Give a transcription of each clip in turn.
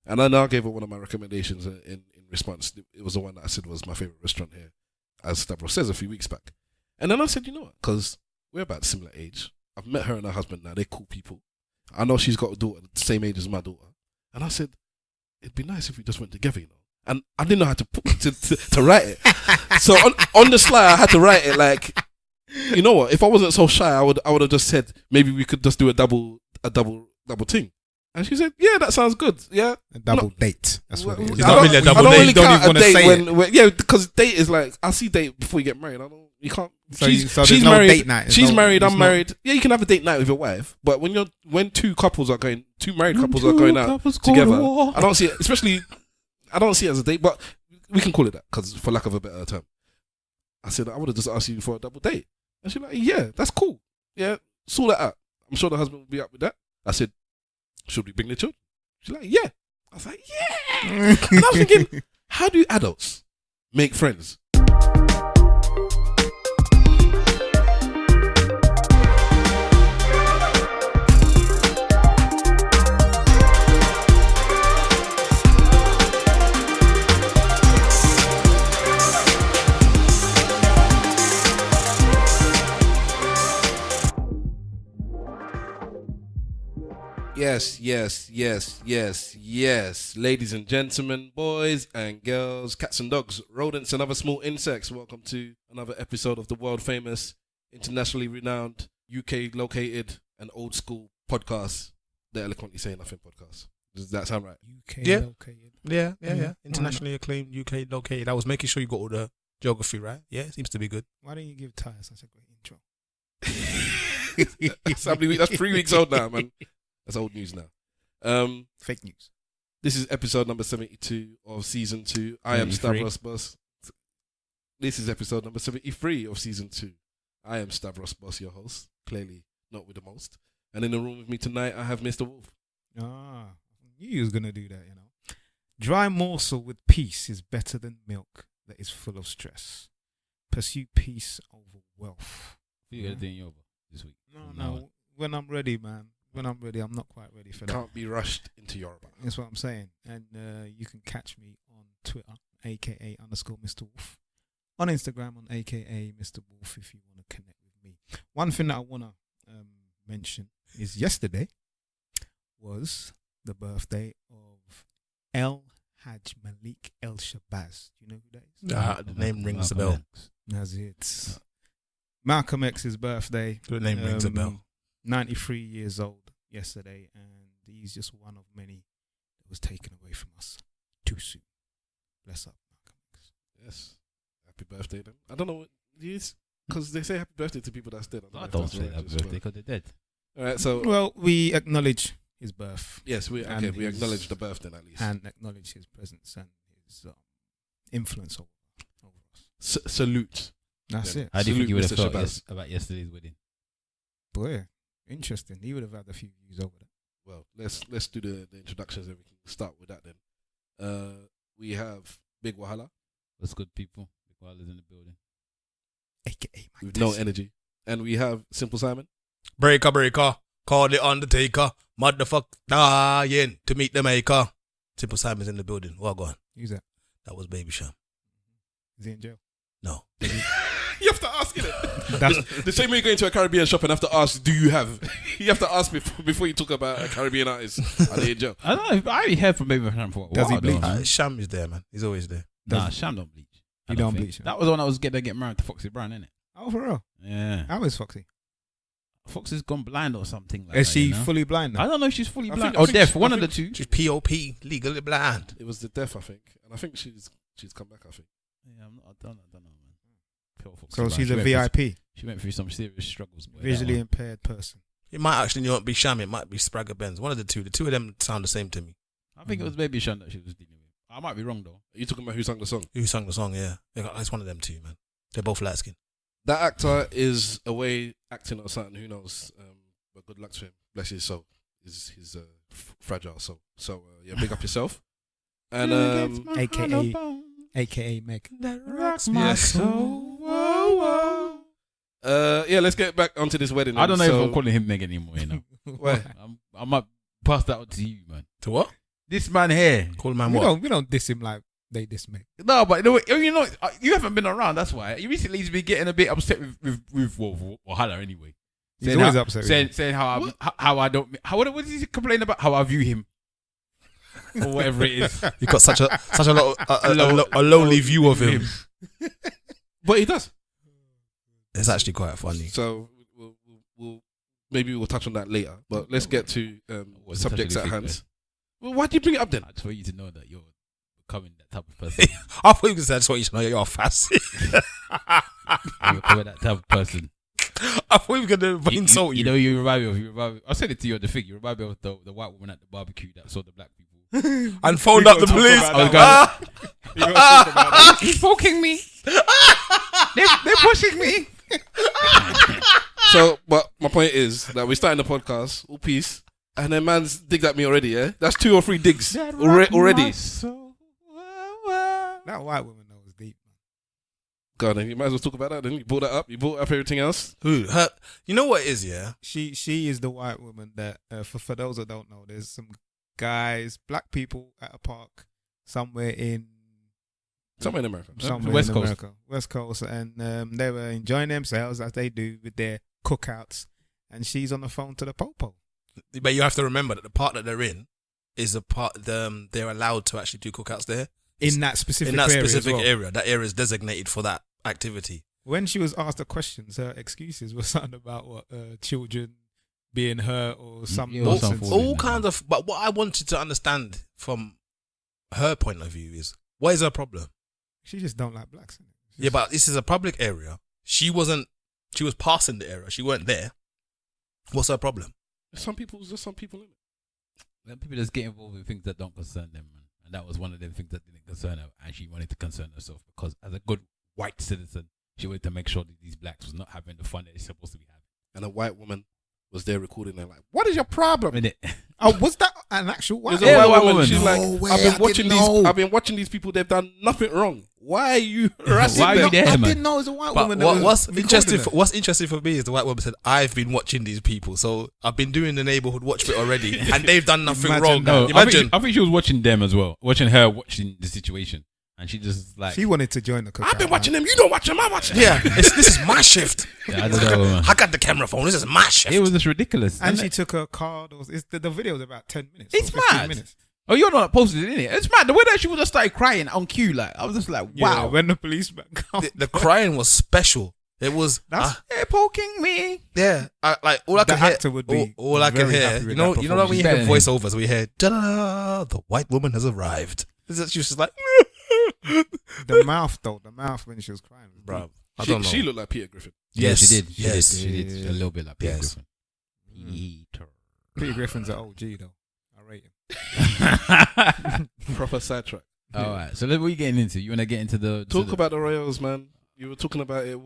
And I gave her one of my recommendations in response. It was the one that I said was my favorite restaurant here, as Stavros says a few weeks back. And then I said, you know what? Because we're about similar age. I've met her and her husband now. They're cool people. I know she's got a daughter the same age as my daughter. And I said, it'd be nice if we just went together, you know. And I didn't know how to write it. So on the slide, I had to write it like, you know what? If I wasn't so shy, I would have just said maybe we could just do a double thing. And she said, "Yeah, that sounds good. Yeah, a double date. That's what it is. It's not really a double I don't date. really Don't count even a date wanna say when yeah, because date is like I see date before you get married. You can't. So she's there's no married. date night. There's She's no- married. there's I'm no- married. Yeah, you can have a date night with your wife. But when two married couples are going out together, I don't see it. Especially, I don't see it as a date. But we can call it that because, for lack of a better term, I said I would have just asked you for a double date, and she's like, "Yeah, that's cool. Yeah, sort that out. I'm sure the husband will be up with that." I said, "Should we bring the children?" She's like, "Yeah." I was like, "Yeah." And I was thinking, how do adults make friends? Yes. Ladies and gentlemen, boys and girls, cats and dogs, rodents and other small insects, welcome to another episode of the world famous, internationally renowned, UK located and old school podcast, the Eloquently Saying Nothing podcast. Does that sound right? UK Yeah. located. Yeah. Internationally acclaimed, UK located. I was making sure you got all the geography right. Yeah, it seems to be good. Why don't you give Ty such a great intro? That's 3 weeks old now, man. That's old news now. Fake news. This is episode number 72 of season 2. I am 73. Stavros Boss. This is episode number 73 of season 2. I am Stavros Boss, your host. Clearly not with the most. And in the room with me tonight, I have Mr. Wolf. Ah, you was gonna do that, you know. Dry morsel with peace is better than milk that is full of stress. Pursue peace over wealth. You got to do in yoga this week. No. When I'm ready, man. When I'm ready, I'm not quite ready for that. Can't be rushed into Yoruba. That's what I'm saying. And you can catch me on Twitter, aka_Mr. Wolf. On Instagram, on aka Mr. Wolf, if you want to connect with me. One thing that I want to mention is yesterday was the birthday of El Hajj Malik El Shabazz. Do you know who that is? The name rings a bell. That's it. Malcolm X's birthday. The name rings a bell. 93 years old yesterday, and he's just one of many that was taken away from us too soon. Bless up, Malcolm X. Yes. Happy birthday then. I don't know what it is, because they say happy birthday to people that's dead. I know don't if say that's that right as birthday well. because they're dead. All right, so Well, we acknowledge his birth yes, we and we his- acknowledge the birth then at least. and acknowledge his presence and his influence over us. Salute. That's Yeah. it. How do you think Salute you would have Mr. felt Shabazz. about yesterday's wedding? Boy, interesting. He would have had a few views over that. Well, let's do the introductions and we can start with that then. We have Big Wahala What's good, people? Big Wilders in the building. AKA Mike with no Tyson. energy. And we have Simple Simon. Breaker, call the Undertaker, motherfucker dying to meet the maker. Simple Simon's in the building. Well, go on. Who's that? That was Baby Sham. Is he in jail? No. You have to ask it. That's The same way you go into a Caribbean shop and have to ask, do you have? You have to ask before you talk about a Caribbean artist. Are they in jail? I don't know. I already heard from Baby Sham for a while. Does he bleach? though. Sham is there, man. He's always there. Nah, Sham don't bleach. I He don't think. bleach, huh? That was the one that was going to get married to Foxy Brown, innit? oh, for real? Yeah. How is Foxy? Foxy's gone blind or something like Is that. she you know? fully blind now? I don't know if she's fully I blind. think- I Or think deaf. she- One I of the think- two. She's POP, legally blind. It was the death, I think. And I think she's come back, I think. Yeah, I don't know, man. Poor Foxy So Brown. she's She a went through- VIP, She went through some serious struggles. boy, that visually one. impaired person. It might actually not be Sham. It might be Spragger Benz. One of the two. The two of them sound the same to me. I think it was Baby Sham that she was dealing with. I might be wrong though. Are you talking about who sang the song? Who sang the song? Yeah. It's one of them two, man. They're both light skinned. That actor is away acting or something. Who knows? But good luck to him. Bless his soul. He's fragile soul. So yeah, big up yourself. And AKA Meg. That rocks my soul. yeah, let's get back onto this wedding. I don't know then. if I'm calling him Meg anymore. You know, Why? I might pass that on to you, man. To what? This man here. Call man We what? don't diss him like they diss Meg. No, but you know, you haven't been around. That's why. Recently, he's been getting a bit upset with Hala anyway. He's always upset with him. Saying how I don't. What does he complain about? How I view him, or whatever it is. You got such a lowly view of him. But he does. It's actually quite funny. So we'll maybe we'll touch on that later. But let's get to subjects at hand. Well, why do you bring it up then? I just want you to know that you're becoming that type of person. I thought you were saying, I just want you to know you're a fussy. You're becoming that type of person. I thought you were going to insult you. You know, you remind me of. I said it to you on the thing. You remind me of the white woman at the barbecue that saw the black people And phoned up the police. He's poking me. They're pushing me. So, but my point is that we're starting the podcast, all peace, and then man's digged at me already, yeah? That's 2 or 3 digs already. That white woman though was deep. God, then you might as well talk about that then. You brought that up, you brought up everything else. Who? Her? You know what it is, yeah? She is the white woman that, for those that don't know, there's some guys, black people at a park somewhere in America. West Coast. West Coast, and they were enjoying themselves as they do with their cookouts, and she's on the phone to the popo. But you have to remember that the part that they're in is the part they're allowed to actually do cookouts there. In that specific area. That area is designated for that activity. When she was asked the questions, her excuses were something about what children being hurt or some nonsense. All kinds of. But what I wanted to understand from her point of view is, what is her problem? She just don't like blacks. Yeah, but this is a public area. She was passing the area. She weren't there. What's her problem? There's some people in it. Then people just get involved in things that don't concern them, man. And that was one of the things that didn't concern her, and she wanted to concern herself because, as a good white citizen, she wanted to make sure that these blacks was not having the fun that they're supposed to be having. And a white woman was there recording her like, "What is your problem?" In it. Oh, was that an actual white There's a white woman. woman. She's like, No way, I've been watching these people. They've done nothing wrong. Why are you harassing Why are them? you there, I man? didn't know it was a white But woman. That was what's recording her. What's interesting for me is the white woman said, "I've been watching these people, so I've been doing the neighborhood watch bit already, and they've done nothing Imagine wrong." that. No, Imagine. I think she was watching them as well, watching the situation, and she just like She wanted to join the cookout. I've been watching them. You don't watch them. I watch them. Yeah, this is my shift. Yeah, I don't know, man. I got the camera phone. This is my shift. It was just ridiculous. And isn't she it? took her card. The video was about 10 minutes. It's or 15 mad. minutes. Oh, you're not posted it, innit? It's mad. The way that she would have started crying on cue, like I was just like, Yeah, wow. when the policeman come. The crying was special. It was. They're poking me. Yeah, like all I The could hear. actor would be all I could very hear. happy with You know that when you hear performance. voiceovers, we hear, "Da-da-da, the white woman has arrived." She was just like, The mouth when she was crying. bro. I don't know. She looked like Peter Griffin. Yes, Yes, she did. yes. She did a little bit like Peter Yes. Griffin. Peter. Peter Griffin's an OG though. I rate him. Proper sidetrack. All right. So what are you getting into? You want to get into the Talk about the Royals, man. You were talking about it.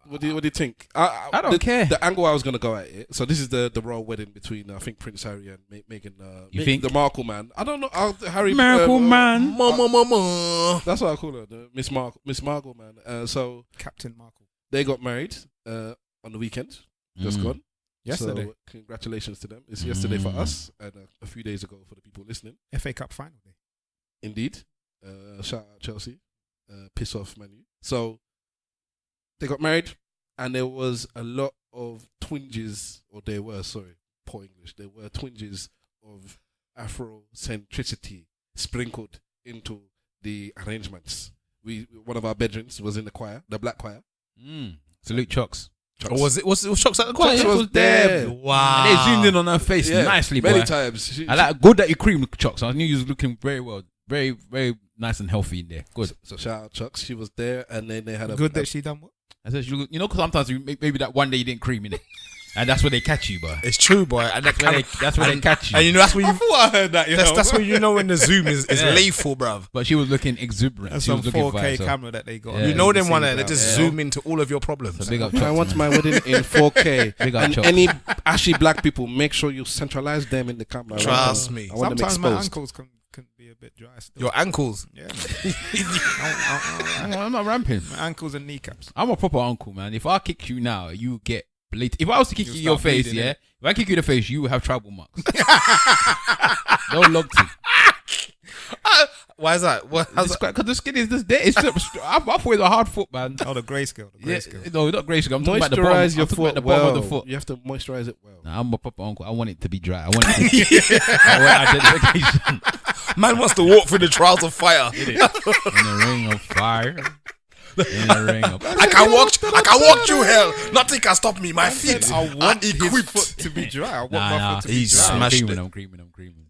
What do you think? I don't care. The angle I was going to go at it. So this is the royal wedding between I think Prince Harry and Meghan. You think? The Markle man? I don't know. Harry Miracle Man. Mama. That's what I call her, the Miss Markle man. So Captain Markle. they got married on the weekend, just gone. Yesterday. So congratulations to them. It's yesterday for us and a few days ago for the people listening. FA Cup final day. Indeed. Shout out Chelsea. Piss off Man U. So they got married and there was a lot of twinges, or there were, sorry, poor English, there were twinges of Afrocentricity sprinkled into the arrangements. One of our bedrooms was in the choir, the black choir. Salute Chocks. Or was Chocks at the choir? Chocks was there. Wow. And they zoomed in on her face nicely, many boy. times. I like good that you creamed Chocks. I knew you was looking very well, very, very nice and healthy in there. Good. So shout out Chucks. She was there, and then they had Good that she done what? I said, you know, because sometimes maybe that one day you didn't cream in it, and that's where they catch you, boy. It's true, boy. And That's where they catch you. And you know that's where I you. thought I heard that. That's when you know when the zoom is lethal, bruv. But she was looking exuberant. That's She some was looking 4K fine, so- camera that they got. Yeah. You know them Same one that crowd. they just zoom into all of your problems. So big up I Chocks. want my wedding in 4K. Big up And Chocks. any ashy black people, make sure you centralize them in the camera. Trust me. I want them Sometimes my exposed. ankles can be a bit dry still. Your ankles. Yeah, man. I'm not ramping. My ankles and kneecaps. I'm a proper uncle, man. If I kick you now, you get If I was to kick you in your face, yeah, if I kick you in the face, you will have tribal marks. No log thing. Why is that? Because the skin is just there. I thought it was a hard foot, man. Oh, the grayscale. No, not grayscale. I'm talking about the bottom. Moisturize your foot the bottom of the foot. You have to moisturize it well. Nah, I'm a proper uncle. I want it to be dry. I want identification. Man wants to walk through the trials of fire. In a ring of fire. In a ring of I can walk through hell. Nothing can stop me. My feet I want are his equipped. foot to be dry. I want my Nah, foot to be he's dry. smashed it. I'm creaming.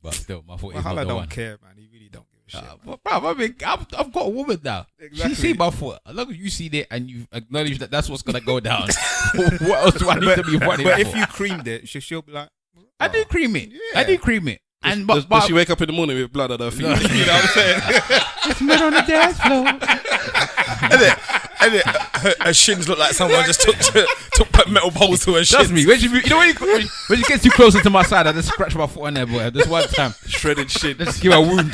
But still, my foot is Hala not the don't one. care, man. He really don't give a shit. But bruv, I mean, I've got a woman now. Exactly. She see my foot. As long as you see it and you acknowledge that that's what's gonna go down. What else do I need to be running But for? if you creamed it, she'll be like, I did cream it. Yeah. I did cream it. And Does she wake up in the morning with blood on her feet? you know what I'm saying? it's not on the dance floor. And her shins look like someone just took metal poles to her shins. Trust me, when she gets too closer to my side, I just scratch my foot on there, boy. This one time, Shredded shit. let's give her a wound.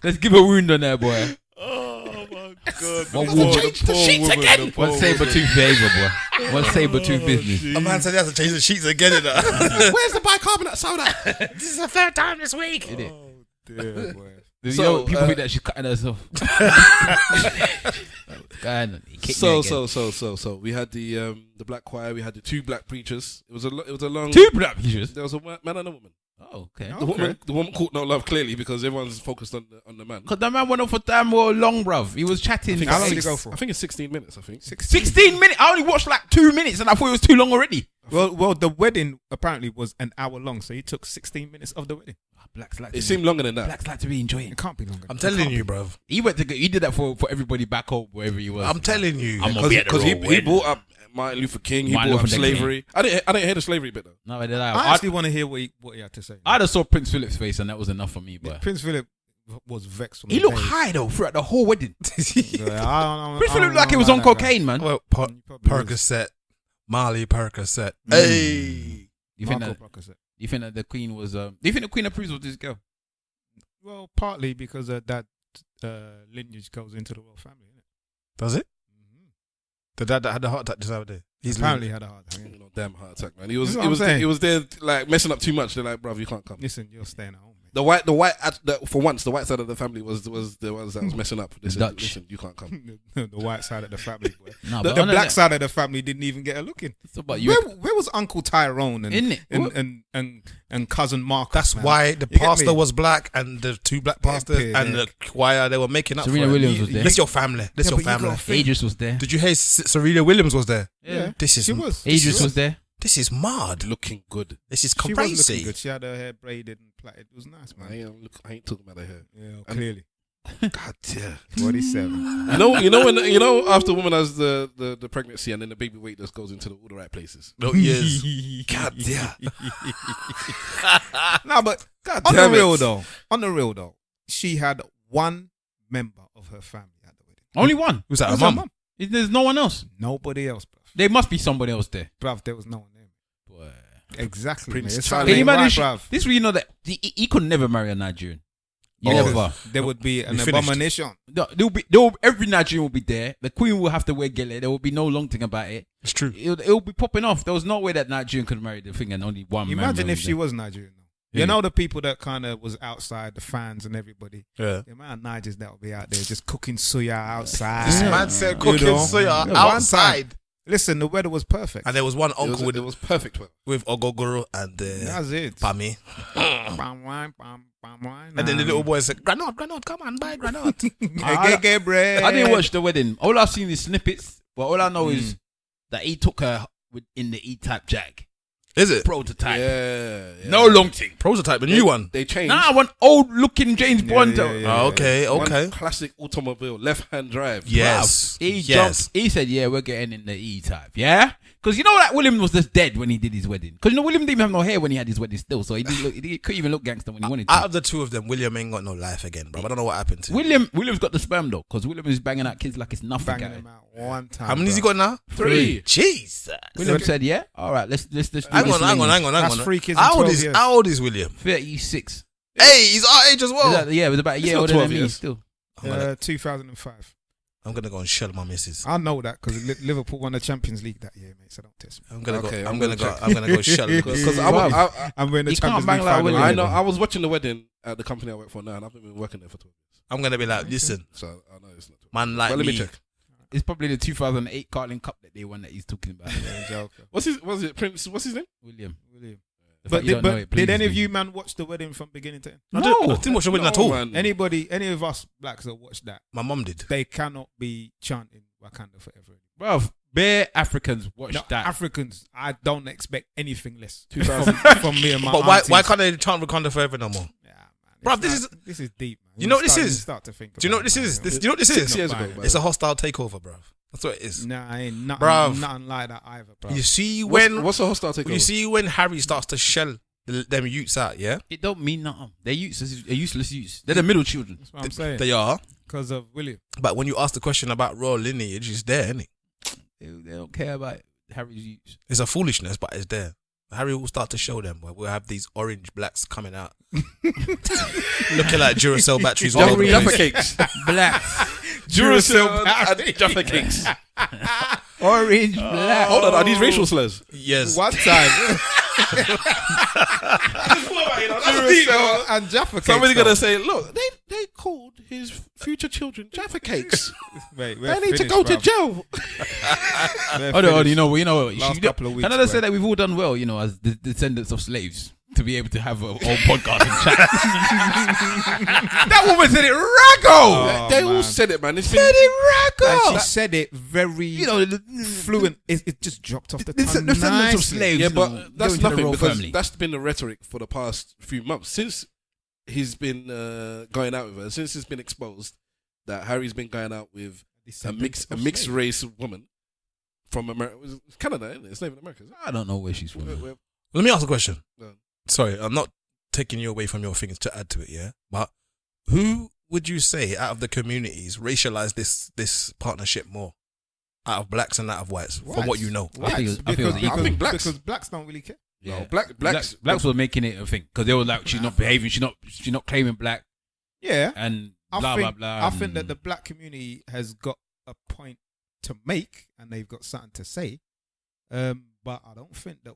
Let's give her a wound on there, boy. Oh my god. One woman, Again. one saber tooth behavior, boy. One saber tooth business. A man said he has to change the sheets again. Where's the bicarbonate soda? This is the third time this week. Did it? Dear boy. So, people think that she's cutting herself. So we had the black choir, we had the two black preachers. It was a long. Two black preachers. There was a man and a woman. Oh, okay. The woman caught no love clearly because everyone's focused on the man. Because the man went on for damn well long, bruv. He was chatting. How long did he go for? I think it's 16 minutes. I think 16 minutes. I only watched like 2 minutes and I thought it was too long already. Well, the wedding apparently was an hour long, so he took 16 minutes of the wedding. Blacks like it seemed longer than that. Blacks like to be enjoying. It can't be longer. I'm telling you, bruv. He did that for everybody back home wherever he was. I'm telling you. Because he brought up Martin Luther King. He brought up slavery. I didn't hear the slavery bit though. No, I did. I actually want to hear what he had to say. I just saw Prince Philip's face and that was enough for me. But Prince Philip was vexed. From he looked high though throughout the whole wedding. Prince Prince Philip looked like he was on cocaine, man. Well, Percocet. Marley Percocet. Hey. You think that the Queen was? Do you think the Queen approves of this girl? Well, partly because that lineage goes into the royal family, isn't it? Does it? Mm-hmm. The dad that had the heart attack this other day. He's apparently had a heart attack. No damn heart attack, man. He was there like messing up too much. They're like, bruv, you can't come. Listen, you're staying at home. The white for once, the white side of the family was the ones that was messing up. Listen, you can't come. The white side of the family, boy. No, the black side of the family didn't even get a look in. Where was Uncle Tyrone and cousin Markle? That's why the pastor was black and the two black pastors and the choir, they were making up Serena for Williams was there. That's your family. That's your family. Idris was there. Did you hear Serena Williams was there? Yeah. This is Idris was there. This is mad. Looking good. This is She was crazy. looking good. She had her hair braided and plaited. It was nice, man. I ain't talking about her hair. Yeah, clearly. God damn. 47. You know after a woman has the pregnancy and then the baby weight just goes into all the right places. Oh, yes. God damn. No, but on the real though, she had one member of her family at the wedding. Only one. Who's that? Her Her mum? There's no one else. Nobody else, bruv. There must be somebody else there. Bruv, there was no one there. Boy. Exactly. Prince It's Charlie. Can you right, imagine? bruv. This way you know that he could never marry a Nigerian. Yes. Never. There would be an finished. abomination. Every Nigerian will be there. The Queen will have to wear gele. There will be no long thing about it. It's true. It'll be popping off. There was no way that Nigerian could marry the thing and only one. Imagine member if was she there. was Nigerian. Though. Yeah. You know the people that kind of was outside, the fans and everybody. Yeah. The amount of Nigers that will be out there just cooking suya outside. This man said cooking soya Yeah, outside. Listen, the weather was perfect. And there was one uncle It was perfect. with Ogogoro and That's it. Pami. And And then the little boy said, Granot, come on, buy Granot. get bread. I didn't watch the wedding. All I've seen is snippets, but all I know is that he took her in the E-type Jag. Is it? Prototype. Yeah. No long thing. Prototype, the new one. They changed. Nah, one old looking James Bond. Oh, okay. One classic automobile, left-hand drive. Yes. He jumped. He said, "Yeah, we're getting in the E-type." Yeah, because you know that William was just dead when he did his wedding. Because you know William didn't even have no hair when he had his wedding still, so he couldn't even look gangster when he wanted to. Out of the two of them, William ain't got no life again, bro. I don't know what happened to William's got the sperm though, because William is banging out kids like it's nothing. Banging them out one time. How many has he got now? 3. Jesus. William said, "Yeah, all right, let's do Hang this on. That's 3 kids in 12 years. How old is William? 36. Hey, he's our age as well. Yeah, it was about a year not older 12 than me years. still. 2005. I'm gonna go and shell my missus. I know that because Liverpool won the Champions League that year, mate. So don't test me. I'm gonna Okay, go. I'm I'm gonna gonna go. check. I'm gonna go shell Because I'm wearing the You can't Champions bang League like final. William. I know I was watching the wedding at the company I work for now, and I've been working there for 12 years. I'm gonna be like, listen, So I know it's not. man, like But let me me. check. It's probably the 2008 Carling Cup that they won that he's talking about. What's it? Prince? What's his name? William. The But, fact you don't know it did any pleases of me. you man watch the wedding from beginning to end? I didn't watch the wedding at all. man. Any of us blacks that watch that, My mum did. they cannot be chanting Wakanda forever. Bruv, bare Africans watch No, that. Africans, I don't expect anything less 2000. from me and my But why aunties. can't they chant Wakanda forever no more? Yeah, man. Bruv, This is deep, man. You know what this Start- is? Start to think. Do you know what about this it, is? man. Do you know what this 6 is? years Not ago, bad. It's a hostile takeover, bruv. That's what it is. Nah, ain't nothing, Bruv. nothing like that either, bro. You see What's a hostile takeover? you see when Harry starts to shell them youths out, yeah? It don't mean nothing. They're useless youths. They're the middle children. That's what I'm saying. They are. Because of William. But when you ask the question about royal lineage, it's there, isn't it? They don't care about Harry's youths. It's a foolishness, but it's there. Harry will start to show them where we'll have these orange blacks coming out. Looking like Duracell batteries all over the Jaffa place. cakes. Black. Duracell and Jaffa cakes. Orange, black. Hold on, are these racial slurs? Yes. One time. Duracell and Jaffa cakes. Somebody's though. gonna say, look, they called his future children Jaffa cakes. Mate, They need to go to jail. Oh, you know, Last couple of weeks, Can I just say bro. that we've all done well, as the descendants of slaves, to be able to have a whole podcast and chat. That woman said it raggo. Oh, They all man. said it, man. It's Said been it And she raggo. said it very fluent. It just dropped off the The tongue. descendants of nicely. slaves. yeah, you but know, that's going to the nothing royal because family. that's been the rhetoric for the past few months since he's been going out with her. Since it's been exposed that Harry's been going out with a mixed race woman from America, it's Canada, isn't it? It's not even America. Is it? I don't know where she's from. Let me ask a question. Go on. Sorry, I'm not taking you away from your things to add to it, yeah? But who would you say out of the communities racialize this partnership more? Out of blacks and out of whites, from what you know? I think it was equal. I think blacks. Because blacks don't really care. Yeah. No, blacks Blacks were making it a thing because they were like, she's not behaving, she's not claiming black, Yeah. and I blah think, blah blah. I think that the black community has got a point to make and they've got something to say. But I don't think that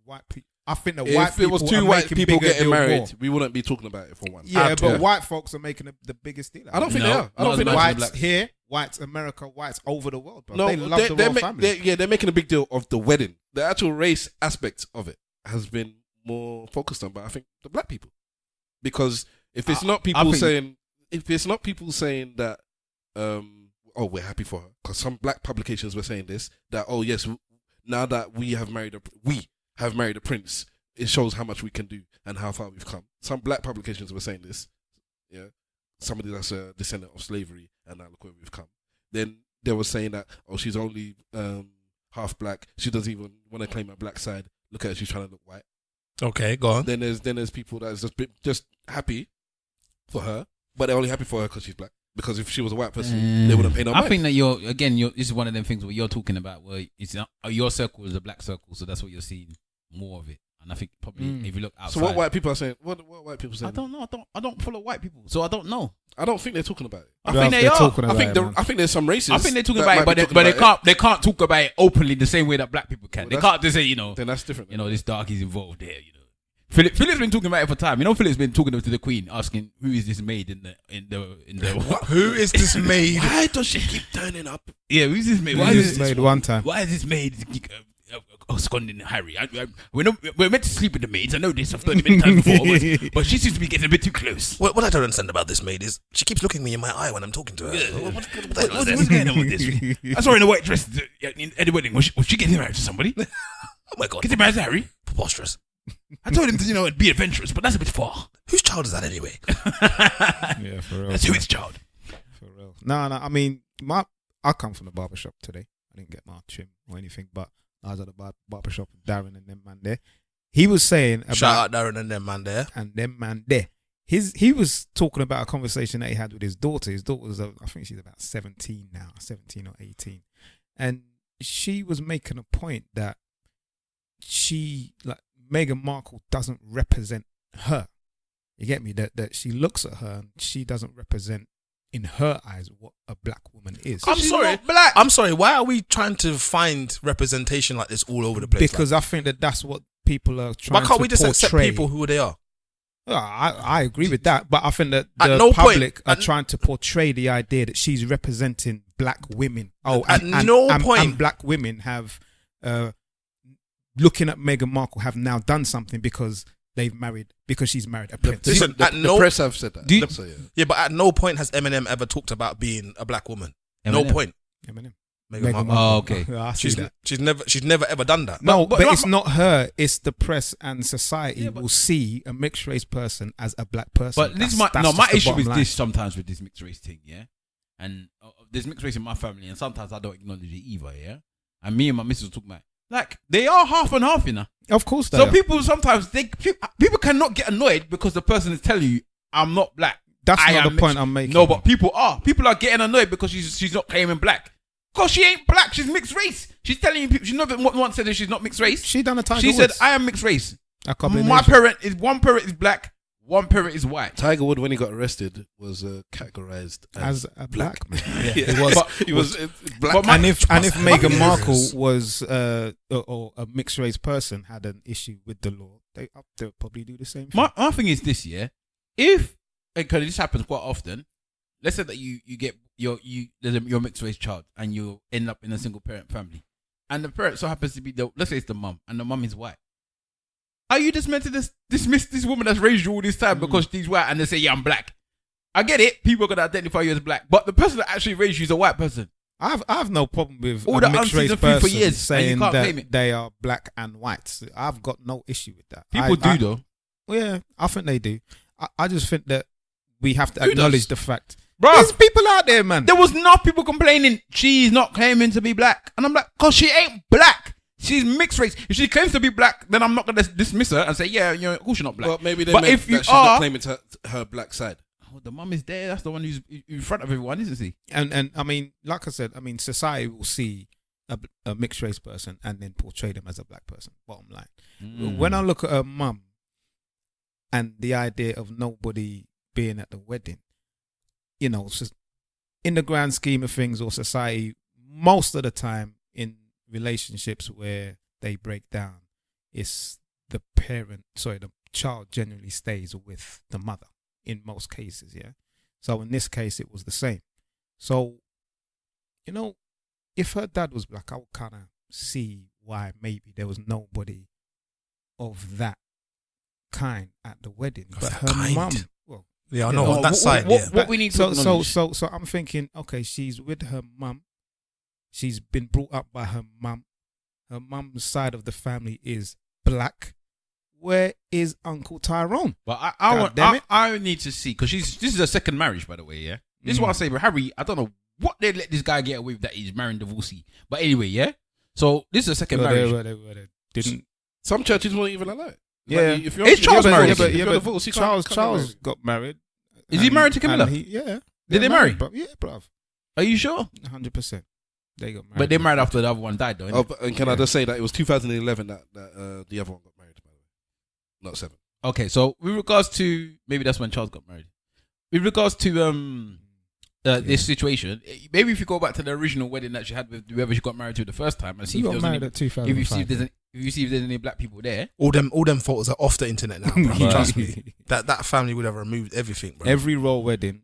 white people. I think that white If it was people two are white making people bigger getting deal married, more. we wouldn't be talking about it for one. Yeah, Out but there. white folks are making the biggest deal. I don't think No, they are. I not don't think as they much are. as whites black. here, whites America, whites over the world, bro. No, they love the royal family. they're making a big deal of the wedding. The actual race aspect of it has been more focused on, but I think the black people, because if it's not people think- saying, that, oh, we're happy for her, because some black publications were saying this, that oh yes, now that we have married a prince, it shows how much we can do and how far we've come. Some black publications were saying this, yeah, somebody that's a descendant of slavery, and now look where we've come. Then they were saying that, oh, she's only half black. She doesn't even want to claim her black side. Look at her, she's trying to look white. Okay, go on. Then there's people that's just happy for her, but they're only happy for her because she's black. Because if she was a white person, they wouldn't pay no I mind. think that this is one of them things where you're talking about where it's not, your circle is a black circle, so that's what you're seeing more of it. And I think probably if you look outside, So what white people are saying? What white people saying? I don't know. I don't follow white people, so I don't know. I don't think they're talking about it. I think they They're are. talking I about think it, man. I think there's some races. I think they're talking that about it, might but be they, talking but they about can't they can't talk about it openly the same way that black people can. Well, They that's- can't just say Then that's different. this darkie's involved there. Philip's been talking about it for time. Philip's been talking to the Queen, asking who is this maid in the Who is this maid? Why does she keep turning up? Yeah, who's this maid? Why is this made one time? Why is this maid absconding Harry? We're meant to sleep with the maids. I know this. I've done it many times before, but she seems to be getting a bit too close. What I don't understand about this maid is she keeps looking me in my eye when I'm talking to her. What the hell is What's this? going on with this? I saw her in a white dress at the wedding. Was she getting married to somebody? Oh my god, Getting married to Harry? preposterous. I told him to be adventurous, but that's a bit far. Whose child is that anyway? Yeah, for real. That's who it's child. For real. No, I mean, I come from the barbershop today. I didn't get my trim or anything, but I was at the barbershop with Darren and them man there. He was saying about Shout out Darren and them man there. and them man there. He was talking about a conversation that he had with his daughter. His daughter was, I think she's about 17 now, 17 or 18. And she was making a point that Meghan Markle doesn't represent her. You get me? That she looks at her and she doesn't represent in her eyes what a black woman is. I'm She's sorry. not black. I'm sorry. Why are we trying to find representation like this all over the place? Because I think that's what people are trying to why can't we just accept portray. people who they are? I agree with that, but I think that At the no public point- are trying to portray the idea that she's representing black women. At no point- and black women have, looking at Meghan Markle, have now done something because she's married a prince. Listen, The, at the no press have said that. Do you- So, yeah. Yeah, but at no point has Eminem ever talked about being a black woman. No Eminem? point. Eminem. Meghan Markle. Oh, okay. I see She's that. she's never ever done that. No, but but no, it's not her. It's the press and society Yeah, but- will see a mixed race person as a black person. But this That's my just the issue bottom is line. this sometimes with this mixed race thing, yeah. And there's mixed race in my family, and sometimes I don't acknowledge it either, yeah. And me and my missus talk about like they are half and half, you know. Of course, they So are. people sometimes people cannot get annoyed because the person is telling you I'm not black. That's I not am the point mixed. I'm making. No, but people are getting annoyed because she's not claiming black. Because she ain't black, she's mixed race. She's telling you people. She never once said that she's not mixed race. she done a Tiger She Woods. said I am mixed race. A couple of My nations. one parent is black, one parent is white. Tiger Woods, when he got arrested, was categorized as a black man. Yeah. It was. But- He was black. but my- and if Meghan hilarious. Markle was or a mixed race person had an issue with the law, they'll probably do the same thing. My thing is this, yeah. If because this happens quite often, let's say that you get your mixed race child and you end up in a single parent family, and the parent so happens to be let's say it's the mum, and the mum is white. Are you just meant to dismiss this woman that's raised you all this time because she's white and they say, yeah, I'm black? I get it. People are going to identify you as black. But the person that actually raised you is a white person. I have no problem with All a the mixed aunties race have been for person years, and you saying can't claim that it. they are black and white. I've got no issue with that. People do, though. Yeah, I think they do. I just think that we have to Who acknowledge does? the fact. Bro, There's people out there, man. there was enough people complaining she's not claiming to be black. And I'm like, because she ain't black. She's mixed race. If she claims to be black, then I'm not going to dismiss her and say, yeah, of course you're not black. Well, maybe they But meant if you that she's not are- claiming to her black side. Oh, the mum is there. That's the one who's in front of everyone, isn't she? And I mean, like I said, I mean, society will see a mixed race person and then portray them as a black person. Bottom line. When I look at her mum and the idea of nobody being at the wedding, you know, in the grand scheme of things or society, most of the time in relationships where they break down, it's the child generally stays with the mother in most cases, yeah. So in this case, it was the same. So, you know, if her dad was black, I would kind of see why maybe there was nobody of that kind at the wedding. Of But that her kind? mum, well, Yeah, I you know know, on that side. Yeah. What we need to acknowledge. so I'm thinking, okay, she's with her mum. She's been brought up by her mum. Her mum's side of the family is black. Where is Uncle Tyrone? But God damn it. I need to see because this is her second marriage, by the way. Yeah, this is what I say. But Harry, I don't know what they let this guy get away with that he's marrying divorcee. But anyway, yeah. So this is a second marriage. They didn't. Some churches won't even allow it. Yeah. Like, if you're It's Charles' marriage. If you're divorced, you can't Charles marry. got married. Is he married to Camilla? And yeah. Did they marry? Bro. Yeah, bruv. Are you sure? 100%. They got married. But they married after the other one died, though. Oh, innit? and can I Yeah. just say that it was 2011 that the other one got married, by the way. Not 7. Okay, so with regards to maybe that's when Charles got married. With regards to this situation, maybe if you go back to the original wedding that she had with whoever she got married to the first time and see He if got there's married any, at 2005. if you see if there's any black people there. All them photos are off the internet now, bro. Right. Trust me. That family would have removed everything, bro. Every royal wedding,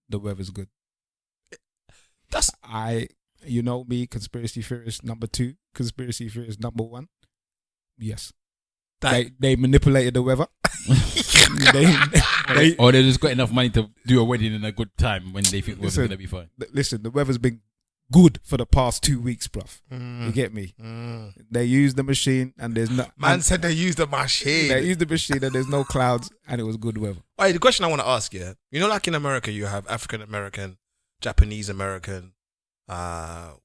the weather's good. That's You know me, conspiracy theorist number 2, conspiracy theorist number 1. Yes. They manipulated the weather. they Or they just got enough money to do a wedding in a good time when they think it was Listen, going to be fine. listen, the weather's been good for the past 2 weeks, bruv. Mm. You get me? They used the machine and there's no Man said they used the machine. they used the machine and there's no clouds and it was good weather. Hey, the question I want to ask you, you know, like in America, you have African American, Japanese American,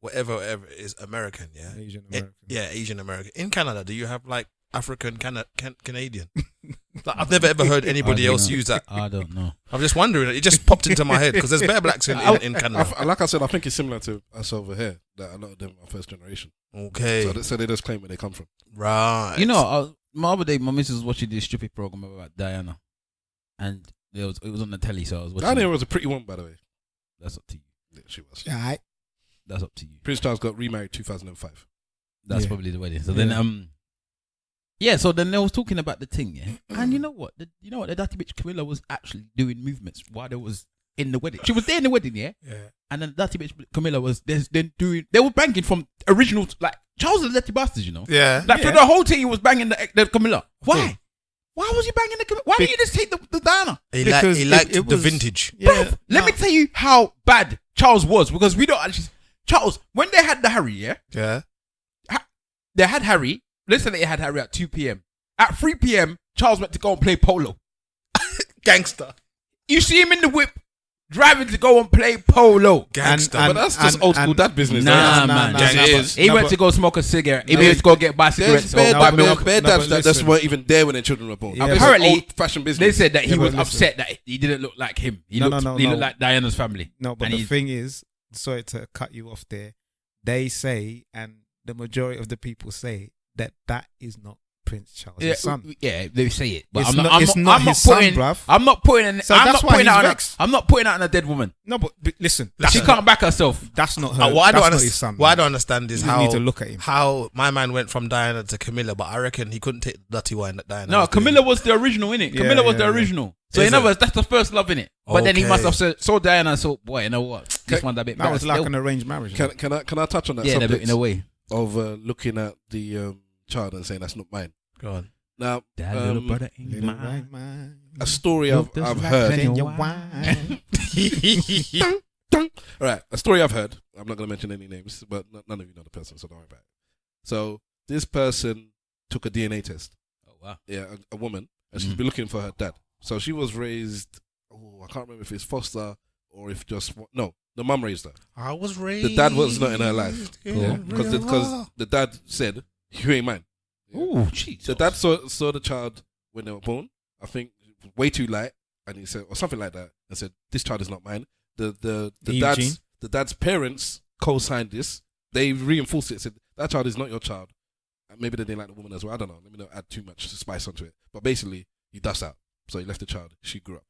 whatever it is American, yeah? Asian American. Yeah, Asian American. In Canada, do you have like African Canadian? Like, I've never ever heard anybody I don't else know. use that. I don't know. I'm just wondering. It just popped into my head because there's bare blacks in Canada. Like I said, I think it's similar to us over here, that a lot of them are first generation. Okay, So they just claim where they come from. right. You know, my other day, my missus was watching this stupid program about Diana. And it was on the telly, so I was watching Diana it. was a pretty one, by the way. That's up to you. Yeah, she was. Yeah, That's up to you. Prince Charles got remarried 2005. That's Yeah. probably the wedding. So Yeah. then so then they was talking about the thing, yeah. And you know what? The dirty bitch Camilla was actually doing movements while they was in the wedding. She was there in the wedding, yeah. Yeah. And then the dirty bitch Camilla was then doing. They were banging from original, like Charles and the dirty bastards, you know. Yeah. Like through the whole thing, he was banging the Camilla. Why? Why was he banging the Camilla? Why didn't you just take the Diana? He Because liked it the was- vintage. Yeah. Bruv, let me tell you how bad Charles was, because we don't actually. Charles, when they had the Harry, yeah, Yeah. they had Harry. Let's say they had Harry at 2 p.m. At 3 p.m., Charles went to go and play polo. Gangster. You see him in the whip, driving to go and play polo. Gangster. But that's just old school dad business. Nah, though. man. Nah, it is. He went to go smoke a cigarette. He No, went to go get buy cigarettes. There's or buy bare milk. dads that just listen. weren't even there when their children were born. Yeah, I mean, apparently, old fashioned They business. said that he Yeah, but was listen. upset that he didn't look like him. He No, looked no, he no. looked like Diana's family. No, but And the he's- thing is, sorry to cut you off there. They say, and the majority of the people say, that is not Prince Charles' son. Yeah, they say it, but It's I'm not- not. it's I'm not not his son, putting. bruv. I'm not putting. So I'm that's not why putting he's out. vexed. I'm not putting out on a dead woman. No, but listen, She can't back herself. that's not her. What I don't that's not his understand. son. What I don't understand is You how need to look at him. how my man went from Diana to Camilla, but I reckon he couldn't take the dirty wine that Diana. No, was doing. Camilla was the original, innit? Yeah, Camilla was the yeah, yeah. original. So Is in other it? words, that's the first love, innit? But then he Okay. must have saw Diana and thought, boy, you know what? This one's a bit That better was like still. an arranged marriage. Can I touch on that Yeah, in a subject bit, in a way. of looking at the child and saying that's not mine? Go on. Now, That little brother ain't Little mine. white man. a story Look, I've this heard. right In your Wine. wine. All right, a story I've heard. I'm not going to mention any names, but none of you know the person, so don't worry about it. So this person took a DNA test. Oh, wow. Yeah, a woman, and she's been looking for her dad. So she was raised. Oh, I can't remember if it's foster or if just no. The mum raised her. I was raised. The dad was not in her life. Cool. Because the dad said, "You ain't mine." Oh, jeez. The dad saw the child when they were born. I think way too light, and he said, or something like that, and said, "This child is not mine." The dad's parents co-signed this. They reinforced it. Said that child is not your child. And maybe they didn't like the woman as well. I don't know. Let me not add too much spice onto it. But basically, he dust out. So he left the child. She grew up.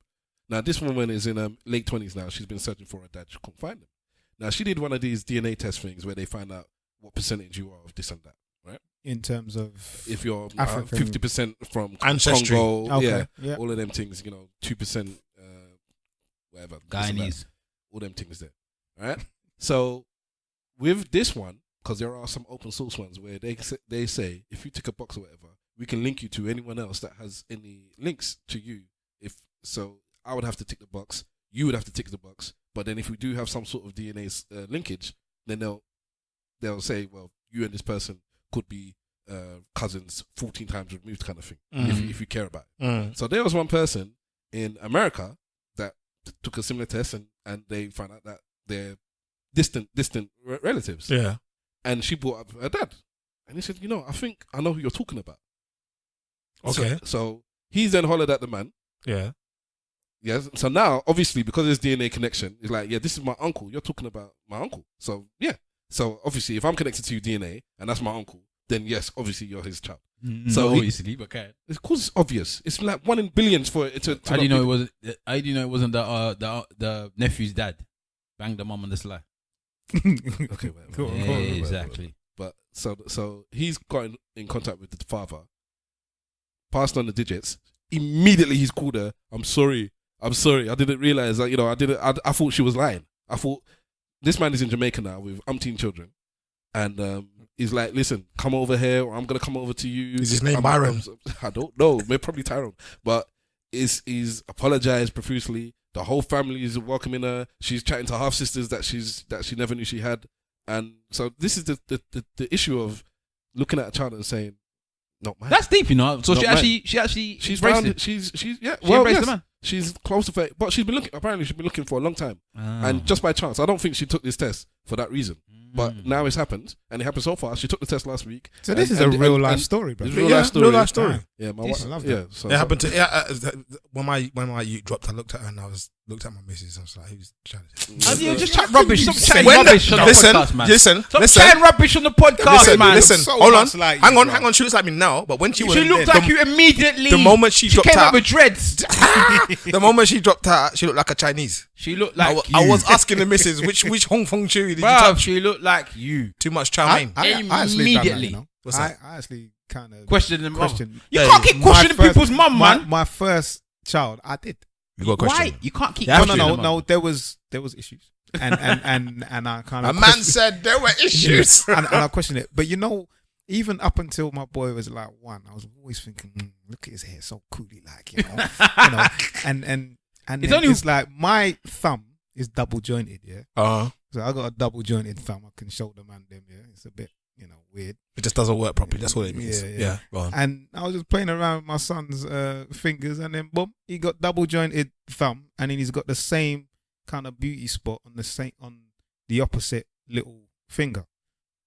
Now this woman is in her late 20s now. She's been searching for her dad. She couldn't find him. Now she did one of these DNA test things where they find out what percentage you are of this and that. In terms of If you're African. 50% from Ancestry. Congo, Okay, yeah, yeah. all of them things, 2%, whatever, this and that, Guyanese. all them things there, right? So with this one, because there are some open source ones where they say if you tick a box or whatever, we can link you to anyone else that has any links to you. If so, I would have to tick the box, you would have to tick the box, but then if we do have some sort of DNA linkage, then they'll say, well, you and this person could be cousins 14 times removed, kind of thing, if you care about it. So there was one person in America that took a similar test and they found out that they're distant relatives. Yeah. And she brought up her dad. And he said, I think I know who you're talking about. Okay. So he's then hollered at the man. Yeah. Yes. So now, obviously, because there's DNA connection, it's like, yeah, this is my uncle. You're talking about my uncle. So, yeah. So, obviously, if I'm connected to your DNA and that's my uncle, then yes, obviously, you're his child. So obviously, but okay. Of course, it's obvious. It's like 1 in billions for it to. How do you know it wasn't? How do you know it wasn't the nephew's dad? Banged the mum on the sly. Okay, wait. Go on, Yeah, go on. exactly. But so he's got in contact with the father, passed on the digits. Immediately, he's called her. I'm sorry. I didn't realize that. I thought she was lying. I thought this man is in Jamaica now with umpteen children, and he's like, listen, come over here, or I'm gonna come over to you. Is his name Byron? I don't know. Maybe probably Tyrone, but he's apologized profusely. The whole family is welcoming her. She's chatting to half sisters that she never knew she had, and so this is the issue of looking at a child and saying, "Not mine." That's deep, So Not she actually she's embraced found it. she's yeah. She embraced the man. She's close to it, but she's been looking. Apparently, she's been looking for a long time, Ah. and just by chance, I don't think she took this test for that reason. But now it's happened, and it happened so far. She took the test last week. So this and- is a and- real and- life and story, bro. It's real life story. Real life story. Yeah, my Jeez, wife. I love Yeah, that. so It happened to when my ute dropped. I looked at her and I was looked at my missus. I was like, "Who's trying to?" You just chat rubbish. Stop chatting When rubbish on the listen, podcast, man. listen, Stop listen. chatting rubbish on the podcast, man. Listen, So hold on. much like Hang you, on, bro. hang on. She looks like me now, but when she was She looked like you immediately. the moment she dropped came out, out with dreads. the moment she dropped out, she looked like a Chinese. She looked like I you. was asking the missus which Hong Fong chewy did you Bruv, touch? she looked like you. Too much chow mein. I actually done that, Immediately. you know? What's I that? actually kind of Question them. question. You Yeah, can't keep questioning people's mum, man. My first child, I did. You got a question? Why? You can't keep No, questioning no. There was issues, and I kind A of man said there were issues. and I questioned it. But you know, even up until my boy was like 1, I was always thinking, look at his hair, so coolie, like you know, and It's then only- it's like my thumb is double jointed, yeah. Uh-huh. So I got a double jointed thumb. I can show the man them, yeah. It's a bit, weird. It just doesn't work properly. That's what it means. Yeah, Yeah, yeah. go on. And I was just playing around with my son's fingers, and then boom, he got double jointed thumb, and then he's got the same kind of beauty spot on the opposite little finger.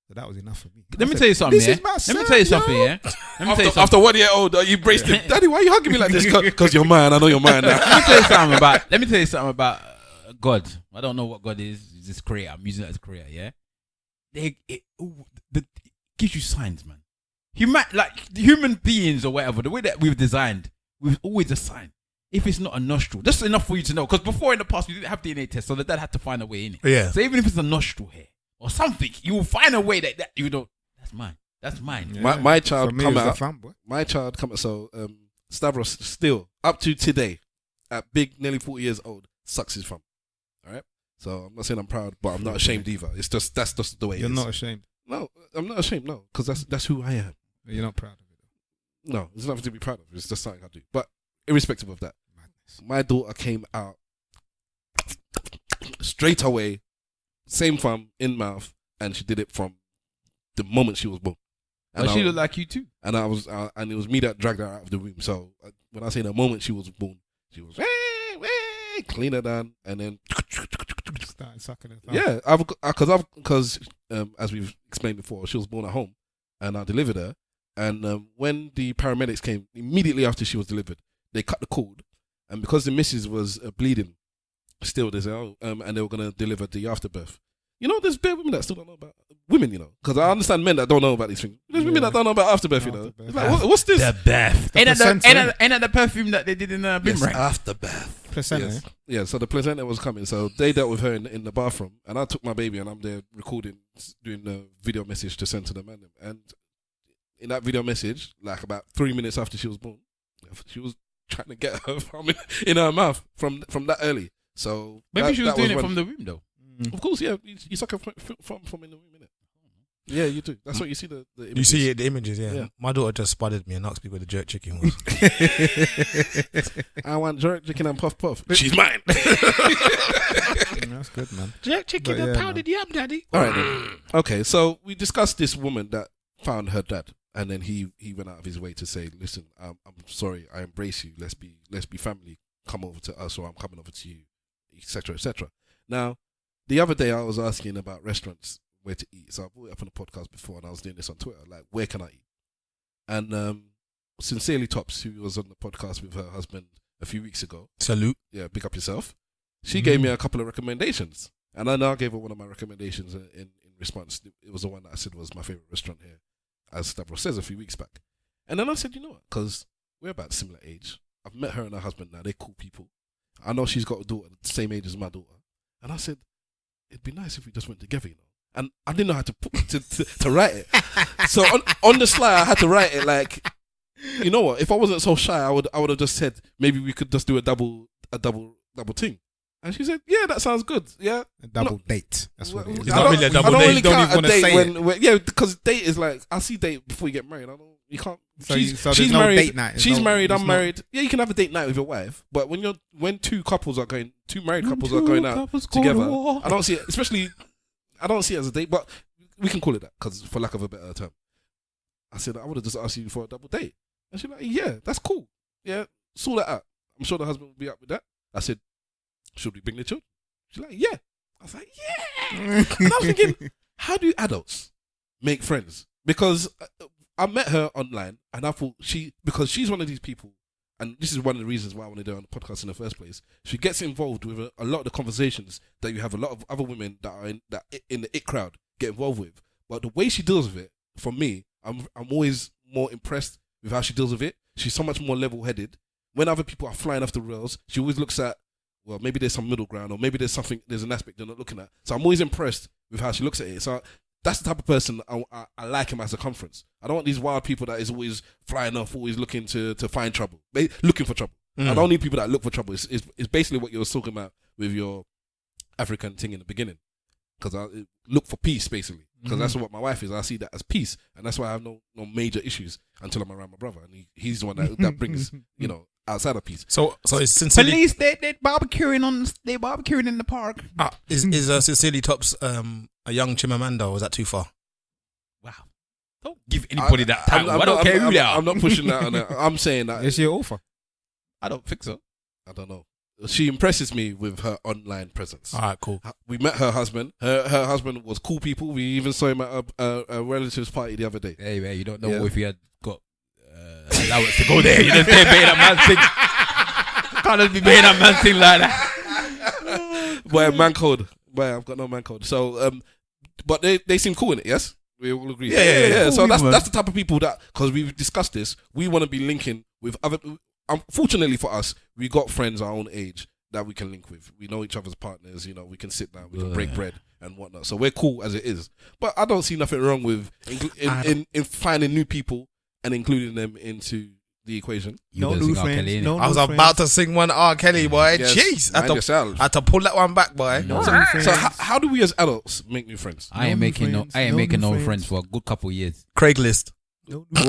So that was enough for me. Let me tell you something, This yeah. is my Let me son, tell you something, yo. yeah. Let me tell you something. After 1 year old, you braced him. Daddy, why are you hugging me like this? Because you're mine. I know you're mine now. Let me tell you something about God. I don't know what God is. He's this creator. I'm using it as a creator. Yeah. It gives you signs, man. Human beings or whatever, the way that we've designed, we've always a sign. If it's not a nostril, that's enough for you to know. Because before in the past, we didn't have DNA tests, so the dad had to find a way in it. Yeah. So even if it's a nostril hair or something, you will find a way that you know that's mine. That's mine. Yeah. My child For me, come it was the out. thumb, boy. My child come out. So Stavros still up to today, at big, nearly 40 years old, sucks his thumb. All right. So I'm not saying I'm proud, but I'm not ashamed either. It's just that's just the way You're it is. not ashamed. No, I'm not ashamed. No, because that's who I am. You're not proud of it. No, there's nothing to be proud of. It's just something I do. But irrespective of that, Madness. my daughter came out straight away, same thumb in mouth, and she did it from the moment she was born. But she looked like you too. And and it was me that dragged her out of the room. So when I say the moment she was born, she was clean her down, and then Started sucking her thumb. yeah, because as we've explained before, she was born at home, and I delivered her. And when the paramedics came immediately after she was delivered, they cut the cord, and because the missus was bleeding, still they said, and they were gonna deliver the afterbirth. You know, there's bare women that still don't know about women. You know, because I understand men that don't know about these things. There's women that don't know about afterbirth. You know, Afterbirth. it's like, what's this? The bath. The Ain't placenta. that the perfume that they did in Bimray? afterbath. Placenta. Yes. Yeah, so the placenta was coming. So they dealt with her in the bathroom, and I took my baby, and I'm there recording, doing the video message to send to the man. And in that video message, like about 3 minutes after she was born, she was trying to get her thumb in her mouth from that early. So Maybe she was doing it when- from the womb though. Of course, yeah. You suck her from in the womb, innit? Yeah, you do. That's what you see the You images. see the images, yeah. Yeah. My daughter just spotted me and asked me where the jerk chicken was. I want jerk chicken and puff puff. She's mine. That's good, man. Jerk chicken But and yeah, pounded yam, daddy. All right. Then. Okay, so we discussed this woman that found her dad, and then he went out of his way to say, "Listen, I'm sorry. I embrace you. Let's be family. Come over to us, or I'm coming over to you, etc., etc." Now, the other day I was asking about restaurants where to eat. So I brought it up on the podcast before, and I was doing this on Twitter, like where can I eat? And Sincerely Tops, who was on the podcast with her husband a few weeks ago, Salute. yeah, pick up yourself. She gave me a couple of recommendations, and I now gave her one of my recommendations in response. It was the one that I said was my favorite restaurant here, as Stavros says, a few weeks back. And then I said, you know what? Because we're about similar age. I've met her and her husband now. They're cool people. I know she's got a daughter the same age as my daughter. And I said, it'd be nice if we just went together, you know. And I didn't know how to write it. So on the slide, I had to write it like, you know what? If I wasn't so shy, I would have just said maybe we could just do a double thing. And she said, yeah, that sounds good. Yeah. A double date. That's what it is. It's not really a double I don't date. really You don't count even a wanna date say when yeah, because date is like I see date before you get married. You can't. So she's there's no married. date night. There's She's no- married. there's I'm no- married. Yeah, you can have a date night with your wife, but when two married couples are going out together, I don't see it. Especially, I don't see it as a date, but we can call it that because for lack of a better term. I said I would have just asked you for a double date, and she's like, yeah, that's cool. Yeah, sort that out. I'm sure the husband will be up with that. I said, should we bring the children? She's like, yeah. I was like, yeah. And I was thinking, how do adults make friends? Because I met her online, and I thought because she's one of these people, and this is one of the reasons why I want to do it on the podcast in the first place. She gets involved with a lot of the conversations that you have a lot of other women that are in the it crowd get involved with. But the way she deals with it, for me, I'm always more impressed with how she deals with it. She's so much more level-headed. When other people are flying off the rails, she always looks at, well, maybe there's some middle ground, or maybe there's an aspect they're not looking at. So I'm always impressed with how she looks at it. So that's the type of person I like him as a conference. I don't want these wild people that is always flying off, always looking to find trouble, looking for trouble. I don't need people that look for trouble. It's basically what you were talking about with your African thing in the beginning. Because I look for peace, basically. Because that's what my wife is. I see that as peace. And that's why I have no major issues until I'm around my brother. And he's the one that brings, outside of peace. So it's sincerely... Police, they're barbecuing in the park. Is Sincerely Tops a young Chimamanda, or is that too far? Wow. Don't give anybody that title. I don't care who they are. I'm not pushing that on her. I'm saying that... Is she an author? I don't think so. I don't know. She impresses me with her online presence. All right, cool. We met her husband. Her husband was cool people. We even saw him at a relative's party the other day. Hey, man, you don't know if he had got allowance to go there. You just can't pay that man thing. Can't just be paying that man thing like that. Boy, man code. Boy, I've got no man code. So, but they seem cool in it, yes? We all agree. Yeah. Cool, so that's the type of people that, because we've discussed this, we want to be linking with other... Fortunately for us, we got friends our own age that we can link with. We know each other's partners, we can sit down, we can break bread and whatnot. So we're cool as it is. But I don't see nothing wrong with in finding new people and including them into the equation. No new friends. I was about to sing one R. Kelly, boy. Yes, Jeez. I yourself. had to pull that one back, boy. No So, new friends. so how do we as adults make new friends? I ain't making no friends for a good couple of years. Craigslist. No new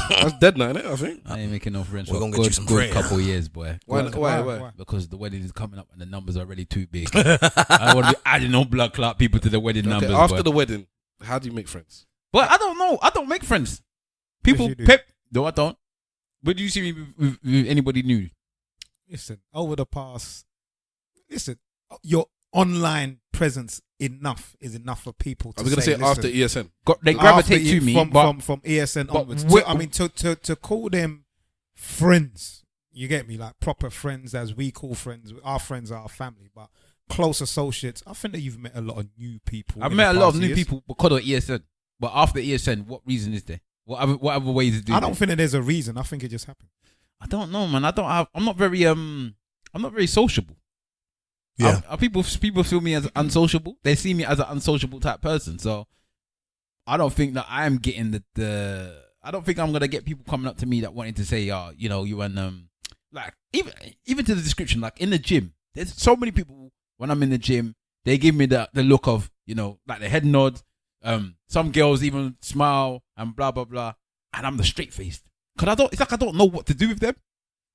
That's dead now, innit? I think. I ain't making no friends We're for a gonna get you some good friends. couple of years, boy. Why? Because the wedding is coming up and the numbers are already too big. I don't want to be adding no blood clot people to the wedding Okay, numbers. after boy. the wedding, how do you make friends? But I don't know. I don't make friends. People Yes, you do. pep. No, I don't. But do you see me with anybody new? Listen, over the past, your online presence is enough for people to Are we gonna say after ESN? They gravitate to me. from ESN but onwards. we- I mean, to call them friends, you get me, like proper friends as we call friends. Our friends are our family, but close associates. I think that you've met a lot of new people. I've in met the a lot of past new years. people because of ESN. But after ESN, what reason is there? What other ways to do I don't it? think that there's a reason. I think it just happened. I don't know, man. I'm not very sociable. Yeah. People feel me as unsociable. They see me as an unsociable type person. So I don't think that I am getting I don't think I'm gonna get people coming up to me that wanting to say, you and like even to the description, like in the gym. There's so many people when I'm in the gym, they give me the look of, like the head nod. Some girls even smile and blah blah blah, and I'm the straight faced. Cause it's like I don't know what to do with them.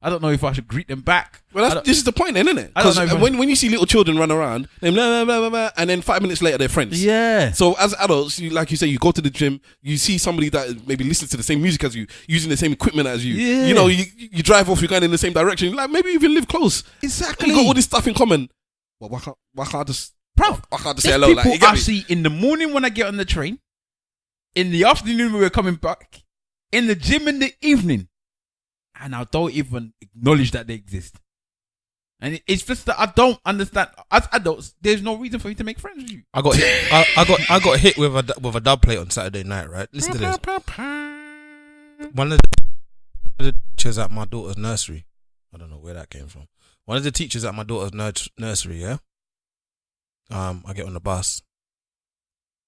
I don't know if I should greet them back. Well, this is the point, then, isn't it? I don't Because know when you see little children run around, they blah, blah, blah, blah, blah, and then 5 minutes later they're friends. Yeah. So as adults, like you say, you go to the gym, you see somebody that maybe listens to the same music as you, using the same equipment as you. Yeah. You drive off, you're going in the same direction. Like maybe you even live close. Exactly. You got all this stuff in common. Well, why can't I just say hello? People Like, you get I me? see in the morning when I get on the train, in the afternoon when we're coming back, in the gym in the evening, and I don't even acknowledge that they exist. And it's just that I don't understand. As adults, there's no reason for me to make friends with you. I got hit with a dub plate on Saturday night, right? Listen to this. One of the teachers at my daughter's nursery, I don't know where that came from. One of the teachers at my daughter's nursery, yeah. I get on the bus,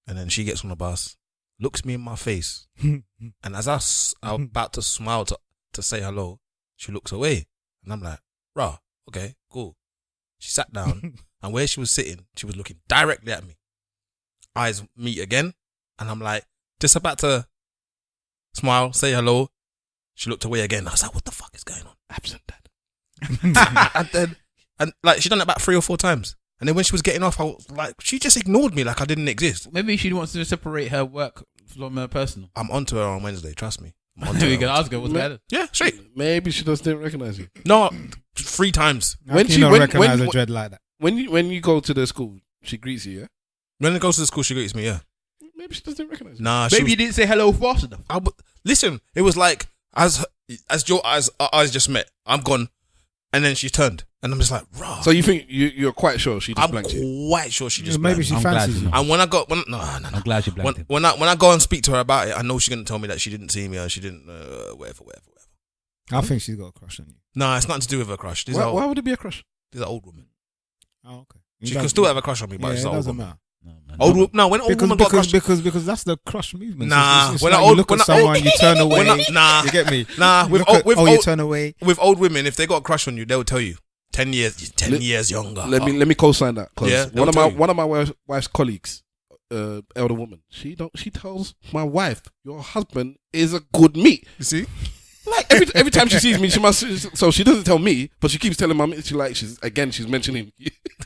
and then she gets on the bus, looks me in my face, and as I'm about to smile to say hello, she looks away, and I'm like, "Rah, okay, cool." She sat down, and where she was sitting, she was looking directly at me. Eyes meet again, and I'm like, just about to smile, say hello. She looked away again. I was like, "What the fuck is going on?" Absent dad. and like she done it about 3 or 4 times. And then when she was getting off, I was like, she just ignored me like I didn't exist. Maybe she wants to separate her work from her personal. I'm onto her on Wednesday, trust me. I'm onto We her. can ask her what's going on. Yeah, straight. Maybe she just didn't recognize you. No, 3 times. When she- she don't when- recognize when- a dread like that. When you go to the school, she greets you, yeah? When it goes to the school, she greets me, yeah. Maybe she just didn't recognize you. Nah, Maybe you didn't say hello fast enough. listen, it was like, as your eyes, our eyes just met. I'm gone, and then she turned, and I'm just like, raw. So you think you're quite sure she just I'm blanked you? quite sure she just maybe blanked she I'm glad fancies you you. know. And when I got, no. I'm glad she blanked him. When I go and speak to her about it, I know she's gonna tell me that she didn't see me or she didn't, whatever. I think she's got a crush on you. Nah, it's nothing to do with her crush. This Why would it be a crush? is an old woman. Oh, okay. She can still have a crush on me, but Yeah, it's it an old doesn't woman. matter. No, man. No, when an old woman got a crush, Because that's the crush movement. Nah, it's when like I old- you look when at I- someone, you turn away. nah, You get me? nah. You look at- you turn away. With old women, if they got a crush on you, they'll tell you 10 years younger. Let me co-sign that because Yeah, one they'll tell you. of my wife's colleagues, elder woman, she tells my wife, your husband is a good meat. You see? Like every time she sees me, she must. So she doesn't tell me, but she keeps telling my. She's mentioning.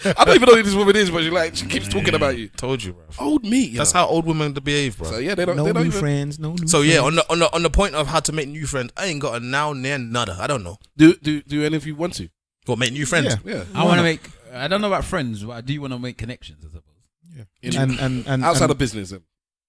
I don't even know who this woman is, but she keeps talking about you. Told you, bro. Old meat. That's how old women behave, bro. So yeah, they don't. No they don't new even, friends. No new. So yeah, friends. on the point of how to make new friends, I ain't got a now near nada. I don't know. Do any of you want to? What, make new friends? Yeah. Yeah. I want to make. I don't know about friends, but I do want to make connections. I suppose. Yeah. And Outside and, of business, then.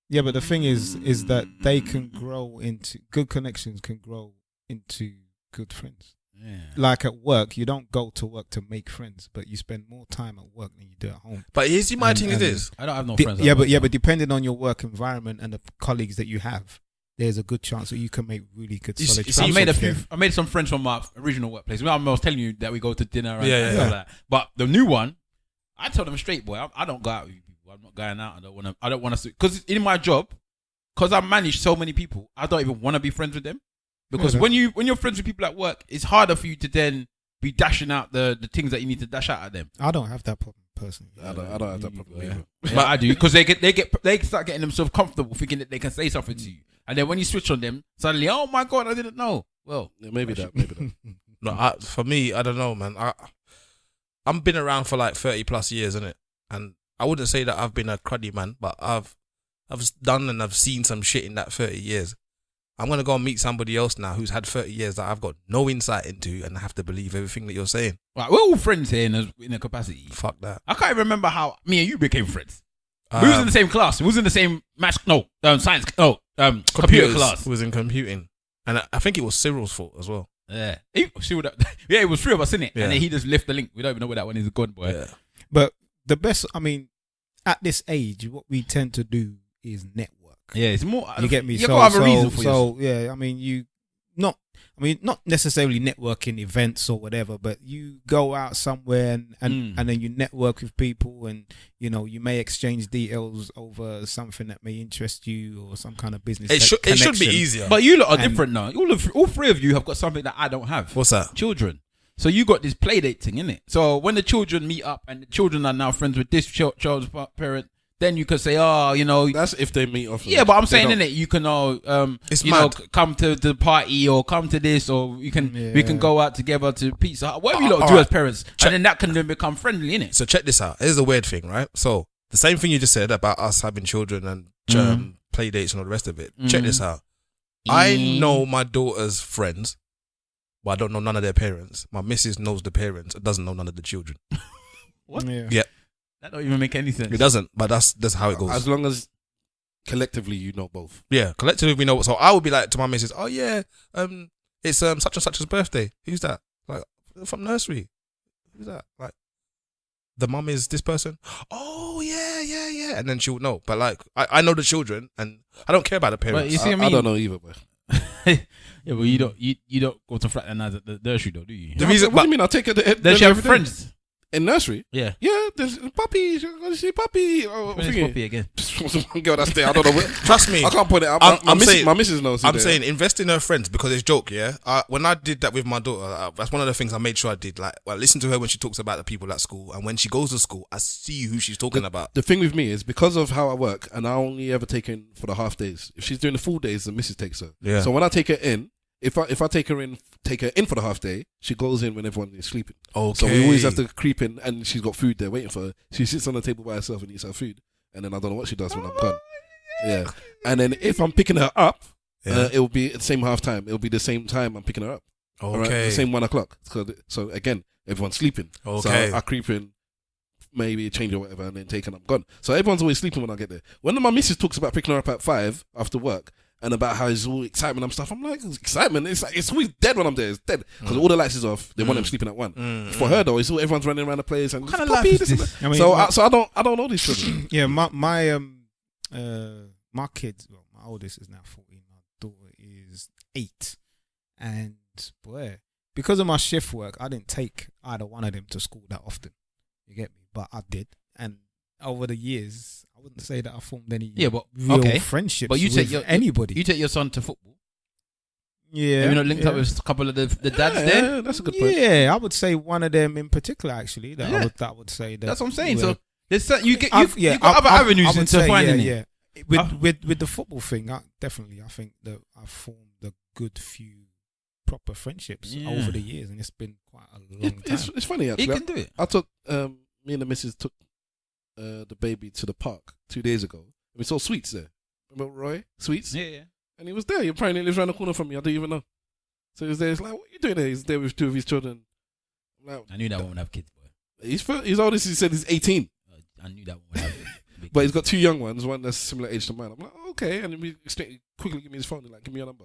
yeah, but the thing is that they can grow into good connections. Can grow into good friends. Yeah. Like at work, you don't go to work to make friends, but you spend more time at work than you do at home. But here's my And- thing. It and- is. I don't have no friends. But depending on your work environment and the colleagues that you have, there's a good chance that you can make really good You solid see- friendships. I made some friends from my original workplace. I was telling you that we go to dinner and, Yeah, and stuff like that. But the new one, I tell them straight, boy, I don't go out with you people. I'm not going out. I don't want to because in my job, because I manage so many people, I don't even want to be friends with them. Because Yeah, when you're friends with people at work, it's harder for you to then be dashing out the things that you need to dash out at them. I don't have that problem personally. I don't have that problem. Either. But I do because they start getting themselves comfortable, thinking that they can say something to you, and then when you switch on them, suddenly, oh my god, I didn't know. Well, Yeah, maybe that. No, for me, I don't know, man. I've been around for like 30 plus years, innit? And I wouldn't say that I've been a cruddy man, but I've done and I've seen some shit in that 30 years. I'm going to go and meet somebody else now who's had 30 years that I've got no insight into and I have to believe everything that you're saying. right, we're all friends here in a capacity. Fuck that. I can't even remember how me and you became friends. We was in the same class. We was in the same science. Computer class. Was in computing. And I think it was Cyril's fault as well. Yeah, it was three of us in it, Yeah. and then he just left the link. We don't even know where that one is gone, boy. Yeah. But the best, I mean, at this age, what we tend to do is network. Yeah, it's more. You get me? You gotta have a reason for so yeah, I mean, not necessarily networking events or whatever, but you go out somewhere and then you network with people, and you may exchange details over something that may interest you or some kind of business. It should be connection. easier. But you lot are And- different now. All three of you have got something that I don't have. What's that? Children. So you got this play date thing, innit? So when the children meet up and the children are now friends with this child's parent, then you could say, That's if they meet off. yeah, but I'm They saying, don't. innit, you can It's you mad. know, come to the party or come to this, or we can go out together to pizza Hut, whatever you lot do alright. as parents, and then that can then become friendly, innit? So check this out. Here's the weird thing, right? So the same thing you just said about us having children and play dates and all the rest of it. Check this out. I know my daughter's friends, but I don't know none of their parents. My missus knows the parents and doesn't know none of the children. What? Yeah. That don't even make any sense. It doesn't, but that's how it goes. As long as collectively you know both. Yeah, collectively we know. So I would be like to my missus, oh yeah, it's such and such's birthday. Who's that? Like from nursery. Who's that? Like the mum is this person. Oh yeah. And then she'll know. But like I know the children and I don't care about the parents. But you see what I I mean? don't know either, but Yeah, but you don't go to fraternize at the nursery though, do you? The reason, what do you mean? I'll take her to Does she have every day. friends? In nursery? Yeah. Yeah, there's puppy. You're going to see puppy. Oh, When is thingy. Poppy again? One girl that's there. I don't know. trust me. I can't put it. I'm saying- my missus knows. I'm saying invest in her friends because it's joke, yeah. When I did that with my daughter, that's one of the things I made sure I did. Like, I listen to her when she talks about the people at school, and when she goes to school, I see who she's talking about. The thing with me is because of how I work, and I only ever take her in for the half days. If she's doing the full days, the missus takes her. Yeah. So when I take her in, if I take her in for the half day, she goes in when everyone is sleeping. Okay. So we always have to creep in, and she's got food there waiting for her. She sits on the table by herself and eats her food, and then I don't know what she does when I'm gone. Yeah. And then if I'm picking her up, Yeah. it will be at the same half time. It will be the same time I'm picking her up. All right? Okay. The same 1 o'clock. So again, everyone's sleeping. Okay. So I creep in, maybe change or whatever, and then take her and I'm gone. So everyone's always sleeping when I get there. When my missus talks about picking her up at 5 after work, and about how it's all excitement and stuff. I'm like, it's excitement. It's like it's always dead when I'm there. It's dead because all the lights is off. They want them sleeping at 1. For her though, it's all everyone's running around the place and What kind of life is this? I mean, so I don't know these children. Yeah, my kids. Well, my oldest is now 14. My daughter is 8, and boy, because of my shift work, I didn't take either one of them to school that often. You get me? But I did, and over the years, I wouldn't say that I formed any real friendships. But you take anybody. You take your son to football. Yeah, Have you not linked up with a couple of the dads there? Yeah, that's a good point. Yeah, I would say one of them in particular, actually. That would say that. That's what I'm saying. Well, So there's you got other avenues into finding it. With the football thing, I think that I've formed a good few proper friendships over the years, and it's been quite a long time. It's funny actually. He can do it. I took me and the missus took the baby to the park 2 days ago. We saw Sweets there. Remember Roy? Sweets? Yeah. And he was there. He apparently lives around the corner from me. I didn't even know. So he was there. He's like, what are you doing there? He's there with 2 of his children. I'm like, I knew that one would have kids, boy. His oldest, he said he's 18. I knew that one would have big But he's kids. got 2 young ones, one that's similar age to mine. I'm like, okay. And then we quickly give me his phone. He's like, give me your number.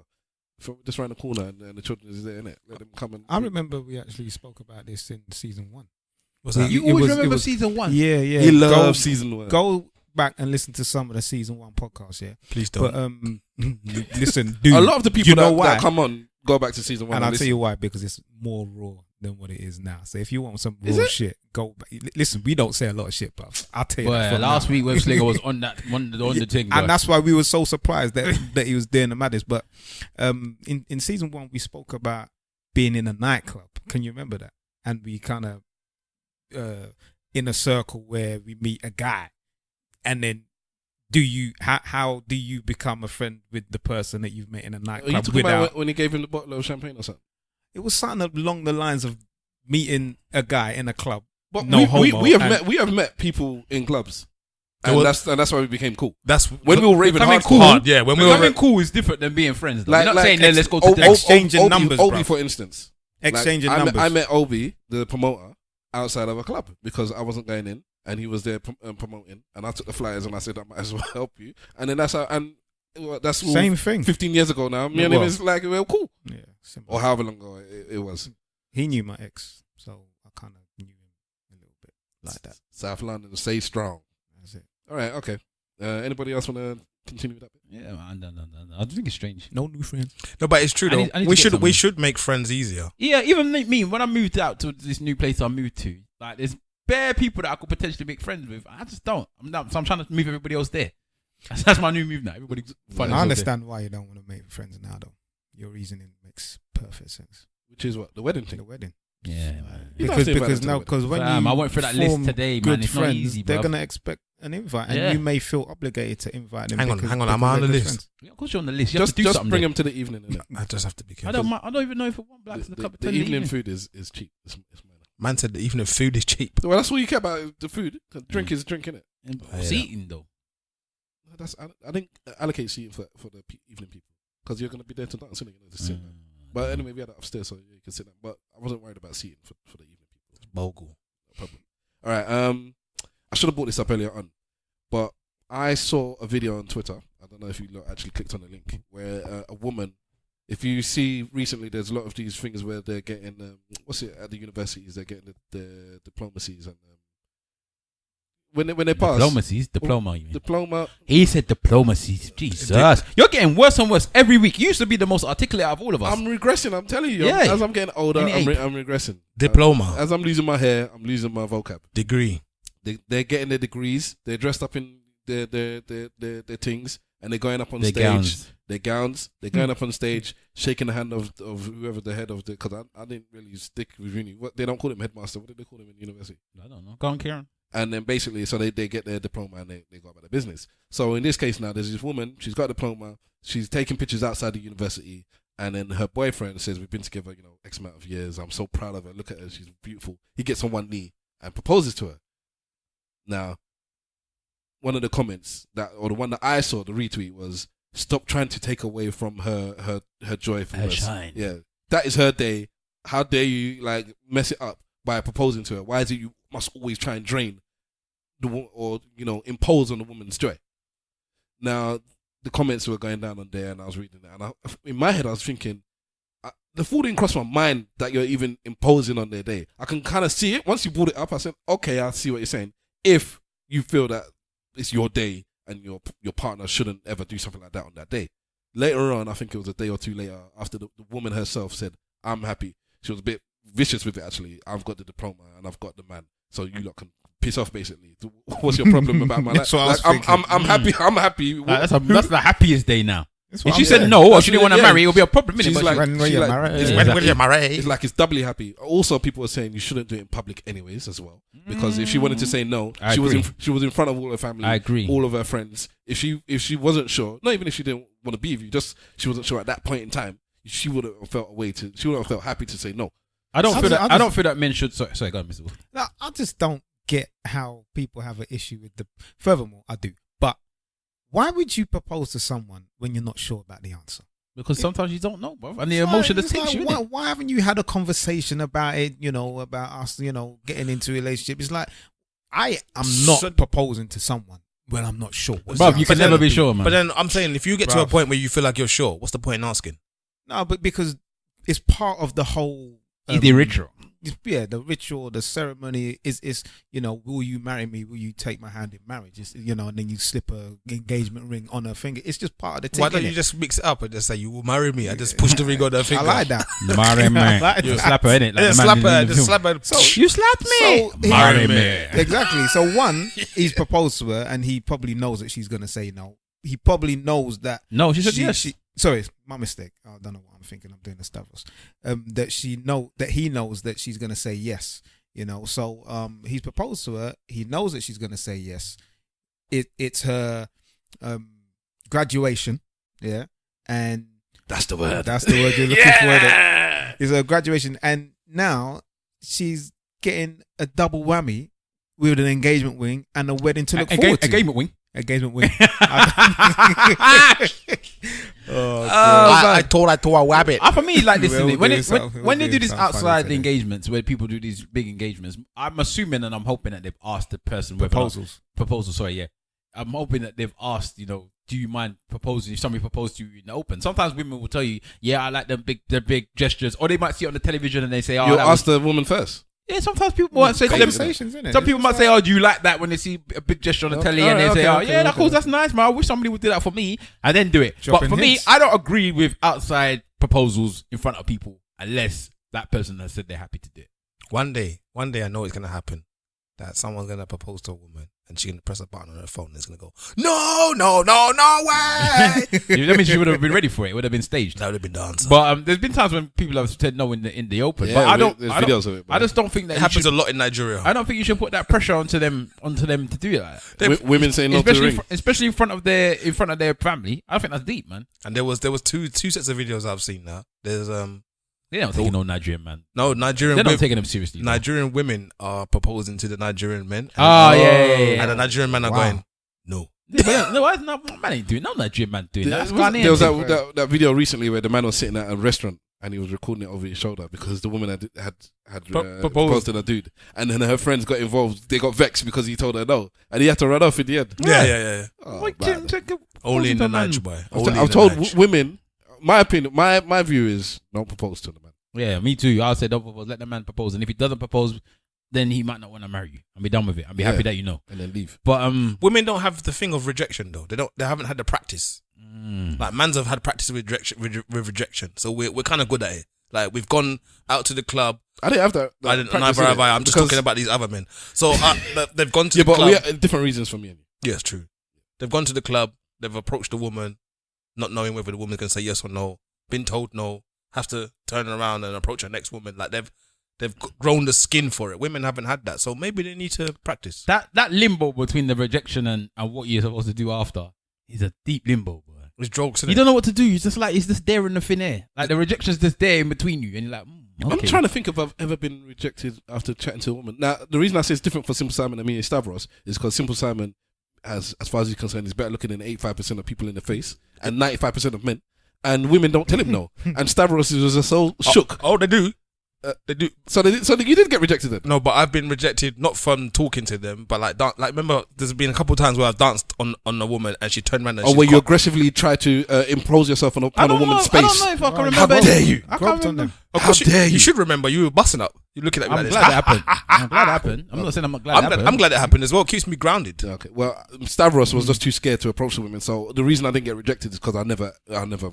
Just around the corner, and the children is there, innit? Let them come and. I remember we actually spoke about this in season 1. Was that? You always remember season 1? Yeah. He loves season 1. Go back and listen to some of the season 1 podcasts, yeah. Please don't. But listen, dude. A lot of the people you know why? that come on go back to season 1. And I'll tell you why, because it's more raw than what it is now. So if you want some raw shit, go back. Listen, we don't say a lot of shit, but I'll tell you that. Last week, Web Slinger was on that on the thing, and that's why we were so surprised that he was doing the madness. But in season 1, we spoke about being in a nightclub. Can you remember that? And we kind of in a circle where we meet a guy, and then how do you become a friend with the person that you've met in a nightclub? Are you talking about when he gave him the bottle of champagne or something? It was something along the lines of meeting a guy in a club. But no homo. we have met people in clubs, and that's why we became cool. That's when we were raving becoming hardcore. cool. Yeah, when we Becoming were cool is different than being friends. Though. Like, You're not saying let's go to exchanging numbers, Obi, bro. for instance. Exchanging like, numbers. I met Obi, the promoter, outside of a club because I wasn't going in, and he was there promoting, and I took the flyers and I said I might as well help you, and then that's how that's same thing. 15 years ago now. Me and him is like we're cool, Yeah, simple. or however long ago it was. He knew my ex, so I kind of knew him a little bit like that. South London, stay strong. That's it. All right, okay. Anybody else want to continue with that bit? Yeah, no. I think it's strange. No new friends. No, but it's true I though. need to We get should something. make friends easier. Yeah, even me when I moved out to this new place I moved to, like there's bare people that I could potentially make friends with. I just don't. So I'm trying to move everybody else there. That's my new move now. Everybody. I understand why you don't want to make friends now, though. Your reasoning makes perfect sense. Which is what the wedding thing. The wedding. Yeah, man. You don't have to invite them to the because when Fam, you I went through that list form today, good man. It's not friends, easy, they're bruv. gonna expect an invite, and Yeah. you may feel obligated to invite them. Hang on, because am I they're on the good list? friends. Yeah, of course you're on the list. You have to do Just something. bring there. them to the evening. Innit? I just have to be I careful. don't even know if I want blacks in the cup of The tea. evening food is cheap. It's minor. Man said the evening food is cheap. Well, that's all you care about is the food. Drink is drink, innit? What's eating though? I didn't allocate seating for the evening people because you're gonna be there to dance, innit? You know, to sit down. But anyway, we had that upstairs, so yeah, you can sit down. But I wasn't worried about seating for the evening people. Bogle. No problem. All right. I should have brought this up earlier on, but I saw a video on Twitter. I don't know if you actually clicked on the link where a woman. If you see recently, there's a lot of these things where they're getting what's it at the universities? They're getting the diplomacies and when they pass Diploma. You mean? diploma. He said diplomacies. Jesus, you're getting worse and worse every week. You used to be the most articulate out of all of us. I'm regressing. I'm telling you. Yeah. As I'm getting older, Any ape. I'm regressing. Diploma. As I'm losing my hair, I'm losing my vocab. Degree. They're getting their degrees. They're dressed up in their things, and they're going up on Their stage. gowns. Their gowns. They're going up on stage, shaking the hand of whoever the head of the. Because I didn't really stick with uni. What they don't call him headmaster. What do they call him in university? I don't know. Go on, Kieran. And then basically, so they get their diploma and they go about their business. So in this case now, there's this woman. She's got a diploma. She's taking pictures outside the university, and then her boyfriend says, "We've been together, X amount of years. I'm so proud of her. Look at her. She's beautiful." He gets on one knee and proposes to her. Now, one of the comments or the one that I saw, the retweet was, "Stop trying to take away from her joy from Her us. shine. Yeah, that is her day. How dare you mess it up by proposing to her? Why is it you must always try and drain or impose on the woman's joy?" Now, the comments were going down on there, and I was reading it, and in my head I was thinking, the thought didn't cross my mind that you're even imposing on their day. I can kind of see it once you brought it up. I said, okay, I see what you're saying. If you feel that it's your day and your partner shouldn't ever do something like that on that day. Later on, I think it was a day or two later, after the woman herself said, I'm happy. She was a bit vicious with it, actually. I've got the diploma and I've got the man, so you lot can piss off, basically. What's your problem about my life? I'm happy. I'm happy. That's the happiest day now. If she said no or she didn't want to marry, it would be a problem. She's Innit? like, when will you marry? It's like it's doubly happy. Also, people were saying you shouldn't do it in public anyways as well, because if she wanted to say no, she was in front of all her family, I agree, all of her friends. If she wasn't sure, not even if she didn't want to be with you, just she wasn't sure at that point in time, she would have felt she would have felt happy to say no. I don't feel that men should. Sorry, go on, Mr. Wolf. No, I just don't get how people have an issue with the. Furthermore, I do, but why would you propose to someone when you're not sure about the answer? Because sometimes you don't know, bro, and the emotion that takes you. Why haven't you had a conversation about it? About us, getting into a relationship. It's like I am not proposing to someone when I'm not sure. Bro, you can never be sure, man. But then I'm saying, if you get to a point where you feel like you're sure, what's the point in asking? No, but because it's part of the whole the ritual. Yeah, the ritual, the ceremony is will you marry me? Will you take my hand in marriage? It's, and then you slip a engagement ring on her finger. It's just part of the thing. Why don't you just mix it up and just say you will marry me? I just push the ring on her finger. I like that. Marry me. You slap her in it. Like slap her. Just slap her. So, you slapped me. Marry me. Exactly. So one, he's proposed to her, and he probably knows that she's gonna say no. He probably knows that. No, she said yes. Sorry, my mistake. I don't know what I'm thinking. I'm doing the Stavros. That he knows that she's gonna say yes. So he's proposed to her. He knows that she's gonna say yes. It's her graduation, yeah, and that's the word. That's the word you're looking for. It's her graduation, and now she's getting a double whammy with an engagement ring and a wedding to look forward to. Engagement ring. Engagement wing. I told a rabbit. For me, like this, when they do this outside engagements, where people do these big engagements, I'm assuming and I'm hoping that they've asked the person proposals. Sorry, yeah. I'm hoping that they've asked, do you mind proposing? If somebody proposed to you in the open, sometimes women will tell you, yeah, I like the big gestures, or they might see it on the television and they say, oh, you ask the woman first. Yeah, sometimes people might say to them, some people might say, oh, do you like that, when they see a big gesture on the telly and they say, yeah, cool, that's nice, man. I wish somebody would do that for me, and then do it. But for me, I don't agree with outside proposals in front of people unless that person has said they're happy to do it. One day I know it's going to happen, that someone's going to propose to a woman and she's going to press a button on her phone and it's going to go, no way. That means she would have been ready for it. It would have been staged. That would have been the answer. But there's been times when people have said no in the open. Yeah, but there's videos of it. I just don't think that it happens a lot in Nigeria. I don't think you should put that pressure onto them to do it like that. Women saying no to the ring. Especially in front of their family. I think that's deep, man. And there was two sets of videos I've seen now. There's They don't take no Nigerian man. No, Nigerian. They're not taking them seriously. Nigerian women are proposing to the Nigerian men. Yeah. And the Nigerian men are going, no. Man ain't doing. No Nigerian man doing that. There was that video recently where the man was sitting at a restaurant and he was recording it over his shoulder because the woman had proposed to the dude, and then her friends got involved. They got vexed because he told her no, and he had to run off in the end. Yeah. Oh, only in the Niger boy. I've told women. My opinion, my view is don't propose to the man. Yeah, me too. I'll say don't propose. Let the man propose, and if he doesn't propose, then he might not want to marry you. I'll be done with it. I'll be happy that you know, and then leave. But women don't have the thing of rejection though. They haven't had the practice. Like mans have had practice with rejection, so we're kind of good at it. Like we've gone out to the club. I didn't have that. Neither have I. I'm just talking about these other men. So they've gone to the club. Yeah, but we have different reasons for me. Yeah, it's true. They've gone to the club. They've approached a woman, not knowing whether the woman's going to say yes or no. Been told no. Have to turn around and approach her next woman. Like they've grown the skin for it. Women haven't had that, so maybe they need to practice. That limbo between the rejection and what you're supposed to do after is a deep limbo, boy. It's jokes. You don't know what to do. It's just there in the thin air. Like the rejection's just there in between you, and you're like, okay. I'm trying to think if I've ever been rejected after chatting to a woman. Now, the reason I say it's different for Simple Simon and me and Stavros is because Simple Simon, as far as he's concerned, is better looking than 85% of people in the face and 95% of men. And women don't tell him no. And Stavros was just so shook. Oh, they do. They do. So you did get rejected then? No, but I've been rejected not from talking to them, but like remember, there's been a couple of times where I've danced on a woman and she turned around and where you aggressively try to impose yourself on a woman's space. I don't know if I can remember. How dare you? I can't remember. Of course, How dare you? You should remember. You were busting up. You're looking at me I'm like glad this. it happened. I'm glad it happened. I'm not saying I'm not glad it happened. I'm glad it happened as well. It keeps me grounded. Okay. Well, Stavros was just too scared to approach the women. So the reason I didn't get rejected is because I never.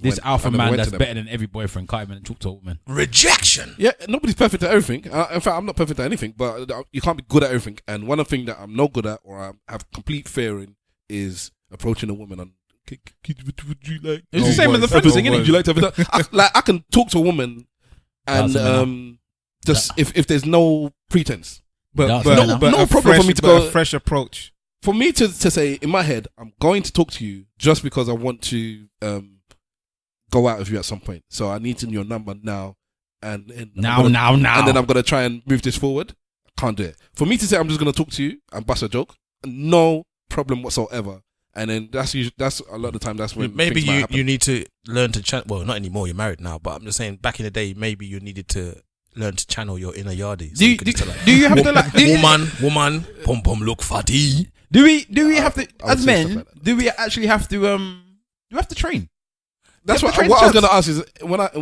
This alpha man went that's to them. better than every boyfriend can't even talk to a woman. Rejection. Yeah, nobody's perfect at everything. In fact, I'm not perfect at anything, but you can't be good at everything. And one of the things that I'm not good at or I have complete fear in is approaching a woman and would you like? It's the same as the friend thing, innit? Would you like to have that? I can talk to a woman and just if there's no pretense. But no problem for me to go. A fresh approach. For me to say in my head, I'm going to talk to you just because I want to go out with you at some point. So I need to know your number now. And now. And then I'm going to try and move this forward. Can't do it. For me to say I'm just going to talk to you and bust a joke, no problem whatsoever. And then that's a lot of the time that's when maybe things might happen. you need to learn to channel. Well, not anymore. You're married now, but I'm just saying. Back in the day, maybe you needed to learn to channel your inner yardie. So Do you have to like woman, pom pom look fatty. Do we have to I would as say men? stuff like that. Do we actually have to do we have to train? That's You what have to train I was chaps. going to ask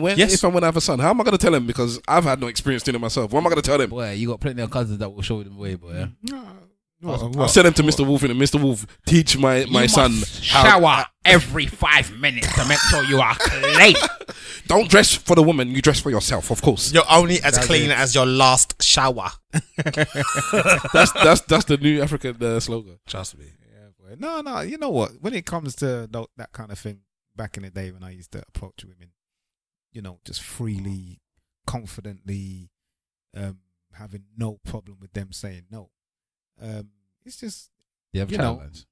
is Yes. if I'm going to have a son, how am I going to tell him? Because I've had no experience doing it myself. What am I going to tell him? Boy, you got plenty of cousins that will show you the way, boy. Yeah? I'll send him to Mr. Wolf and Mr. Wolf teach my son shower every 5 minutes to make sure you are clean. Don't dress for the woman, you dress for yourself, of course. You're only as clean as your last shower. That's the new African slogan. Trust me. Yeah, boy. No. You know what? When it comes to that kind of thing, back in the day when I used to approach women, just freely, confidently, having no problem with them saying no. It's just You have challenge.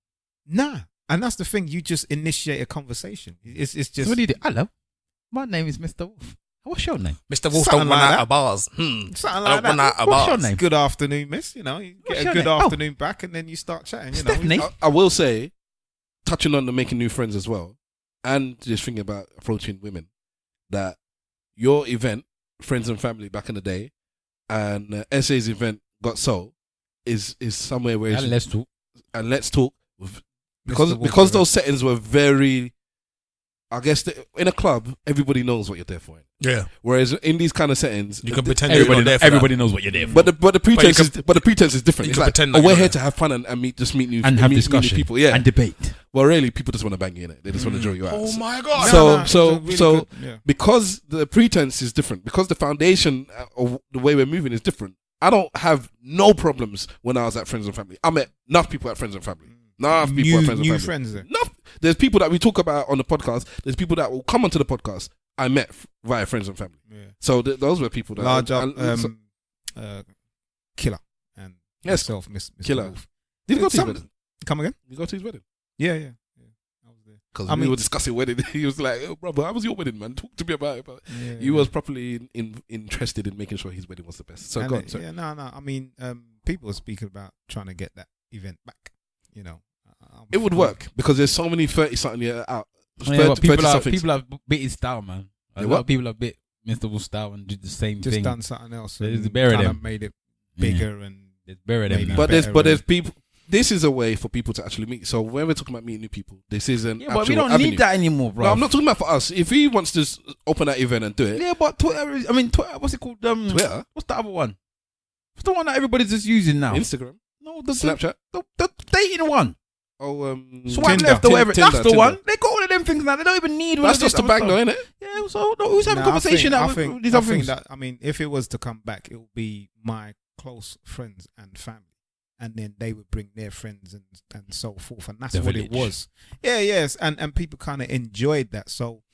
nah. And that's the thing. You just initiate a conversation. It's just. So what do you do? Hello, my name is Mr. Wolf. What's your name? Mr. Wolf Something don't run like out that. of bars. Something I like don't run that. out of What's your bars. name? Good afternoon, miss. You What's get your a good name? Oh. afternoon back, and then you start chatting. Stephanie. I will say, touching on the making new friends as well, and just thinking about approaching women, that your event, Friends and Family back in the day, and SA's event, Got Soul, is somewhere where And let's talk. and Let's Talk with, Mr. Wolf because event. those settings were very, I guess in a club everybody knows what you're there for. Yeah. Whereas in these kind of settings, You can pretend you're not there for Everybody knows what you're there for. but the pretense you is the pretense is different. you It's can like, pretend oh, like we're you're here there. to have fun and meet new and have meet discussion new people. Yeah. and debate. Well, really, people just want to bang you in it. They just want to draw you out. Oh my God. So because the pretense is different, because the foundation of the way we're moving is different, I don't have no problems when I was at Friends and Family. I met enough people at Friends and Family. Enough people at Friends and new Family. friends there. Enough. There's people that we talk about on the podcast. There's people that will come onto the podcast I met via Friends and Family. Yeah. So those were people that Large up, so- Killer and Yes. myself, Mr. Killer. Wolf. Did you go to his Some- wedding? Come again? You go to his wedding? Yeah. I was there. Because I we mean- were discussing wedding. He was like, "Oh, brother, how was your wedding, man? Talk to me about it." But Yeah, he was properly interested in making sure his wedding was the best. So And go on. Sorry. yeah, no. I mean, people are speaking about trying to get that event back. It would work because there's so many 30-something year out. Yeah, but people 30-somethings. have bit his style, man. A They lot what? of people have bit Mr. Wolf's style and did the same Just thing. done something else. There's And buried kinda them. made it bigger and It's buried them Maybe. now. But better there's people. This is a way for people to actually meet. So when we're talking about meeting new people, this is an yeah, actual but we don't avenue. need that anymore, bro. No, I'm not talking about for us. If he wants to open that event and do it, Yeah, but Twitter is. I mean, Twitter. What's it called? Twitter, What's the other one? What's the one that everybody's just using now? Instagram, No, Snapchat. the dating one. Oh, Swipe Tinder. left or whatever. Tinder, That's the Tinder. one. They got all of them things now. They don't even need all That's of this just a other bang, stuff. though, isn't it? Yeah, so who's having Nah, conversation I with think, these I other think things? that, I mean, if it was to come back, it would be my close friends and family, and then they would bring their friends and so forth, and that's The what village. it was. Yeah, yes, and people kind of enjoyed that. So,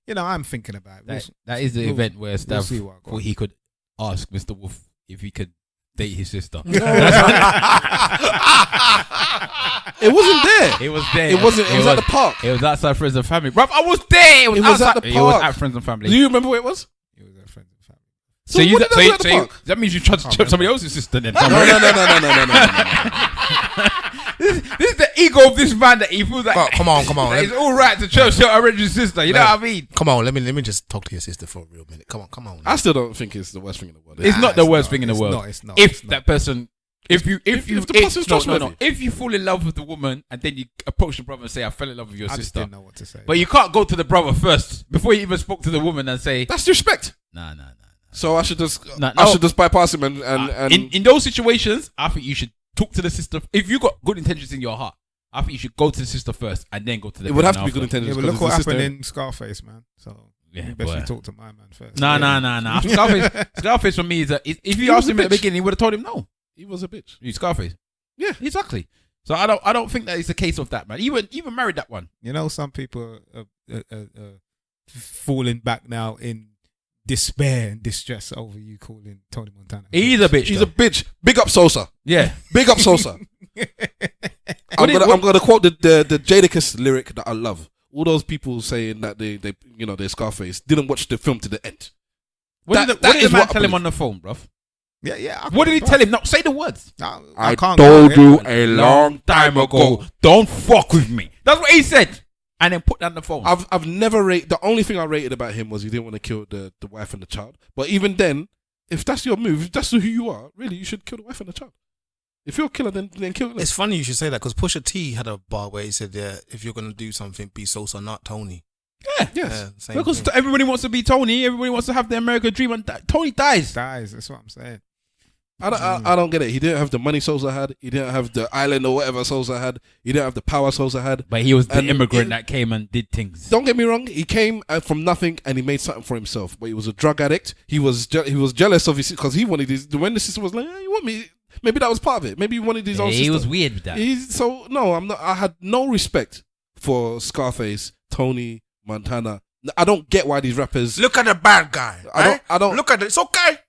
I'm thinking about it. That is the we'll- event where Stav see what thought he could ask Mr. Wolf if he could date his sister. It wasn't there. It was there. It wasn't. It was at the park. It was outside Friends and Family. Bruv, I was there. It was at outside. the It was park. at Friends and Family. Do you remember where it was? It was their friends and family. So what did they do at the park? that means you tried to chop somebody else's sister then. No. This is the ego of this man that he feels like. Come on. That it's all right to church your original sister. You know what I mean? Come on, let me just talk to your sister for a real minute. Come on. I still don't think it's the worst thing in the world. It's not the worst thing in the world. It's not. If that person, if the person's trustworthy. if you fall in love with the woman and then you approach the brother and say, "I fell in love with your I just sister," didn't know what to say. but you can't go to the brother first before you even spoke to the woman and say, That's disrespect. "Nah." So I should just No. I should just bypass him and In those situations, I think you should talk to the sister. If you got good intentions in your heart, I think you should go to the sister first and then go to the. it would have to be after. good yeah, intentions. but look 'cause what it's the happened sister. in Scarface, man. So Yeah, you best boy. you talk to my man first. Nah. Scarface for me is if you He asked was a him at the bitch. beginning, he would have told him no. He was a bitch. You Scarface. Yeah. Exactly. So I don't think that it's a case of that, man. Even married that one. You know, some people are falling back now in despair and distress over you calling Tony Montana. He's a bitch. He's a bitch. Big up Sosa. Yeah. Big up Sosa. I'm gonna quote the Jadakiss lyric that I love. All those people saying that they're Scarface didn't watch the film to the end. What did the man tell him on the phone, bruv? Yeah. What did he tell him? No, say the words. I can't told go you there. a long time ago. Don't fuck with me. That's what he said. And then put down the phone. I've never rated. The only thing I rated about him was he didn't want to kill the wife and the child. But even then, if that's your move, if that's who you are, really, you should kill the wife and the child. If you're a killer, then kill them. It's funny you should say that because Pusha T had a bar where he said, "Yeah, if you're gonna do something, be Sosa, not Tony." Yeah. Yes. Same Because thing. everybody wants to be Tony. Everybody wants to have the American dream. And Tony dies. That's what I'm saying. I don't get it. He didn't have the money Sosa had. He didn't have the island or whatever Sosa had. He didn't have the power Sosa had. But he was the And immigrant that came and did things. Don't get me wrong. He came from nothing and he made something for himself. But he was a drug addict. He was jealous of his because he wanted his. When the sister was like, "You want me?" Maybe that was part of it. Maybe he wanted his own sister. He was weird with that. I'm not. I had no respect for Scarface, Tony Montana. I don't get why these rappers. Look at the bad guy. I don't. Look at it. It's okay.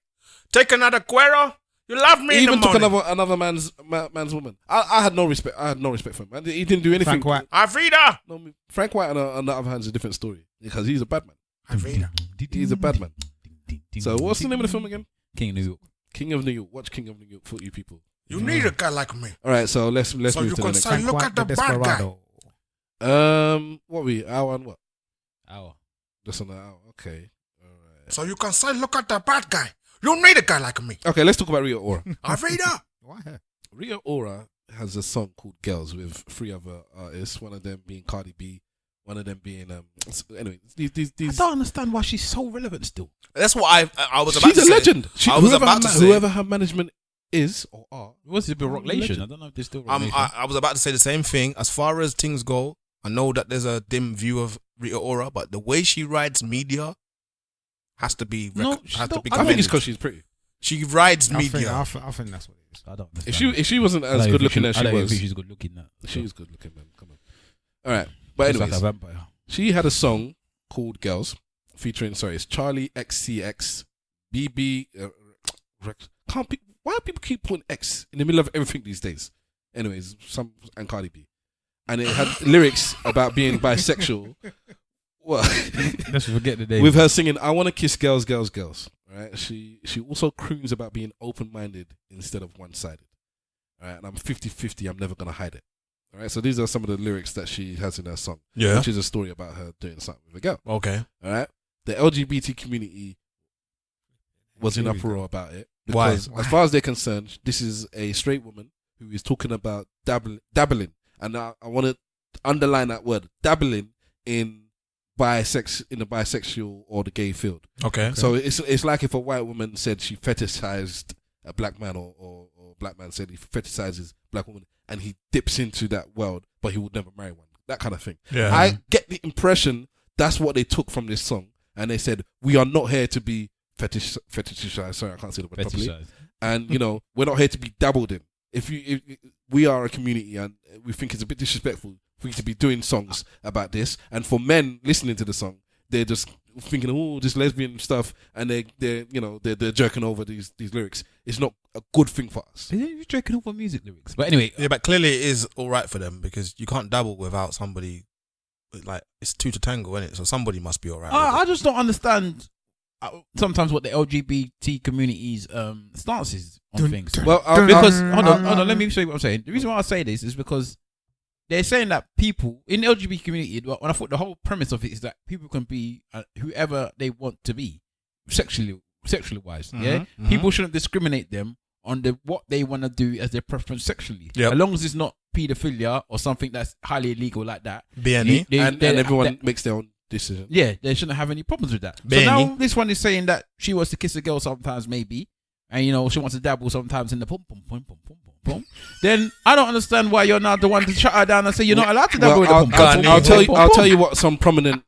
Take another Cuero. You love me. He even in the took morning. another man's woman. I had no respect. I had no respect for him. He didn't do anything. Frank White. Afrida. No, Frank White on the other hand is a different story because he's a bad man. Afrida. He's a bad man. So what's the name of the film again? King of New York. King of New York. Watch King of New York for you people. You need a guy like me. All right, so let's So move you to the can next. say, look at the bad guy. Desperado. What we hour and what? Hour. Just on the hour. Okay. All right. So you can say, look at the bad guy. You need a guy like me. Okay, let's talk about Rita Ora. Afrida. Why? Rita Ora has a song called "Girls" with 3 other artists. One of them being Cardi B. One of them being anyway. I These. don't understand why she's so relevant still. That's what I was about She's to a say. legend. I was about to say. Whoever her management is or are. What's it been Rock Nation? Legend. I don't know if there's still Rock Nation. I was about to say the same thing. As far as things go, I know that there's a dim view of Rita Ora, but the way she rides media has to be No, she has to don't- be I think it's commended. because she's pretty. She rides I media. think that's what it is. I don't understand. If she wasn't I as don't good think looking as I she don't even was, think she's good looking now. she is good looking, man. Come on. All right, but She's like anyways, a vampire. she had a song called "Girls" featuring it's Charlie XCX, BB. Rex. Why do people keep putting X in the middle of everything these days? Anyways, and Cardi B, and it had lyrics about being bisexual. Well, Let's forget the name. with her singing "I want to kiss girls, girls, girls." Right? She also croons about being open-minded instead of one-sided. All right, and I'm 50-50. I'm never gonna hide it. All right, so these are some of the lyrics that she has in her song, Yeah. which is a story about her doing something with a girl. Okay. All right, the LGBT community was in Here we uproar go. about it Why? because, as far as they're concerned, this is a straight woman who is talking about dabbling, and I want to underline that word, dabbling in the bisexual or the gay field. Okay. So it's like if a white woman said she fetishized a black man, or a black man said he fetishizes black woman, and he dips into that world, but he would never marry one. That kind of thing. Yeah. I get the impression that's what they took from this song, and they said we are not here to be fetishized. Sorry, I can't say the word properly. Fetishized. And we're not here to be dabbled in. If we are a community, and we think it's a bit disrespectful for you to be doing songs about this, and for men listening to the song, they're just thinking, oh, this lesbian stuff, and they're jerking over these lyrics. It's not a good thing for us. You're drinking over music lyrics. But anyway, Yeah, but clearly it is all right for them because you can't dabble without somebody. Like it's two to tango, isn't it? So somebody must be all right. I just don't understand sometimes what the LGBT community's stance is on things. Well, Because hold on, let me show you what I'm saying. The reason why I say this is because they're saying that people in the LGBT community, when I thought the whole premise of it is that people can be whoever they want to be, sexually wise. People shouldn't discriminate them on what they want to do as their preference sexually. As long as it's not paedophilia or something that's highly illegal like that. BNE. And everyone makes their own decision. Yeah, they shouldn't have any problems with that. BNE. So now this one is saying that she wants to kiss a girl sometimes, maybe, and she wants to dabble sometimes in the pum pum pum pum pum pum pum. Then I don't understand why you're not the one to shut her down and say you're not allowed to dabble with the pum pum pum. I'll tell you what some prominent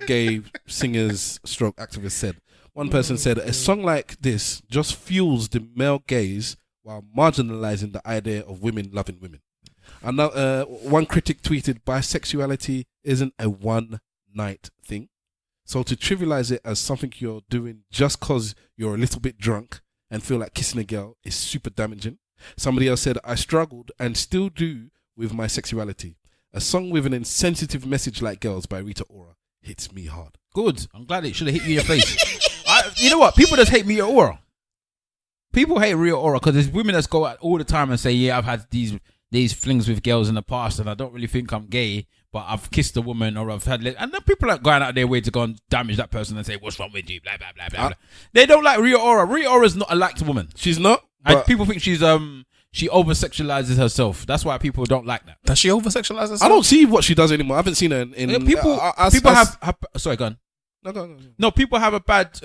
gay singers stroke activists said. One person said a song like this just fuels the male gaze while marginalizing the idea of women loving women. And now, one critic tweeted, bisexuality isn't a one-night thing. So to trivialize it as something you're doing just because you're a little bit drunk and feel like kissing a girl is super damaging. Somebody else said, I struggled and still do with my sexuality. A song with an insensitive message like Girls by Rita Ora hits me hard. Good. I'm glad it should have hit you in your face. You know what? People just hate Rita Ora. People hate Rita Ora because there's women that go out all the time and say, yeah, I've had these flings with girls in the past and I don't really think I'm gay, but I've kissed a woman or I've had... And then people are going out their way to go and damage that person and say, what's wrong with you? Blah, blah, blah, blah, blah. They don't like Rita Ora. Rita Ora's not a liked woman. She's not. And people think she's... She over-sexualizes herself. That's why people don't like that. Does she over-sexualize herself? I don't see what she does anymore. I haven't seen her in people have... Sorry, go on. No, people have a bad...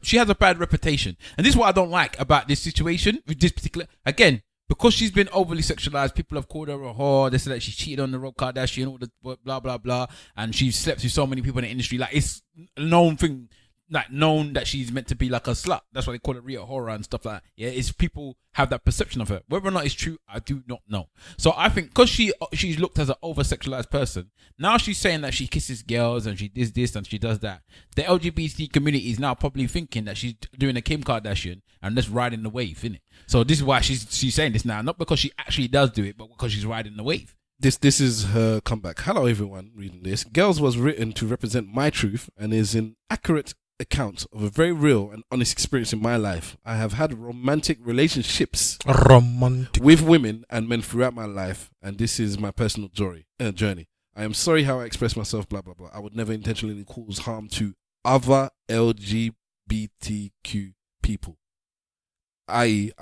she has a bad reputation. And this is what I don't like about this situation with this particular... Again, because she's been overly sexualized, people have called her a whore. They said that she cheated on the Rob Kardashian, all the blah, blah, blah. And she's slept with so many people in the industry. Like, it's a known thing... Like known that she's meant to be like a slut. That's why they call it Rita Ora and stuff like that. Yeah, it's people have that perception of her. Whether or not it's true, I do not know. So I think because she's looked as an over-sexualized person, now she's saying that she kisses girls and she does this and she does that. The LGBT community is now probably thinking that she's doing a Kim Kardashian and just riding the wave, innit? So this is why she's saying this now, not because she actually does do it, but because she's riding the wave. This is her comeback. Hello everyone reading this. Girls was written to represent my truth and is an accurate account of a very real and honest experience in my life. I have had romantic relationships with women and men throughout my life, and this is my personal journey. I am sorry how I express myself, blah, blah, blah. I would never intentionally cause harm to other LGBTQ people. I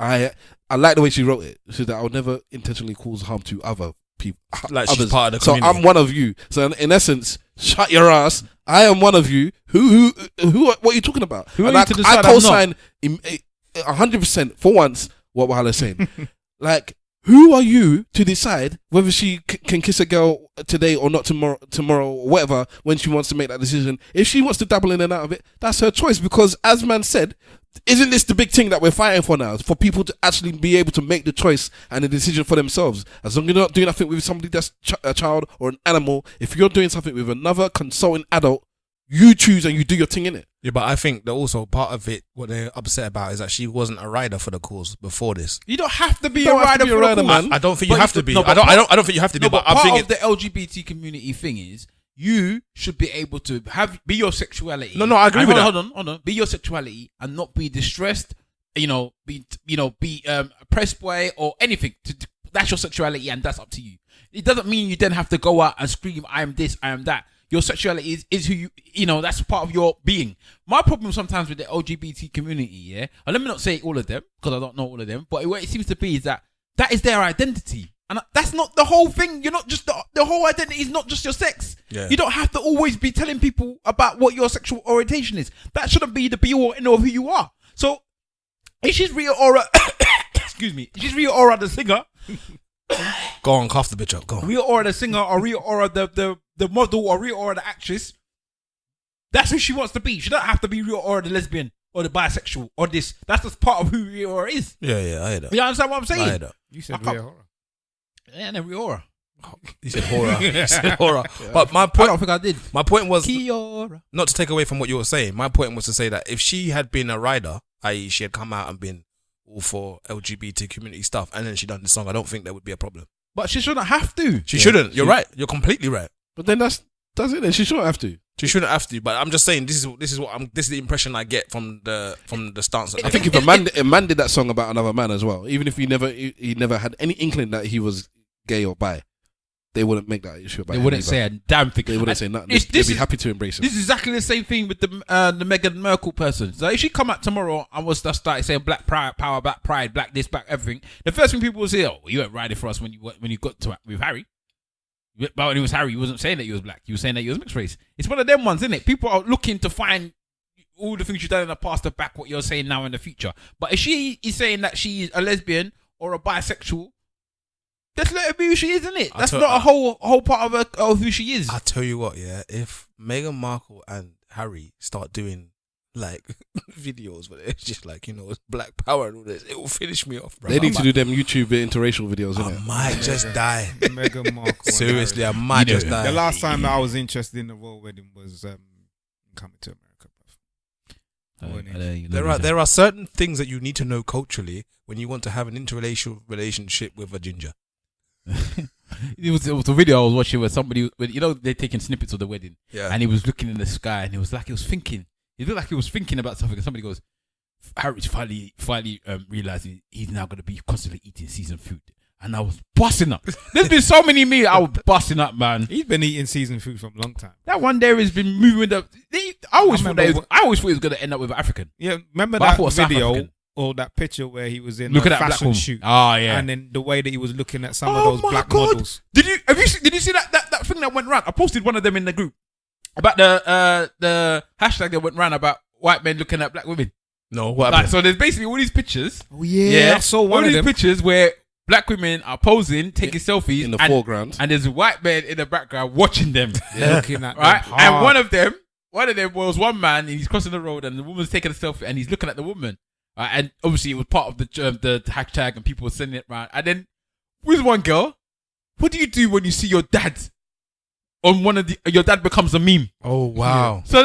like the way she wrote it. She said that I would never intentionally cause harm to other people. Like others. She's part of the community. So I'm one of you. So in essence, shut your ass. I am one of you. Who what are you talking about? Who are you to decide? I co-sign 100% for once what Wahala's saying. Like, who are you to decide whether she can kiss a girl today or not tomorrow or whatever when she wants to make that decision? If she wants to dabble in and out of it, that's her choice. Because as man said, isn't this the big thing that we're fighting for now? For people to actually be able to make the choice and the decision for themselves. As long as you're not doing nothing with somebody that's a child or an animal, if you're doing something with another consulting adult, you choose and you do your thing in it. Yeah, but I think that also part of it, what they're upset about is that she wasn't a rider for the cause before this. You don't have to be a rider for the cause, man. I don't think you have to be. I don't think you have to be. But part of the LGBT community thing is you should be able to be your sexuality. No, I agree with that. Hold on. Be your sexuality and not be distressed. Be oppressed by it or anything. That's your sexuality and that's up to you. It doesn't mean you then have to go out and scream, I am this, I am that. Your sexuality is who that's part of your being. My problem sometimes with the LGBT community, yeah, and let me not say all of them, because I don't know all of them, but what it seems to be is that is their identity. And that's not the whole thing. You're not just, the whole identity is not just your sex. Yeah. You don't have to always be telling people about what your sexual orientation is. That shouldn't be the be all and end all of who you are. So, if she's Rita Ora, excuse me, if she's Rita Ora the singer, go on, cough the bitch up. Go on. Rita Ora the singer or Rita Ora the model or Rita Ora the actress. That's who she wants to be. She don't have to be Rita Ora the lesbian or the bisexual or this. That's just part of who Rita Ora is. Yeah, I hear that. You understand what I'm saying? I hear that. You said Rita Ora. Yeah, and then Rita Ora. You said horror. You said horror. Yeah. But my point, I don't think I did. My point was Kiora. Not to take away from what you were saying. My point was to say that if she had been a rider, i.e., she had come out and been all for LGBT community stuff, and then she done the song, I don't think there would be a problem. But she shouldn't have to. She shouldn't. You're right. You're completely right. But then that's it. Then she shouldn't have to. She shouldn't have to. But I'm just saying this is the impression I get from the stance. I think if a man did that song about another man as well, even if he never had any inkling that he was gay or bi, they wouldn't make that issue about They it wouldn't either. say a damn thing. They wouldn't And say nothing. this They'd be is- happy to embrace it. This is exactly the same thing with the Meghan Markle person. So if she come out tomorrow and was just started saying black pride, power, black pride, black this, black everything, the first thing people will say, "Oh, you weren't riding for us when you got to with Harry." But when it was Harry, he wasn't saying that he was black. He was saying that he was mixed race. It's one of them ones, isn't it? People are looking to find all the things you've done in the past to back what you're saying now in the future. But if she is saying that she's a lesbian or a bisexual, just let her be who she is, isn't it? That's not a whole part of who she is. I tell you what, yeah, if Meghan Markle and Harry start doing like videos where it's just like, you know, it's black power and all this, it will finish me off, bro. They need to do them YouTube interracial videos, I innit? might just die. Meghan Markle. Seriously, I might just die. The last time that I was interested in the royal wedding was Coming to America, There are certain things that you need to know culturally when you want to have an interracial relationship with a ginger. It was a video I was watching where somebody, they're taking snippets of the wedding, Yeah. and he was looking in the sky, and he was thinking. He looked like he was thinking about something, and somebody goes, Harry's finally realizing he's now going to be constantly eating seasoned food. And I was busting up. There's been so many meals I was busting up, man. He's been eating seasoned food for a long time. That one there has been moving up. I always thought it was going to end up with African. Yeah, remember But I that thought South video African. or that picture where he was in Look a at that black fashion woman. shoot? Oh yeah. And then the way that he was looking at some of Oh those my black God. models. Did you see that thing that went round? I posted one of them in the group about the hashtag that went round about white men looking at black women. No, what Like, happened? so there's basically all these pictures. Oh yeah, I saw one all of these them. pictures where black women are posing, taking selfies In the and, foreground. and there's white men in the background watching them. Looking at Right, them and hard. one of them was one man, and he's crossing the road, and the woman's taking a selfie, and he's looking at the woman, and obviously it was part of the hashtag, and people were sending it around. And then with one girl, what do you do when you see your dad on your dad becomes a meme? Oh wow. So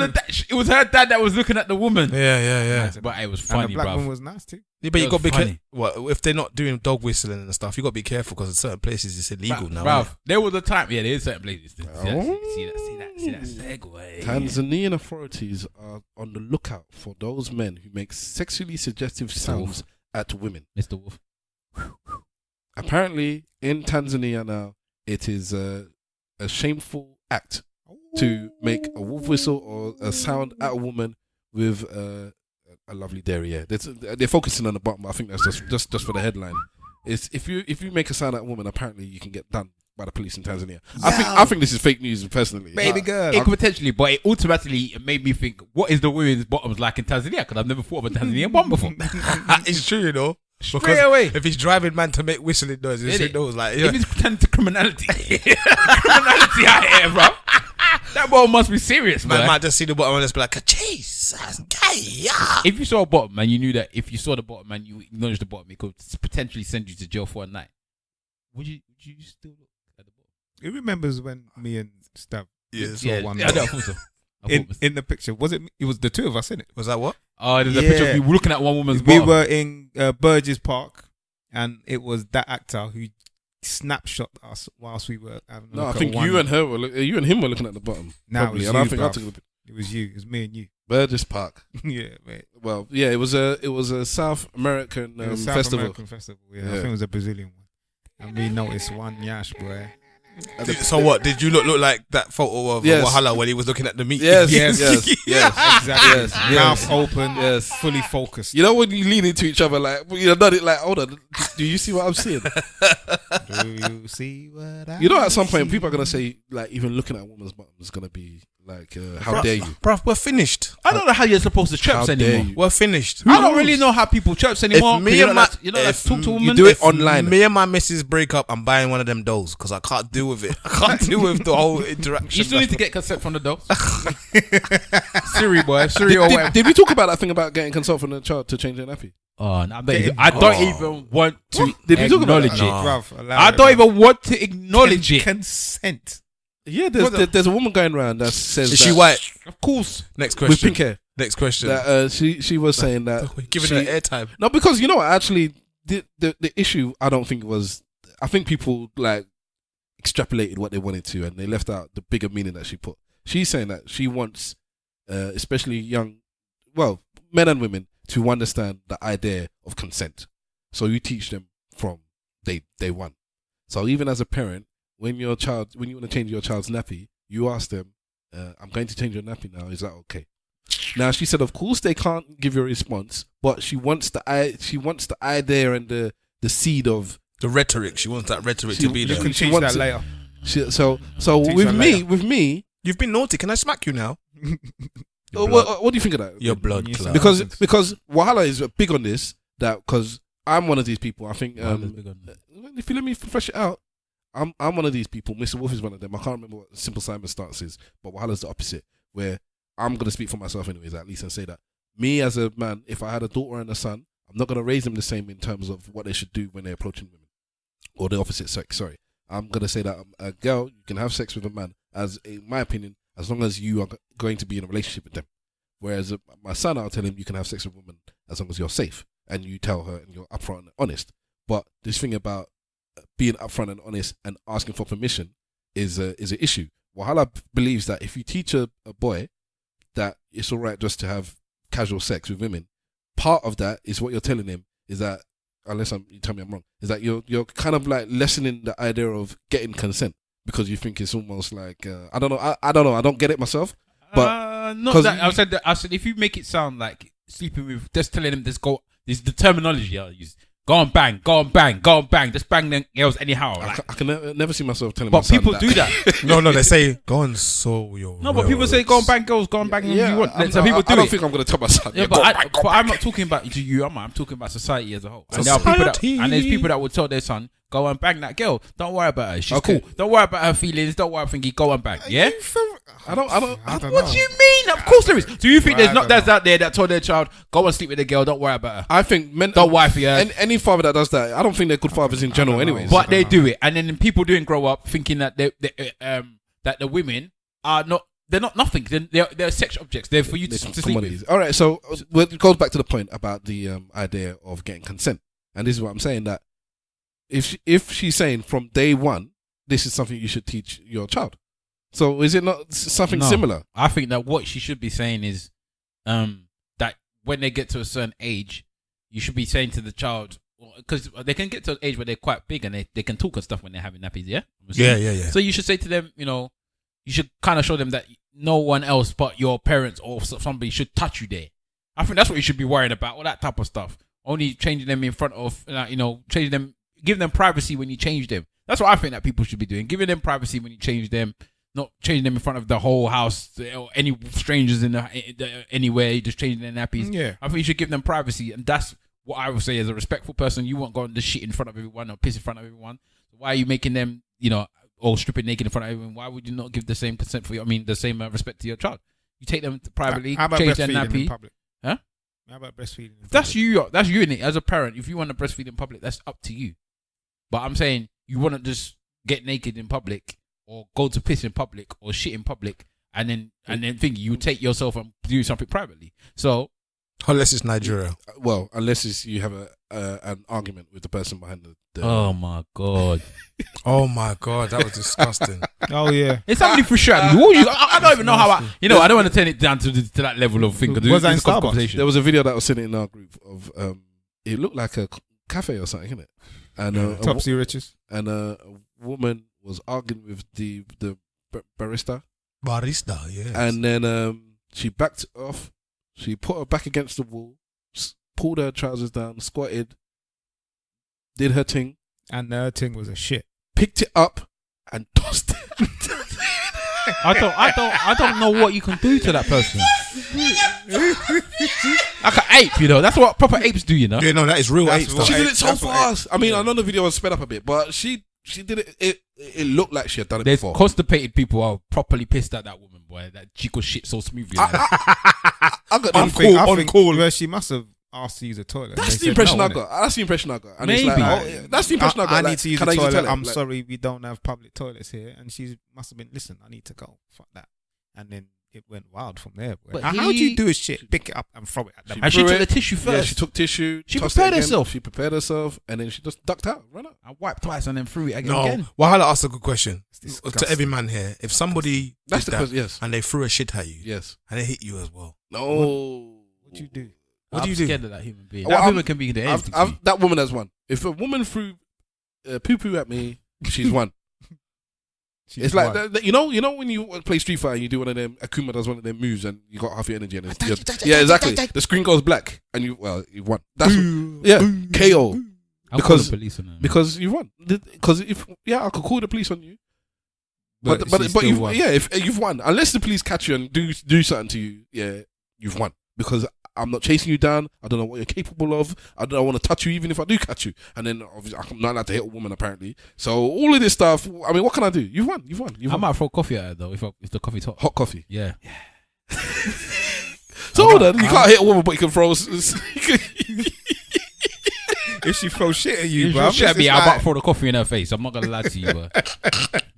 it was her dad that was looking at the woman. Yeah. But it was And funny, the black bro. one was nice too. Yeah, but you It got to be was funny. careful. If they're not doing dog whistling and stuff, you got to be careful because in certain places it's illegal now. Bruv, innit? there was a time, there is certain places. See Oh. that segue. Tanzanian authorities are on the lookout for those men who make sexually suggestive sounds at women. Mr. Wolf. Apparently, in Tanzania now, it is a shameful act to make a wolf whistle or a sound at a woman with a lovely dairy. Yeah, they're focusing on the bottom. I think that's just for the headline. It's if you make a sound at a woman, apparently you can get done by the police in Tanzania. I think this is fake news personally. Baby girl. It could potentially, but it automatically made me think, what is the women's bottoms like in Tanzania? Because I've never thought of a Tanzanian bottom before. It's true, you know. Straight away. If he's driving man to make whistling noises, he knows like If it's turned to criminality. Criminality out here, bro. That bottom must be serious, man. man might just see the bottom and just be like, Jesus, yeah. If you saw a bottom and you knew that if you saw the bottom and you acknowledged the bottom, it could potentially send you to jail for a night. Would you still look at the bottom? He remembers when me and Stab saw Yeah, one I don't thought so. in the picture. Was it? It was the two of us in it. Was that what? Oh, there's a picture of you looking at one woman's We bottom. were in Burgess Park, and it was that actor who snapshot us whilst we were having a No, I look think at one. you and him were looking at the bottom. Nah, it probably. was And I you, think I bruv. took the It was you. It was me and you. Burgess Park. Yeah, mate. Well, yeah, it was a South American It was South festival. American festival. Yeah, I Yeah. think it was a Brazilian one. And we noticed one yash, boy. So what? Did you look like that photo of Yes. Wahala when he was looking at the meat? Yes, Yes. yes, yes. Exactly. Yes, Mouth open. Yes. Fully focused. You know when you lean into each other like not it like hold on, do you see what I'm seeing? Do you see what I You know at some point see? people are gonna say like even looking at a woman's bottom is gonna be like how dare you? Bruv, we're finished. I don't know how you're supposed to chirps How dare anymore. you? We're finished. I don't really know how people chirps anymore. Talk to women. You do it online. Me and my missus break up, I'm buying one of them dolls because I can't deal with it. I can't deal with the whole interaction. You still need to get consent from the dogs. Siri, boy. Siri or whatever. Did we talk about that thing about getting consent from the child to change their nappy? Oh, no, I don't even want to Did we talk about acknowledge that? it. No. Bruv, allow I it, don't bruv. even want to acknowledge it. Consent. Yeah, there's a woman going around that says Is that she white? Of course. Next with question. pink hair. Next question. That she was saying that Giving she- her airtime. No, because you know what? Actually, the issue I don't think was. I think people like extrapolated what they wanted to, and they left out the bigger meaning that she put. She's saying that she wants, especially young, men and women, to understand the idea of consent. So you teach them from day one. So even as a parent, when you want to change your child's nappy, you ask them, I'm going to change your nappy now. Is that okay? Now she said, of course they can't give you a response, but she wants the idea and the seed of the rhetoric. She wants that rhetoric to be You there. can teach that later. So Teach with her me, later. You've been naughty. Can I smack you now? what do you think of that? Your blood clot. Because Wahala is big on this. That because I'm one of these people. I think if you let me fresh it out, I'm one of these people. Mr. Wolf is one of them. I can't remember what Simple Simon's stance is, but Wahala's the opposite. Where I'm gonna speak for myself, anyways, at least, and say that me as a man, if I had a daughter and a son, I'm not gonna raise them the same in terms of what they should do when they're approaching women, or the opposite sex. Sorry, I'm gonna say that a girl, you can have sex with a man, as in my opinion, as long as you are going to be in a relationship with them. Whereas my son, I'll tell him you can have sex with a woman as long as you're safe and you tell her and you're upfront and honest. But this thing about being upfront and honest and asking for permission is an issue. Wahala believes that if you teach a boy that it's all right just to have casual sex with women, part of that is what you're telling him is that, unless you tell me I'm wrong, is that you're kind of like lessening the idea of getting consent because you think it's almost like I don't know. I don't know. I don't get it myself. But not that I said if you make it sound like sleeping with, just telling them this the terminology I use. Go and bang, go and bang, go and bang. Just bang them girls anyhow. Like. I can never see myself telling. But people do that. No, they say go and sow your. No, but people say go and bang girls, go and bang them. Yeah, you want. So people do I don't it. think I'm going to tell my son. Yeah, but I'm not talking about to you. I'm talking about society as a whole. And there are people there's people that would tell their son, go and bang that girl. Don't worry about her. She's cool. Don't worry about her feelings. Don't worry about thinking. Go and bang. Yeah. I don't What know. do you mean? Of course there is. Do you think there's not dads out there that told their child, go and sleep with the girl, don't worry about her? I think men Don't wife her. Any father that does that, I don't think they're good fathers in general anyways. But they do it. And then people do grow up thinking that that the women are not, they're not nothing. They're sex objects. They're for you to sleep with. All right, so it goes back to the point about the idea of getting consent. And this is what I'm saying, that if she's saying from day one, this is something you should teach your child. So is it not something similar? I think that what she should be saying is that when they get to a certain age, you should be saying to the child, because they can get to an age where they're quite big and they can talk and stuff when they're having nappies, yeah? Yeah. So you should say to them, you should kind of show them that no one else but your parents or somebody should touch you there. I think that's what you should be worrying about, all that type of stuff. Only changing them in front of, changing them, give them privacy when you change them. That's what I think that people should be doing, giving them privacy when you change them. Not changing them in front of the whole house or any strangers anywhere. You just changing their nappies. Yeah, I think you should give them privacy, and that's what I would say as a respectful person. You won't go and just shit in front of everyone or piss in front of everyone. So why are you making them, all stripping naked in front of everyone? Why would you not give the same consent the same respect to your child? You take them privately, how about change their breastfeeding nappy. in public? Huh? How about breastfeeding? In That's public? you. That's you in it as a parent. If you want to breastfeed in public, that's up to you. But I'm saying you want to just get naked in public, or go to piss in public, or shit in public, and then think you take yourself and do something privately. So unless it's Nigeria. Well, unless you have an argument with the person behind the oh my god, that was disgusting. Oh yeah, it's somebody for sure. I don't even know how I don't want to turn it down to that level of thing. Was that in Starbucks? There was a video that was sitting in our group of it looked like a cafe or something, innit? And Topsy Riches. And a woman was arguing with the barista, yeah. and then she backed off. She put her back against the wall, pulled her trousers down, squatted, did her thing, and her thing was a shit. Picked it up and tossed it. I don't know what you can do to that person. Like an ape, That's what proper apes do, Yeah, no, that is real ape stuff. She did it so fast. I mean, I know the video was sped up a bit, but she did it. It looked like she had done it before. Constipated people are properly pissed at that woman, boy. That she could shit so smoothly. I got I think where she must have asked to use a toilet. That's the impression I got. That's the impression I got. And maybe. It's like, that's the impression I got. I need to use the can I toilet. I'm sorry, we don't have public toilets here. And she must have been, listen, I need to go. Fuck that. And then it went wild from there. But how do you do a shit? Pick it up and throw it at them. And she took the tissue first. Yeah, she took tissue. She prepared herself. She prepared herself, and then she just ducked out, ran out. I wiped twice and then threw it again. No, Wahala asked a good question to every man here. If somebody That's did the that question, yes. and they threw a shit at you, Yes. and they hit you as well, No. What do you do? What do you do? I'm scared of that human being. Well, That woman can be the anything to you. that woman has won. If a woman threw poo poo at me, she's won. It's like you know when you play Street Fighter and you do one of them, Akuma does one of them moves and you got half your energy and yeah, exactly. The screen goes black and you won. That's KO. I'll call the police on them. Because you won. Because I could call the police on you. But you've won. Yeah, if you've won, unless the police catch you and do something to you, yeah, you've won. Because I'm not chasing you down. I don't know what you're capable of. I don't want to touch you, even if I do catch you. And then obviously I'm not allowed to hit a woman apparently. So all of this stuff. I mean, what can I do? You've won. I might throw coffee at her though if the coffee's hot. Hot coffee. Yeah. So hold on, you can't hit a woman, but you can throw. If she throws shit at you, I might throw the coffee in her face. I'm not gonna lie to you, but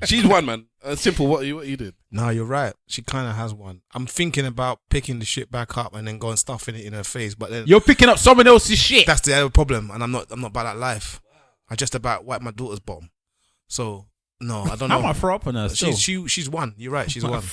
she's won, man. Simple. What you did? No, you're right. She kind of has one. I'm thinking about picking the shit back up and then going stuffing it in her face, but then you're picking up someone else's shit. That's the other problem, and I'm not about that life. I just about wipe my daughter's bottom. So no, I don't know. I might throw up on her. She's won. You're right. She's won.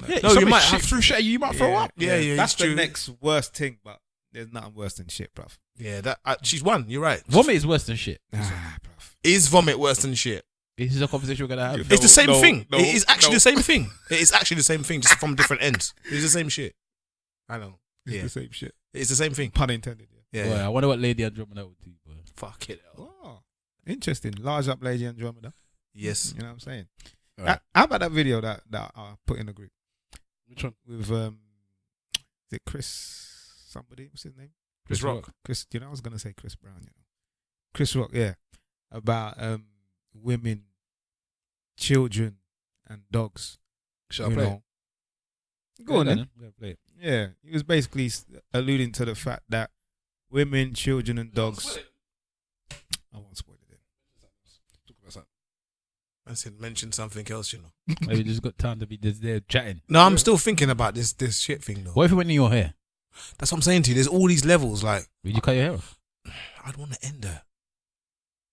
Yeah, no, you might have through shit. You might throw up. Yeah. That's the next worst thing, but there's nothing worse than shit, bruv. Yeah, she's won. You're right. Vomit is worse than shit. Bruv. Is vomit worse than shit? This is a conversation we're gonna have. It's the same thing. It is actually the same thing. It is actually the same thing, just from different ends. It's the same shit. I know. It's the same shit. It's the same thing. Pun intended. Yeah. Boy, I wonder what Lady Andromeda would do. Boy. Fuck it. Oh, interesting. Large up Lady Andromeda. Yes. You know what I'm saying? Right. How about that video that I put in the group? Which one? With is it Chris somebody? What's his name? Chris Rock. Chris, I was gonna say Chris Brown, Chris Rock, yeah. About women, children and dogs. Shall I play it? Go on then. Play it. Yeah. He was basically alluding to the fact that women, children and dogs. I won't spoil it then. Talk about something. I said mention something else, you know. Maybe just got time to be just there chatting. No, I'm still thinking about this shit thing though. What if it went in your hair? That's what I'm saying to you. There's all these levels. Like, Would you cut your hair off? I'd want to end her.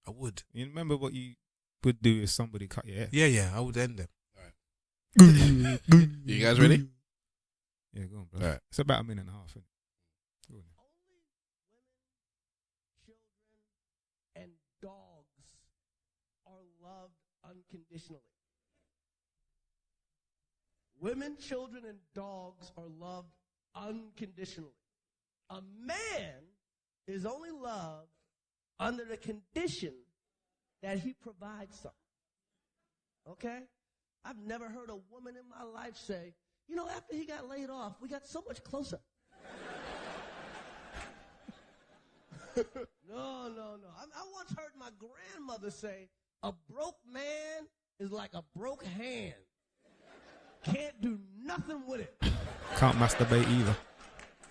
I would. You remember what you would do if somebody cut your hair? Yeah, I would end them. You guys ready? Yeah, go on, bro. All right. It's about a minute and a half. Go on. And dogs are loved unconditionally. Women, children, and dogs are loved unconditionally. A man is only loved under the condition that he provides something. Okay? I've never heard a woman in my life say, after he got laid off, we got so much closer. No. I once heard my grandmother say, a broke man is like a broke hand. Can't do nothing with it. Can't masturbate either.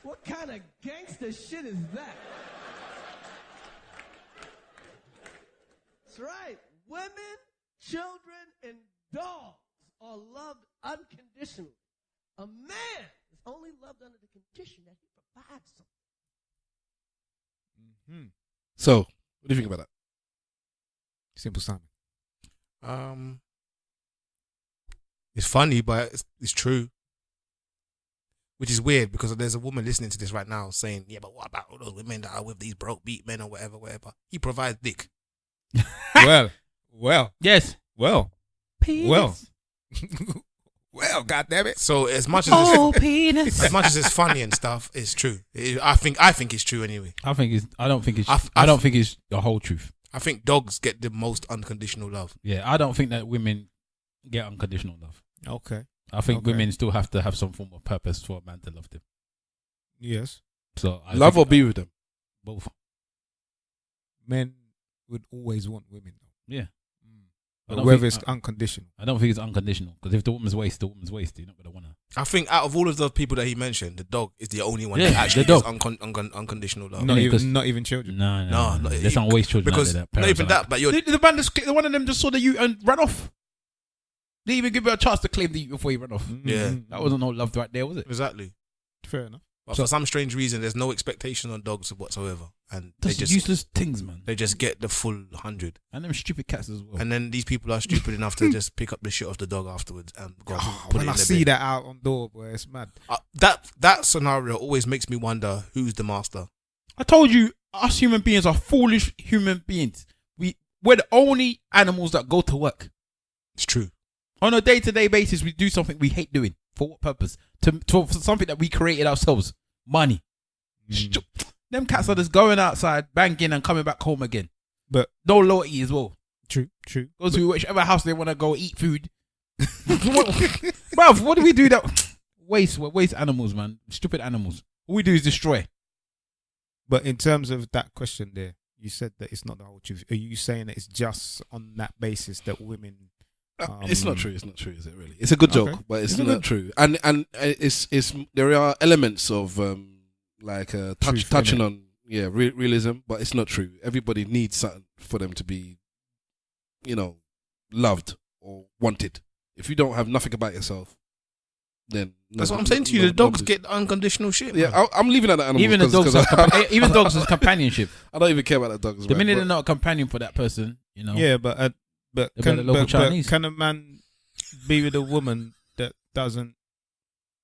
What kind of gangster shit is that? That's right. Women, children, and dogs are loved unconditionally. A man is only loved under the condition that he provides something. Mm-hmm. So, what do you think about that? Simple Simon. It's funny, but it's true. Which is weird because there's a woman listening to this right now saying, yeah, but what about all those women that are with these broke beat men or whatever. He provides dick. Well. Yes. Well. Penis. Well. Well, goddammit. So as much as penis. as much as it's funny and stuff, it's true. I think it's true anyway. I don't think it's the whole truth. I think dogs get the most unconditional love. Yeah, I don't think that women get unconditional love. Okay. I think women still have to have some form of purpose for a man to love them. Yes. So Love or be with them? Both. Men would always want women, though. Yeah. But whether it's unconditional. I don't think it's unconditional because if the woman's waste, you're not gonna want her. I think out of all of the people that he mentioned, the dog is the only one Yeah, that actually the gives dog. unconditional love. Not even children. No. Let's not waste children Because like that. not even that, but you're the one of them just saw the ute and ran off. They didn't even give her a chance to claim the ute before he ran off. Yeah. That wasn't no love right there, was it? exactly. Fair enough. But for some strange reason, there's no expectation on dogs whatsoever, and That's they just useless things, man. they just get the full 100. And them stupid cats as well. And then these people are stupid enough to just pick up the shit off the dog afterwards and go put it When in I the see bin. that out on door, boy, it's mad. That scenario always makes me wonder who's the master. I told you, us human beings are foolish human beings. We're the only animals that go to work. It's true. On a day-to-day basis, we do something we hate doing. For what purpose? For something that we created ourselves. Money. Them cats are just going outside, banking, and coming back home again. But no loyalty as well. True. Go to whichever house they want to go eat food. Bruv, what do we do that? We're waste animals, man. Stupid animals. All we do is destroy. But in terms of that question there, you said that it's not the whole truth. Are you saying that it's just on that basis that women... it's not true. It's not true, is it really? It's a good joke, but it's not true. And it's there are elements of touching on realism, but it's not true. Everybody needs something for them to be, loved or wanted. If you don't have nothing about yourself, then that's what I'm saying to you. The dogs get unconditional shit. Yeah, I'm leaving at the animals. Even the dogs, even dogs is companionship. I don't even care about the dogs. The minute they're not a companion for that person, Yeah, but can a man be with a woman that doesn't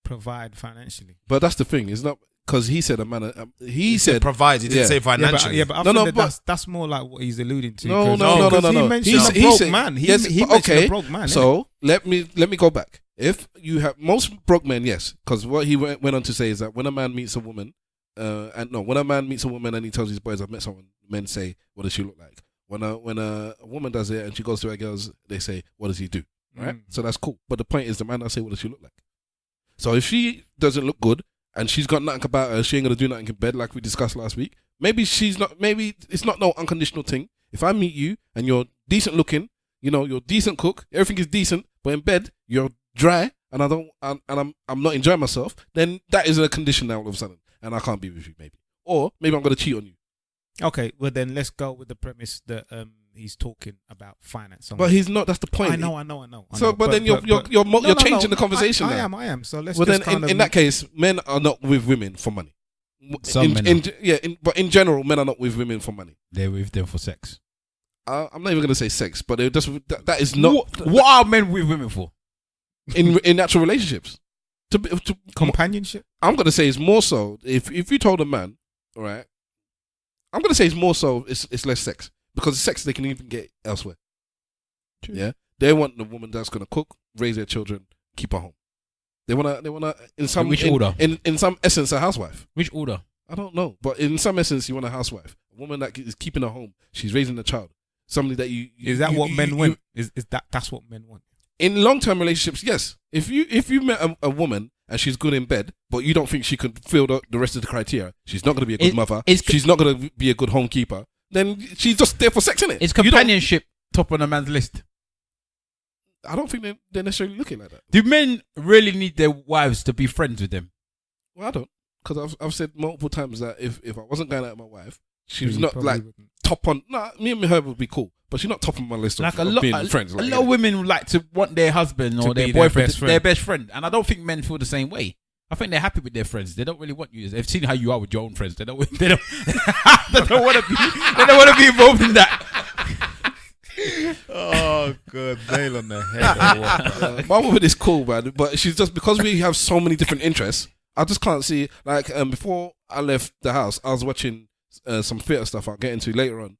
provide financially? But that's the thing. It's not because he said a man. He said provide. He didn't say financially. But I think that's more like what he's alluding to. No. He mentioned a broke man. He mentioned a broke man. So let me go back. If you have most broke men, yes, because what he went on to say is that when a man meets a woman, when a man meets a woman and he tells his boys, "I've met someone," men say, "What does she look like?" When a woman does it and she goes to her girls, they say, "What does he do?" Right? So that's cool. But the point is, the man does say, "What does she look like?" So if she doesn't look good and she's got nothing about her, she ain't gonna do nothing in bed, like we discussed last week. Maybe it's not no unconditional thing. If I meet you and you're decent looking, you're a decent cook, everything is decent, but in bed you're dry and I'm not enjoying myself, then that is a condition now all of a sudden, and I can't be with you maybe. Or maybe I'm gonna cheat on you. Okay, well then let's go with the premise that he's talking about finance. But he's not. That's the point. I know. So, but then you're changing the conversation. I am. So let's. Well, then in that case, men are not with women for money. But in general, men are not with women for money. They're with them for sex. I'm not even gonna say sex, but that is not. What are men with women for? In natural relationships, to companionship. I'm gonna say it's more so if you told a man, all right. I'm going to say it's more so, it's less sex. Because sex they can even get elsewhere. True. Yeah? They want the woman that's going to cook, raise their children, keep her home. They want to in some... Which order? In some essence, a housewife. Which order? I don't know. But in some essence, you want a housewife. A woman that is keeping her home. She's raising a child. Somebody that you... Is that what men want? That's what men want? In long-term relationships, yes. If you met a woman... and she's good in bed, but you don't think she could fill the rest of the criteria. She's not going to be a good mother. She's not going to be a good homekeeper. Then she's just there for sex, innit? Is companionship top on a man's list? I don't think they're necessarily looking like that. Do men really need their wives to be friends with them? Well, I don't. Because I've said multiple times that if I wasn't going out with my wife, she was not like top on... Nah, me and her would be cool. But she's not top on my list of being friends. A lot of women like to want their husband or their boyfriend, their best friend. And I don't think men feel the same way. I think they're happy with their friends. They don't really want you. They've seen how you are with your own friends. They don't want to be involved in that. Oh, good. Nail on the head. My woman is cool, man. But she's just, because we have so many different interests, I just can't see, before I left the house, I was watching some theatre stuff I'll get into later on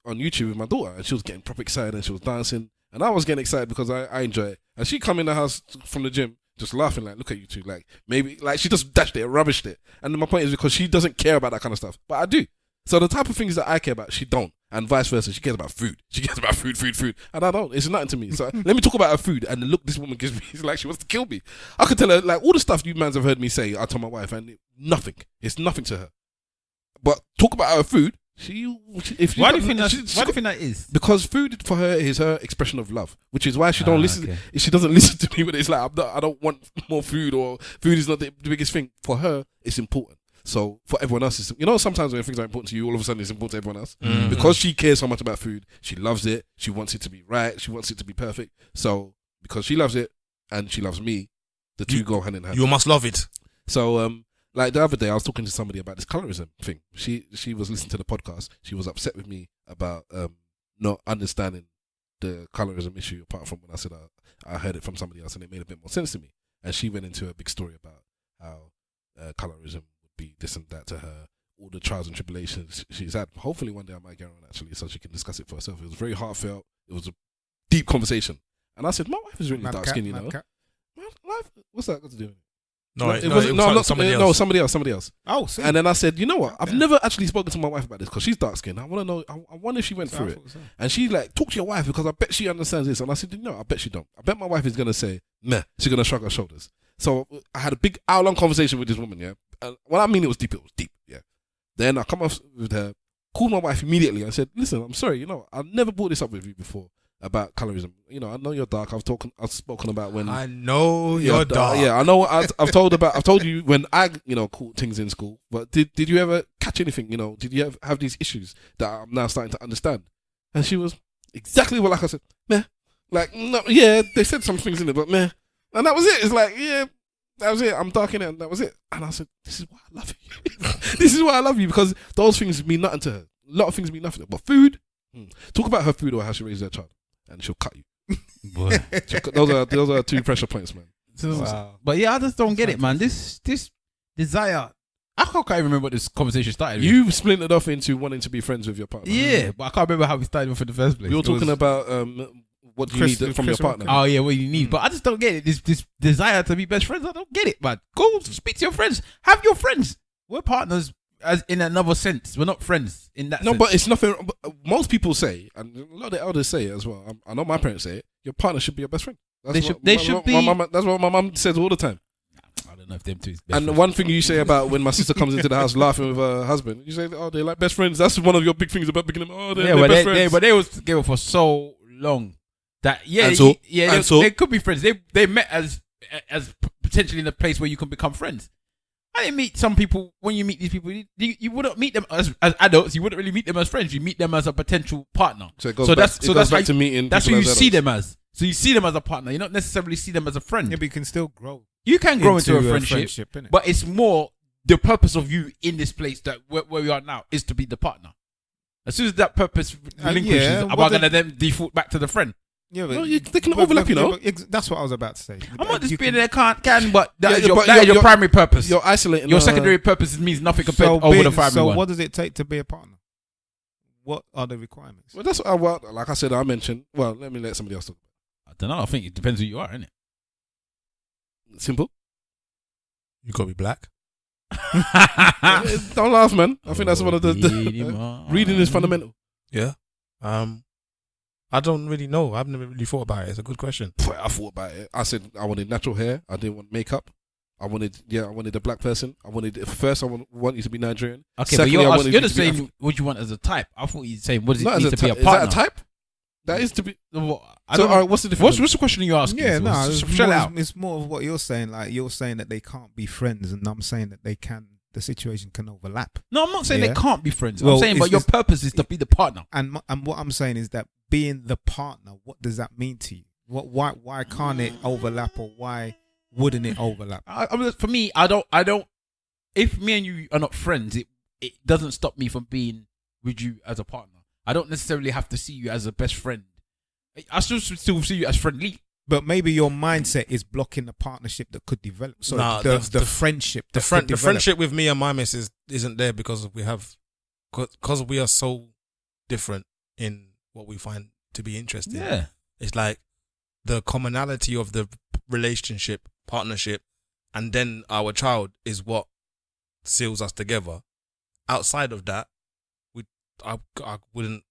YouTube with my daughter, and she was getting proper excited and she was dancing, and I was getting excited because I enjoy it. And she come in the house from the gym just laughing like, look at you two, like maybe like she just dashed it, rubbished it. And my point is because she doesn't care about that kind of stuff, but I do. So the type of things that I care about, she don't, and vice versa. She cares about food. She cares about food, and I don't. It's nothing to me. So let me talk about her food, and the look this woman gives me is like she wants to kill me. I could tell her like all the stuff you mans have heard me say. I told my wife, and nothing. It's nothing to her. But talk about her food. Why do you think that is? Because food for her is her expression of love, which is why she don't listen. Okay. She doesn't listen to me when it's like I don't want more food, or food is not the biggest thing. For her, it's important. So for everyone else, sometimes when things are important to you, all of a sudden it's important to everyone else. Mm-hmm. Because she cares so much about food, she loves it. She wants it to be right. She wants it to be perfect. So because she loves it and she loves me, the two go hand in hand. You must love it. So like the other day, I was talking to somebody about this colorism thing. She was listening to the podcast. She was upset with me about not understanding the colorism issue, apart from when I said I heard it from somebody else and it made a bit more sense to me. And she went into a big story about how colorism would be this and that to her, all the trials and tribulations she's had. Hopefully one day I might get her on actually so she can discuss it for herself. It was very heartfelt. It was a deep conversation. And I said, my wife is really Mad dark cat, skinned, you mad know. cat. My life, what's that got to do with it? No, it wasn't. No, not somebody else. No, somebody else. Oh, see. And then I said, you know what? I've Yeah. never actually spoken to my wife about this because she's dark skinned. I want to know. I wonder if she went So through I it. thought so. And she like, talk to your wife because I bet she understands this. And I said, no, I bet she don't. I bet my wife is gonna say, meh. She's gonna shrug her shoulders. So I had a big hour-long conversation with this woman. Yeah. And when I mean it was deep, Yeah. Then I come off with her, called my wife immediately and said, listen, I'm sorry. You know, I never brought this up with you before about colorism. You know, I know you're dark. I've spoken about when I know you're dark. Yeah, I know. I've told you when I, caught things in school. But did you ever catch anything? You know, did you have these issues that I'm now starting to understand? And she was exactly what like I said. Meh. Like no, yeah, they said some things in it, but meh. And that was it. It's like yeah, that was it. I'm dark in it, and that was it. And I said, this is why I love you. This is why I love you because those things mean nothing to her. A lot of things mean nothing. But food, talk about her food or how she raised her child, and she'll cut you. Boy. Those are 2 pressure points, man. Wow. But yeah, I just don't get it, man. This desire. I can't even remember what this conversation started with. You splintered off into wanting to be friends with your partner. Yeah, but I can't remember how we started off in the first place. We were It was- talking about what do you Chris- need from your Chris partner. Oh yeah, what you need. But I just don't get it. This desire to be best friends. I don't get it, man. Go speak to your friends. Have your friends. We're partners as in another sense. We're not friends in that No, sense. but it's nothing. Most people say, and a lot of the elders say it as well. I know my parents say it. Your partner should be your best friend. That's They should be- That's what my mum says all the time. I don't know if them two is best And the friends. one thing you say about when my sister comes into the house laughing with her husband, you say, "Oh, they're like best friends." That's one of your big things about picking them. Oh, they're but best friends. they was together for so long that And so- they could be friends. They met as potentially in a place where you can become friends. I didn't meet some people. When you meet these people, you wouldn't meet them as adults. You wouldn't really meet them as friends. You meet them as a potential partner. So it goes So back, that's- it so goes that's back how to meeting. That's people what you as see adults. them as. So you see them as a partner. You don't necessarily see them as a friend. Yeah, but you can still grow. You can grow into a friendship, innit? but it's more the purpose of you in this place that where we are now is to be the partner. As soon as that purpose relinquishes, yeah, am I what going to then default back to the friend? Yeah, but No, they can overlap, you know. That's what I was about to say. I'm not You disputing can- they can, but that Yeah, is your, but that is your you're- primary purpose. You're isolating. Your secondary purpose means nothing compared over the primary so one. what does it take to be a partner? What are the requirements? Well, that's like I said. I mentioned. Well, let me let somebody else talk. I don't know. I think it depends who you are, innit? Simple. You gotta be black. Don't laugh, man. I think that's one of the reading is fundamental. Yeah. I don't really know. I've never really thought about it. It's a good question. I thought about it. I said I wanted natural hair. I didn't want makeup. I wanted a black person. I want you to be Nigerian. Okay, Secondly, but I wanted you're you just to be saying what you want as a type. I thought you were saying what does it Not as need a to be type. a Is partner? that a type? That is to be. I So, don't all know. right, what's the difference? What's the question you're asking? Yeah, So, no, shell it out. it's more of what you're saying. Like you're saying that they can't be friends, and I'm saying that they can. The situation can overlap. No, I'm not saying Yeah. they can't be friends. Well, I'm saying, but it's- your purpose is to be the partner. And what I'm saying is that being the partner, what does that mean to you? Why can't it overlap, or why wouldn't it overlap? For me, I don't. If me and you are not friends, it doesn't stop me from being with you as a partner. I don't necessarily have to see you as a best friend. I still see you as friendly. But maybe your mindset is blocking the partnership that could develop. So Nah, the the- friendship, The that could the develop. friendship with me and my missus isn't there because because we are so different in what we find to be interesting. Yeah. It's like the commonality of the relationship, partnership, and then our child is what seals us together. Outside of that, I wouldn't.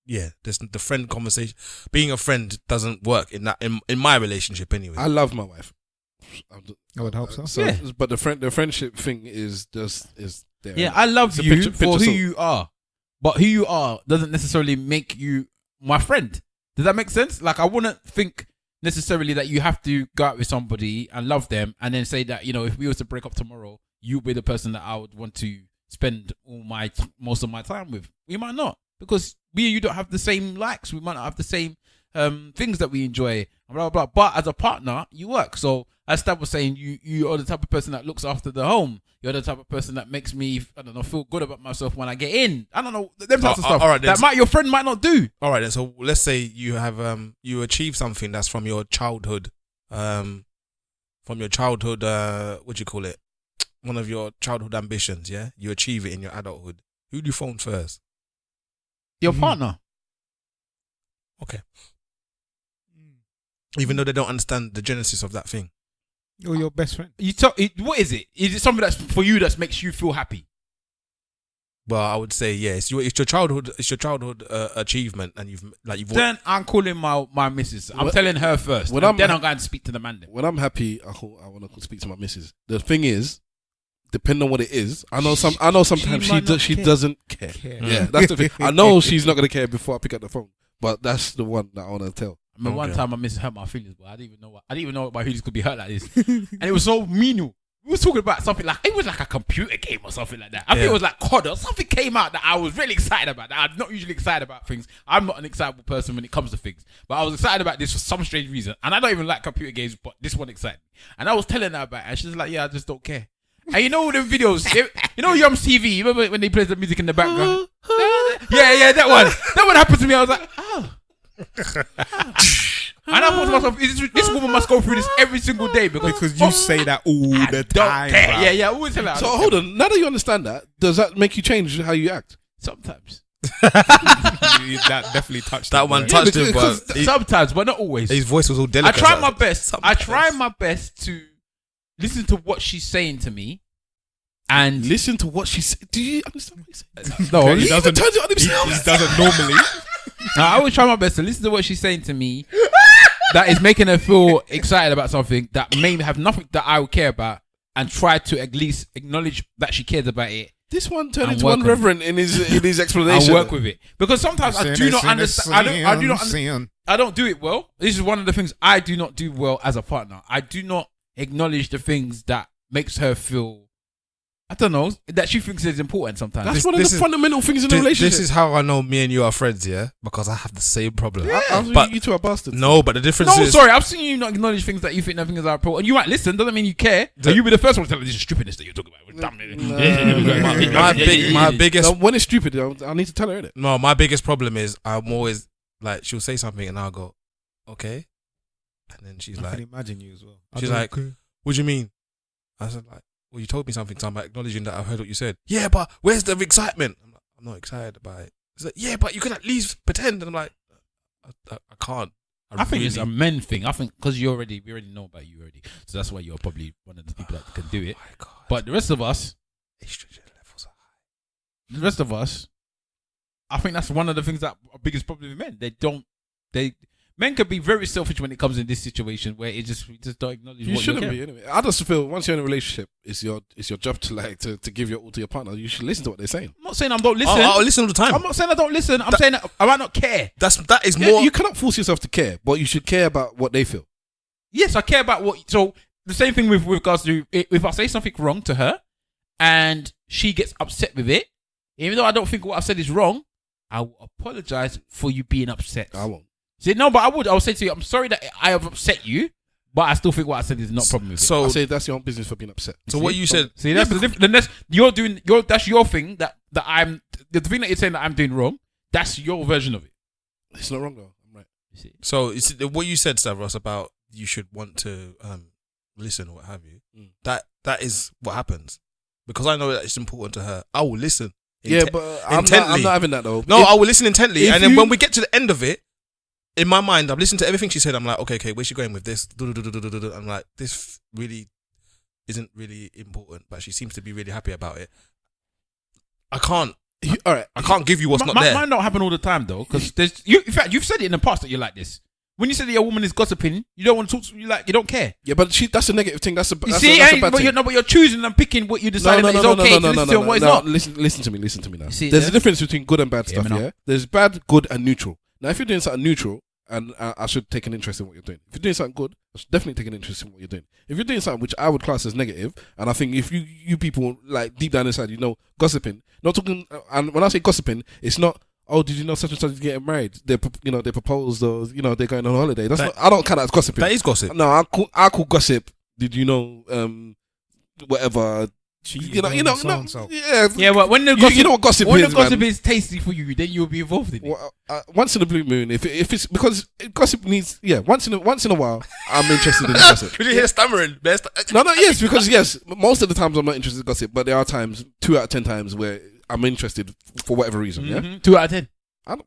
Yeah, there's the friend conversation. Being a friend doesn't work in my relationship anyway. I love my wife. I would hope so. Yeah. But the friendship thing is there. Yeah, I love It's a you picture for who song. you are, but who you are doesn't necessarily make you my friend. Does that make sense? Like, I wouldn't think necessarily that you have to go out with somebody and love them and then say that, if we were to break up tomorrow, you'll be the person that I would want to spend most of my time with. We might not, because we and you don't have the same likes. We might not have the same things that we enjoy, blah, blah, blah. But as a partner, you work. So as Stab was saying, you are the type of person that looks after the home. You're the type of person that makes me, feel good about myself when I get in. I don't know, them types of stuff. all right, then. That your friend might not do. All right, then. So let's say you have you achieve something that's from your childhood, what do you call it? One of your childhood ambitions. Yeah, you achieve it in your adulthood. Who do you phone first? Your partner. Okay. even though they don't understand the genesis of that thing. You're your best friend. What is it? Is it something that's for you that makes you feel happy? Well, I would say yes. It's your childhood achievement, and you've. Then I'm calling my missus. I'm telling her first. When I'm going to speak to the man. Then. When I'm happy, I want to speak to my missus. The thing is, depending on what it is, I know sometimes she doesn't care. Yeah, that's the thing. I know she's not gonna care before I pick up the phone, but that's the one that I want to tell. I remember one time my missus hurt my feelings, but I didn't even know my feelings could be hurt like this, and it was so menial. We were talking about something like, it was like a computer game or something like that. I think it was like COD or something came out that I was really excited about. That I'm not usually excited about things. I'm not an excitable person when it comes to things. But I was excited about this for some strange reason. And I don't even like computer games, but this one excited me. And I was telling her about it. And she's like, yeah, I just don't care. And you know all the videos, you know Yum's TV, you remember when they play the music in the background? Yeah, that one. That one happened to me. I was like, oh. And I thought to myself, this woman must go through this every single day because you say that all the time. Yeah, I always tell her. So hold on, now that you understand that, does that make you change how you act? Sometimes. That definitely touched that one. Touched him, but sometimes, but not always. His voice was all delicate. I try my best. I try my best to listen to what she's saying to me. And listen to what she said. Do you understand what he's saying? No, he doesn't. Turns it on himself. He doesn't normally. I always try my best to listen to what she's saying to me. That is making her feel excited about something that may have nothing that I would care about, and try to at least acknowledge that she cares about it. This one turned into one reverend in his explanation. I work with it because sometimes I do not understand. I don't do it well. This is one of the things I do not do well as a partner. I do not acknowledge the things that makes her feel, I don't know, that she thinks is important sometimes. That's one of the fundamental things in a relationship. This is how I know me and you are friends, yeah? Because I have the same problem. Yeah. But you two are bastards. No, but the difference is... sorry, I've seen you not acknowledge things that you think nothing is our problem. And you might listen, doesn't mean you care. So you'll be the first one to tell her this is stupidness that you're talking about. My biggest... No, when it's stupid, I need to tell her, innit? No, my biggest problem is I'm always, like, she'll say something and I'll go, okay. And then she's like... I can imagine you as well. She's like, what do you mean? I said, like, well, you told me something, so I'm acknowledging that I heard what you said. Yeah, but where's the excitement? I'm not excited about it. It's like, yeah, but you can at least pretend. And I'm like, I can't. I think it's a men thing. I think because we already know about you already, so that's why you're probably one of the people that can do it. Oh my God. But the rest of us, estrogen levels are high. The rest of us, I think that's one of the things that are biggest problem with men. Men can be very selfish when it comes in this situation where we just don't acknowledge. You shouldn't be anyway. I just feel once you're in a relationship, it's your job to give your all to your partner. You should listen to what they're saying. I'm not saying I don't listen. I listen all the time. I'm not saying I don't listen. I'm saying that I might not care. That is more. You cannot force yourself to care, but you should care about what they feel. Yes, I care about what. So the same thing with regards to if I say something wrong to her, and she gets upset with it, even though I don't think what I said is wrong, I will apologize for you being upset. I won't. See, no, but I would say to you, I'm sorry that I have upset you, but I still think what I said is not a problem with it. So I say that's your own business for being upset. So what you said, see, that's the difference. That's your thing that I'm the thing that you're saying that I'm doing wrong. That's your version of it. It's not wrong though. I'm right. So what you said, Stavros, about you should want to listen or what have you. That is what happens because I know that it's important to her. I will listen. But I'm not having that though. No, I will listen intently, and then when we get to the end of it. In my mind, I'm listening to everything she said. I'm like, okay, where's she going with this? I'm like, this really isn't really important, but she seems to be really happy about it. I can't. All right, I can't give you what's not there. Mine don't happen all the time though, because in fact, you've said it in the past that you're like this. When you say that your woman is gossiping, you don't want to talk to you don't care. Yeah, but that's a negative thing. That's a bad thing. But you're choosing and picking what you decide is okay to listen to and what is not. Listen to me now. There's a difference between good and bad stuff. Yeah, there's bad, good, and neutral. Now, if you're doing something neutral. And I should take an interest in what you're doing. If you're doing something good, I should definitely take an interest in what you're doing. If you're doing something which I would class as negative, and I think if you people like deep down inside, gossiping, not talking. And when I say gossiping, it's not. Oh, did you know such and such is getting married? They proposed, or they're going on holiday. That's not. I don't count that as gossiping. That is gossip. No, I call gossip. Did you know? Whatever. Yeah. But when the gossip, what gossip when is, the gossip is tasty for you, then you'll be involved in it. Well, once in a blue moon, if it's because gossip needs, once in a while, I'm interested in gossip. Did you hear stammering? Yes, most of the times I'm not interested in gossip, but there are times, 2 out of 10 times where I'm interested for whatever reason. Mm-hmm. 2 out of 10.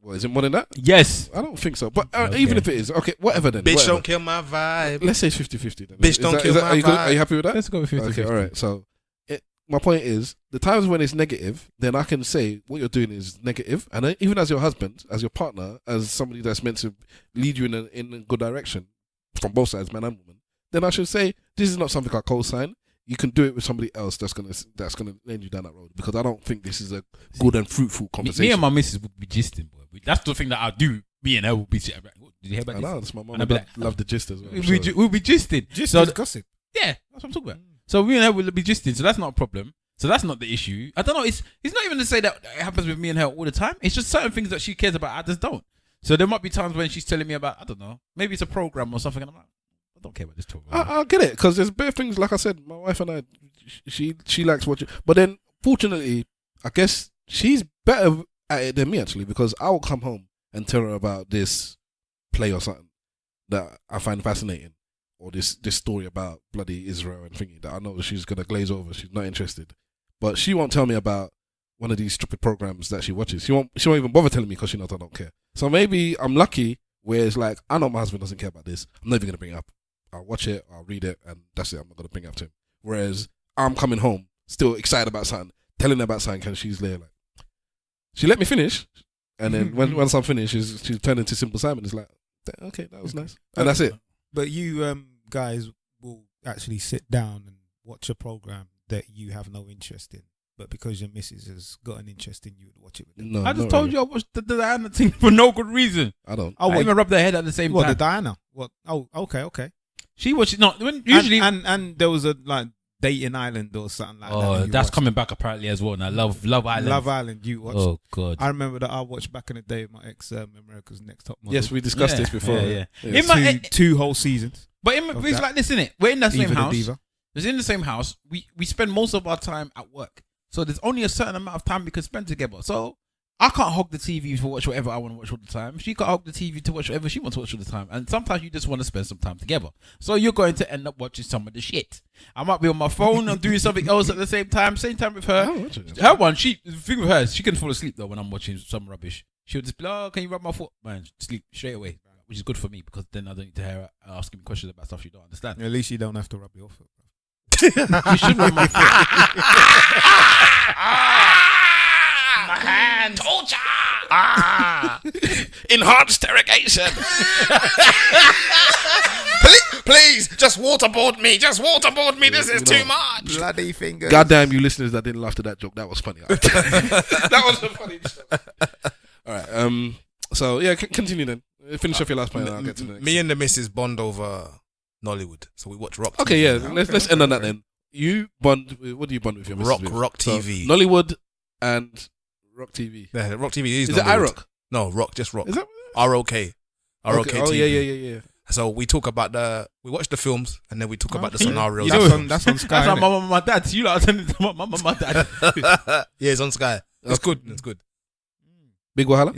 Well, is it more than that? Yes. I don't think so. But Okay. even if it is, okay, whatever then. Bitch, whatever. don't kill my vibe. Let's say it's 50-50 then. Bitch, don't kill my vibe. Are you happy with that? Let's go with 50. Okay, all right. So, my point is, the times when it's negative, then I can say what you're doing is negative, and then even as your husband, as your partner, as somebody that's meant to lead you in a good direction from both sides, man and woman, then I should say this is not something I co-sign. You can do it with somebody else that's gonna lend you down that road, because I don't think this is a good and fruitful conversation. Me and my missus would be gisting, boy. That's the thing that I do. Me and her will be. Did you hear about I this? know, that's my mum. And And I'd be dad like, love the gist as well. We'll be gisting. Just So gossip. yeah, that's what I'm talking about. So me and her will be gisting. So that's not a problem. So that's not the issue. I don't know. It's not even to say that it happens with me and her all the time. It's just certain things that she cares about. I just don't. So there might be times when she's telling me about, I don't know, maybe it's a program or something, and I'm like, I don't care about this program. I get it, because there's better things. Like I said, my wife and I, she likes watching. But then, fortunately, I guess she's better at it than me, actually, because I will come home and tell her about this play or something that I find fascinating, or this story about bloody Israel and thinking that I know that she's gonna glaze over. She's not interested, but she won't tell me about one of these stupid programs that she watches. She won't even bother telling me, because she knows I don't care. So maybe I'm lucky, where it's like, I know my husband doesn't care about this. I'm not even gonna bring it up. I'll watch it, I'll read it, and that's it. I'm not gonna bring it up to him. Whereas I'm coming home still excited about something, telling her about something, and she's there like, she let me finish, and then once I'm finished, she's turned into Simple Simon. It's like, okay, that was nice, and that's it. But you guys will actually sit down and watch a program that you have no interest in, but because your missus has got an interest in, you would watch it with them. No, I just not told really. you I watched the Diana thing for no good reason. I don't. Oh, I what, even rubbed their head at the same what time. the Diana? What? Oh, okay. She watched no. When usually, and there was a like Dating Island or something like that. oh, you that's watched. coming back apparently as well. Now, Love Island. Love Island. You watched. Oh god. I remember that I watched back in the day with my ex, America's Next Top Model. Yes, we discussed this before. Yeah. Yeah. In my, two whole seasons. but of it's that. like this, innit? We're in that same Diva the house. Diva. It's in the same house. We spend most of our time at work, so there's only a certain amount of time we can spend together. So I can't hog the TV to watch whatever I want to watch all the time. She can't hog the TV to watch whatever she wants to watch all the time. And sometimes you just want to spend some time together. So you're going to end up watching some of the shit. I might be on my phone and doing something else at the same time with her. I don't watch it. Her one, the thing with her is she can fall asleep though when I'm watching some rubbish. She'll just be like, oh, can you rub my foot? Man, sleep straight away. Which is good for me, because then I don't need to hear her asking me questions about stuff she don't understand. At least you don't have to rub your foot. You should rub my foot. My hand. Torture! Enhanced interrogation. Please, just waterboard me. This is too much. Bloody fingers. Goddamn, you listeners that didn't laugh at that joke. That was funny. That was a funny joke. All right. So yeah, continue then. Finish off your last point, and I'll get to the next. Me and the missus bond over Nollywood, so we watch Rock. Okay, TV yeah. now. Let's end on that then. You bond. What do you bond with your missus with? Rock So, TV. Nollywood and Rock TV. Yeah, Rock TV is Is it Nollywood. iRock? No, Rock, just Rock. Is that? ROK. ROK Okay. Oh TV. yeah. So we talk about we watch the films, and then we talk about the scenarios. You of know, the films. That's on Sky. That's how innit? my mum and my dad. You lot are sending to my mum and my dad. Yeah, it's on Sky. It's Okay. good. It's good. Big Wahala.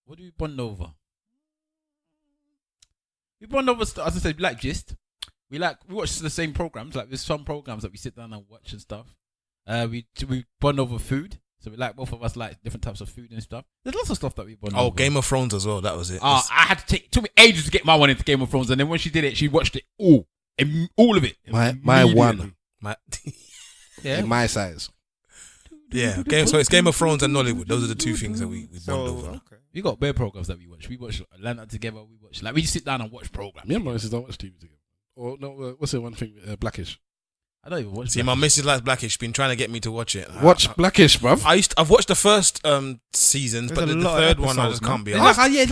What do we bond over? We bond over, as I said, we like gist. We watch the same programs. Like there's some programs that we sit down and watch and stuff. We bond over food. So we both of us like different types of food and stuff. There's lots of stuff that we bond over. Oh, Game of Thrones as well. That was it. I had to it took me ages to get my one into Game of Thrones, and then when she did it, she watched it all of it. My Immediately. one. My, Yeah. In my size. yeah. So it's Game of Thrones and Nollywood. Those are the two things that we bond over. Okay. We got bare programs that we watch. We watch Atlanta together. We just sit down and watch programs. Me and my missus don't watch TV together. Or no, what's the one thing? Blackish. I don't even watch. See, my missus likes Blackish. Been trying to get me to watch it. Watch Blackish, bruv. I've watched the first seasons, There's but a the lot of third one I episodes, just can't be. It's asked. like, it's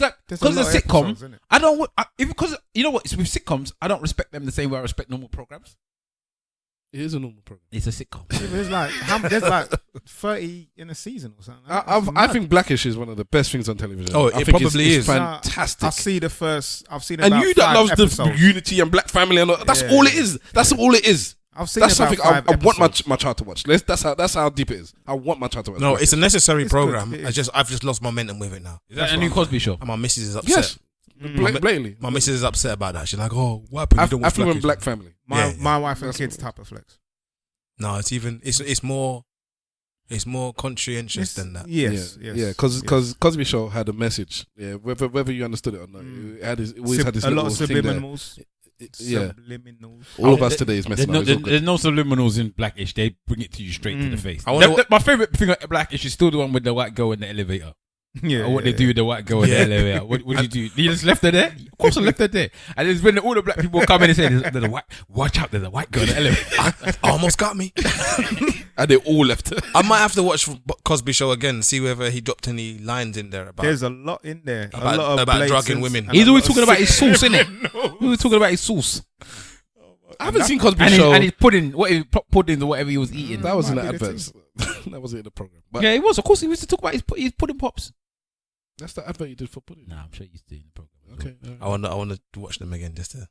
like There's because a it's lot a of sitcom. episodes, innit? I don't because you know what? It's with sitcoms. I don't respect them the same way I respect normal programs. It is a normal program. It's a sitcom. Yeah, but there's like 30 in a season or something. I think Blackish is one of the best things on television. Oh, I it think probably it's is. fantastic. I see the first. I've seen And about you that 5 loves episodes. the unity and black family and all, that's Yeah. all it is. That's all it is. I've seen That's about something I 5 want episodes. my child to watch. That's how deep it is. I want my child to watch. No, Blackish. it's a necessary It's good. program. It is. I've just lost momentum with it now. Is that a new Cosby show? And my missus is upset. yes, Mm. blatantly. My missus is upset about that. She's like, "Oh, why you don't watch Affluent Blackish?" black family. My Yeah. my wife and That's kids what- type of flex. No, it's more It's more conscientious than that. Yes, Yeah, because Cosby Show had a message. Yeah, whether you understood it or not, it always had this a lot little of thing there. subliminals. Yeah, Subliminals. all of us today is messing up. There's no subliminals in Blackish. They bring it to you straight to the face. I wonder My favorite thing at Blackish is still the one with the white girl in the elevator. Yeah, What they do with the white girl in the elevator. What did you do? You just left her there? Of course I left her there. And it's when all the black people come in and say, there's a white, watch out, there's a white girl in the elevator. Almost got me. And they all left her. I might have to watch Cosby Show again, see whether he dropped any lines in there about. There's a lot in there. About- a lot of about drugging blatants women. and He's a always lot of talking about his sauce, sick- innit? He's always talking about his sauce. I haven't seen Cosby And Show. his pudding, pudding or whatever he was eating. That was in the Might be the adverts. That wasn't in the program. But Yeah, he was. Of course, he used to talk about his pudding pops. that's the advert you did for pudding. Nah, I'm sure he's doing the program. Okay. I want to watch them again just to.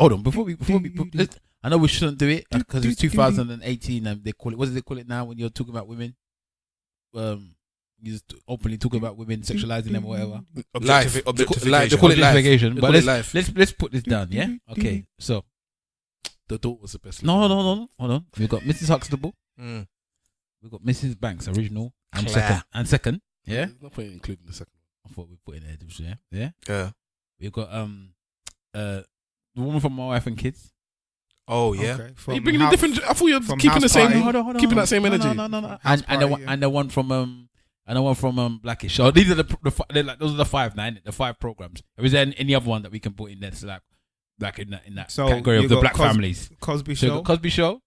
Hold on, before we I know we shouldn't do it because it's 2018 and they call it. What do they call it now when you're talking about women? You just openly talking about women, sexualizing them or whatever. Life. Objectification. They call it life. Objectification. They But call it life. let's put this down, yeah. Okay, so The daughter was the best. no, hold on. We've got Mrs. Huxtable. Mm. We've got Mrs. Banks, original and Claire. second. Yeah, There's no point in including the second I thought we put in there. Yeah, yeah. Yeah. We've got the woman from My Wife and Kids. Oh yeah. Okay. one. Are you bringing in different? I thought you were from keeping the House same. Party. Hold on. Keeping that same energy. No. House And the one from Blackish. So these are they're like those are the five now, innit? The five programs. Is there any other one that we can put in that's like in that So category of you the got black families? Cosby So you Show. got Cosby Show,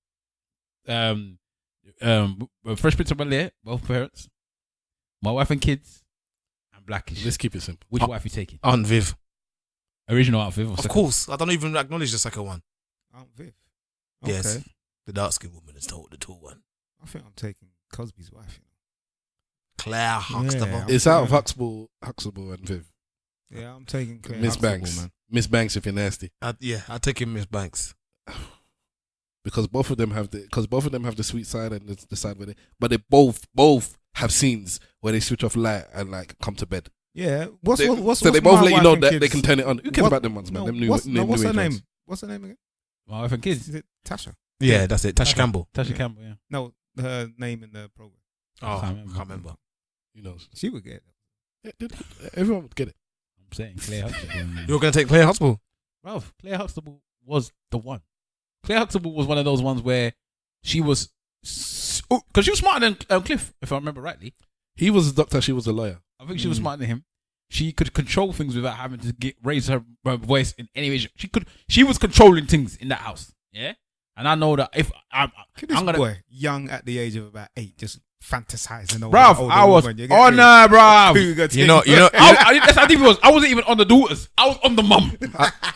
Fresh Prince of Bel-Air, both parents, My Wife and Kids, and Blackish. Let's keep it simple. Which wife you taking? Aunt Viv. Original outfit. Of course. I don't even acknowledge the second one. Aunt Viv. Yes. Okay. The dark skinned woman is told the tall one. I think I'm taking Cosby's wife. Claire Huxtable. Yeah. It's out of Huxtable and Viv. Yeah, I'm taking Claire Miss Huxtable, Banks. man. Miss Banks, if you're nasty, I'll take him Miss Banks. because both of them have the sweet side and the side where but they both have scenes where they switch off light and like come to bed. Yeah. So they what's both My let you Wife know and that Kids? they can turn it on. Who cares What- about them ones, man? No, Them new, what's new her age name? ones. What's her name again? My Wife and Kids. Is it Tasha? Yeah, that's it. Tasha Campbell. Tasha Yeah. Campbell. Yeah. No, her name in the program. Oh, I can't can't remember. Who knows? She would get it. Everyone would get it. I'm saying Claire Huxtable. You're going to take Claire Huxtable? Ralph, Claire Huxtable was the one. Claire Huxtable was one of those ones where she was, because she was smarter than Cliff, if I remember rightly. He was a doctor. She was a lawyer. I think she was smarter than him. She could control things without having to raise her voice in any way. She was controlling things in that house. Yeah, and I know that if I'm This gonna, boy, young at the age of about 8, just fantasizing over bruv, the older I was woman, you get on me? her, bruv. Cougar You know, thing. That's how deep it was. I wasn't even on the daughters. I was on the mum.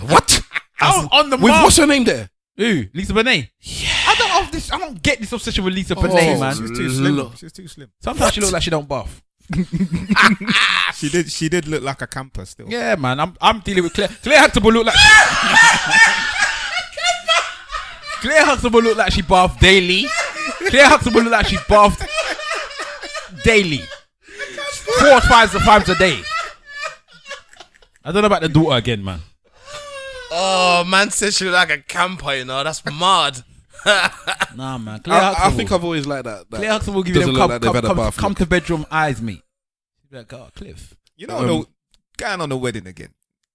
What? I was on the With mum. what's her name there? Who? Lisa Bonet. Yeah. I don't get this obsession with Lisa Bonet, man. She's too slim. Look. She's too slim. Sometimes she looks like she don't buff. She did look like a camper still. Yeah, man. I'm dealing with Claire. Claire Huxtable look like Claire Huxtable look like she bathed daily. Claire Huxtable look like she bathed daily. 4 or 5 times a day. I don't know about the daughter again, man. Oh, man says she look like a camper, you know. That's mad. Nah, man. Claire I Huxtable. think I've always liked that. Claire Huxtable give you doesn't them look like they've had a bath come look. to bedroom eyes, mate. She'd be like, oh, Cliff. You know, going on the wedding again.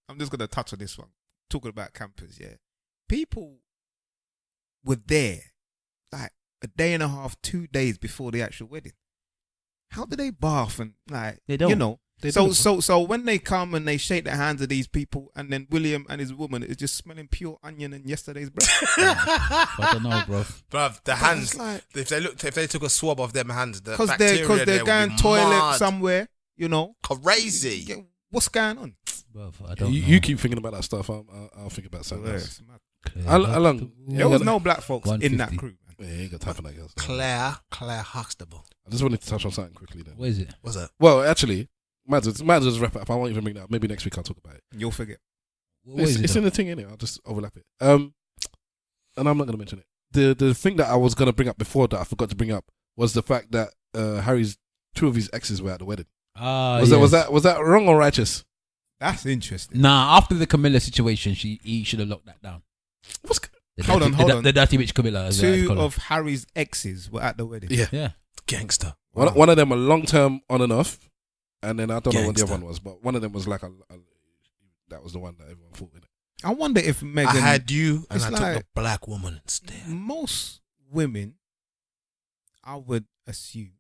I'm just gonna touch on this one. Talking about campers, yeah. People were there like a day and a half, 2 days before the actual wedding. How do they bath and like They don't. you know? They So don't. so when they come and they shake the hands of these people, and then William and his woman is just smelling pure onion and yesterday's breath. I don't know, bro. Bruv, the It's hands. like, If they took a swab of them hands, the because bacteria they're there would going be toilet mad. somewhere, you know. Crazy. Yeah, what's going on? Bro, I don't know. You keep thinking about that stuff. I'll think about something else. It's mad. Claire Along. Huxtable. There was no black folks in that 150. crew, man. Yeah, you ain't got time for that, girls. Claire Huxtable. I just wanted to touch on something quickly then. What is it? What's that? Well, actually, might as well just wrap it up. I won't even bring that up. Maybe next week I'll talk about it. You'll forget. What is It's it? in the thing, innit? I'll just overlap it. And I'm not gonna mention it. The thing that I was gonna bring up before that I forgot to bring up was the fact that Harry's 2 of his exes were at the wedding. Was that wrong or righteous? That's interesting. Nah, after the Camilla situation, he should have locked that down. What's Hold on. The dirty bitch Camilla. as I Two call her. of Harry's exes were at the wedding. yeah. Yeah. Gangster. One of them a long term on and off, and then I don't know what the other Gangster. one was, but one of them was like that was the one that everyone thought in it. I wonder if Meghan. I had you, and It's I took like- the black woman instead. Most women, I would assume,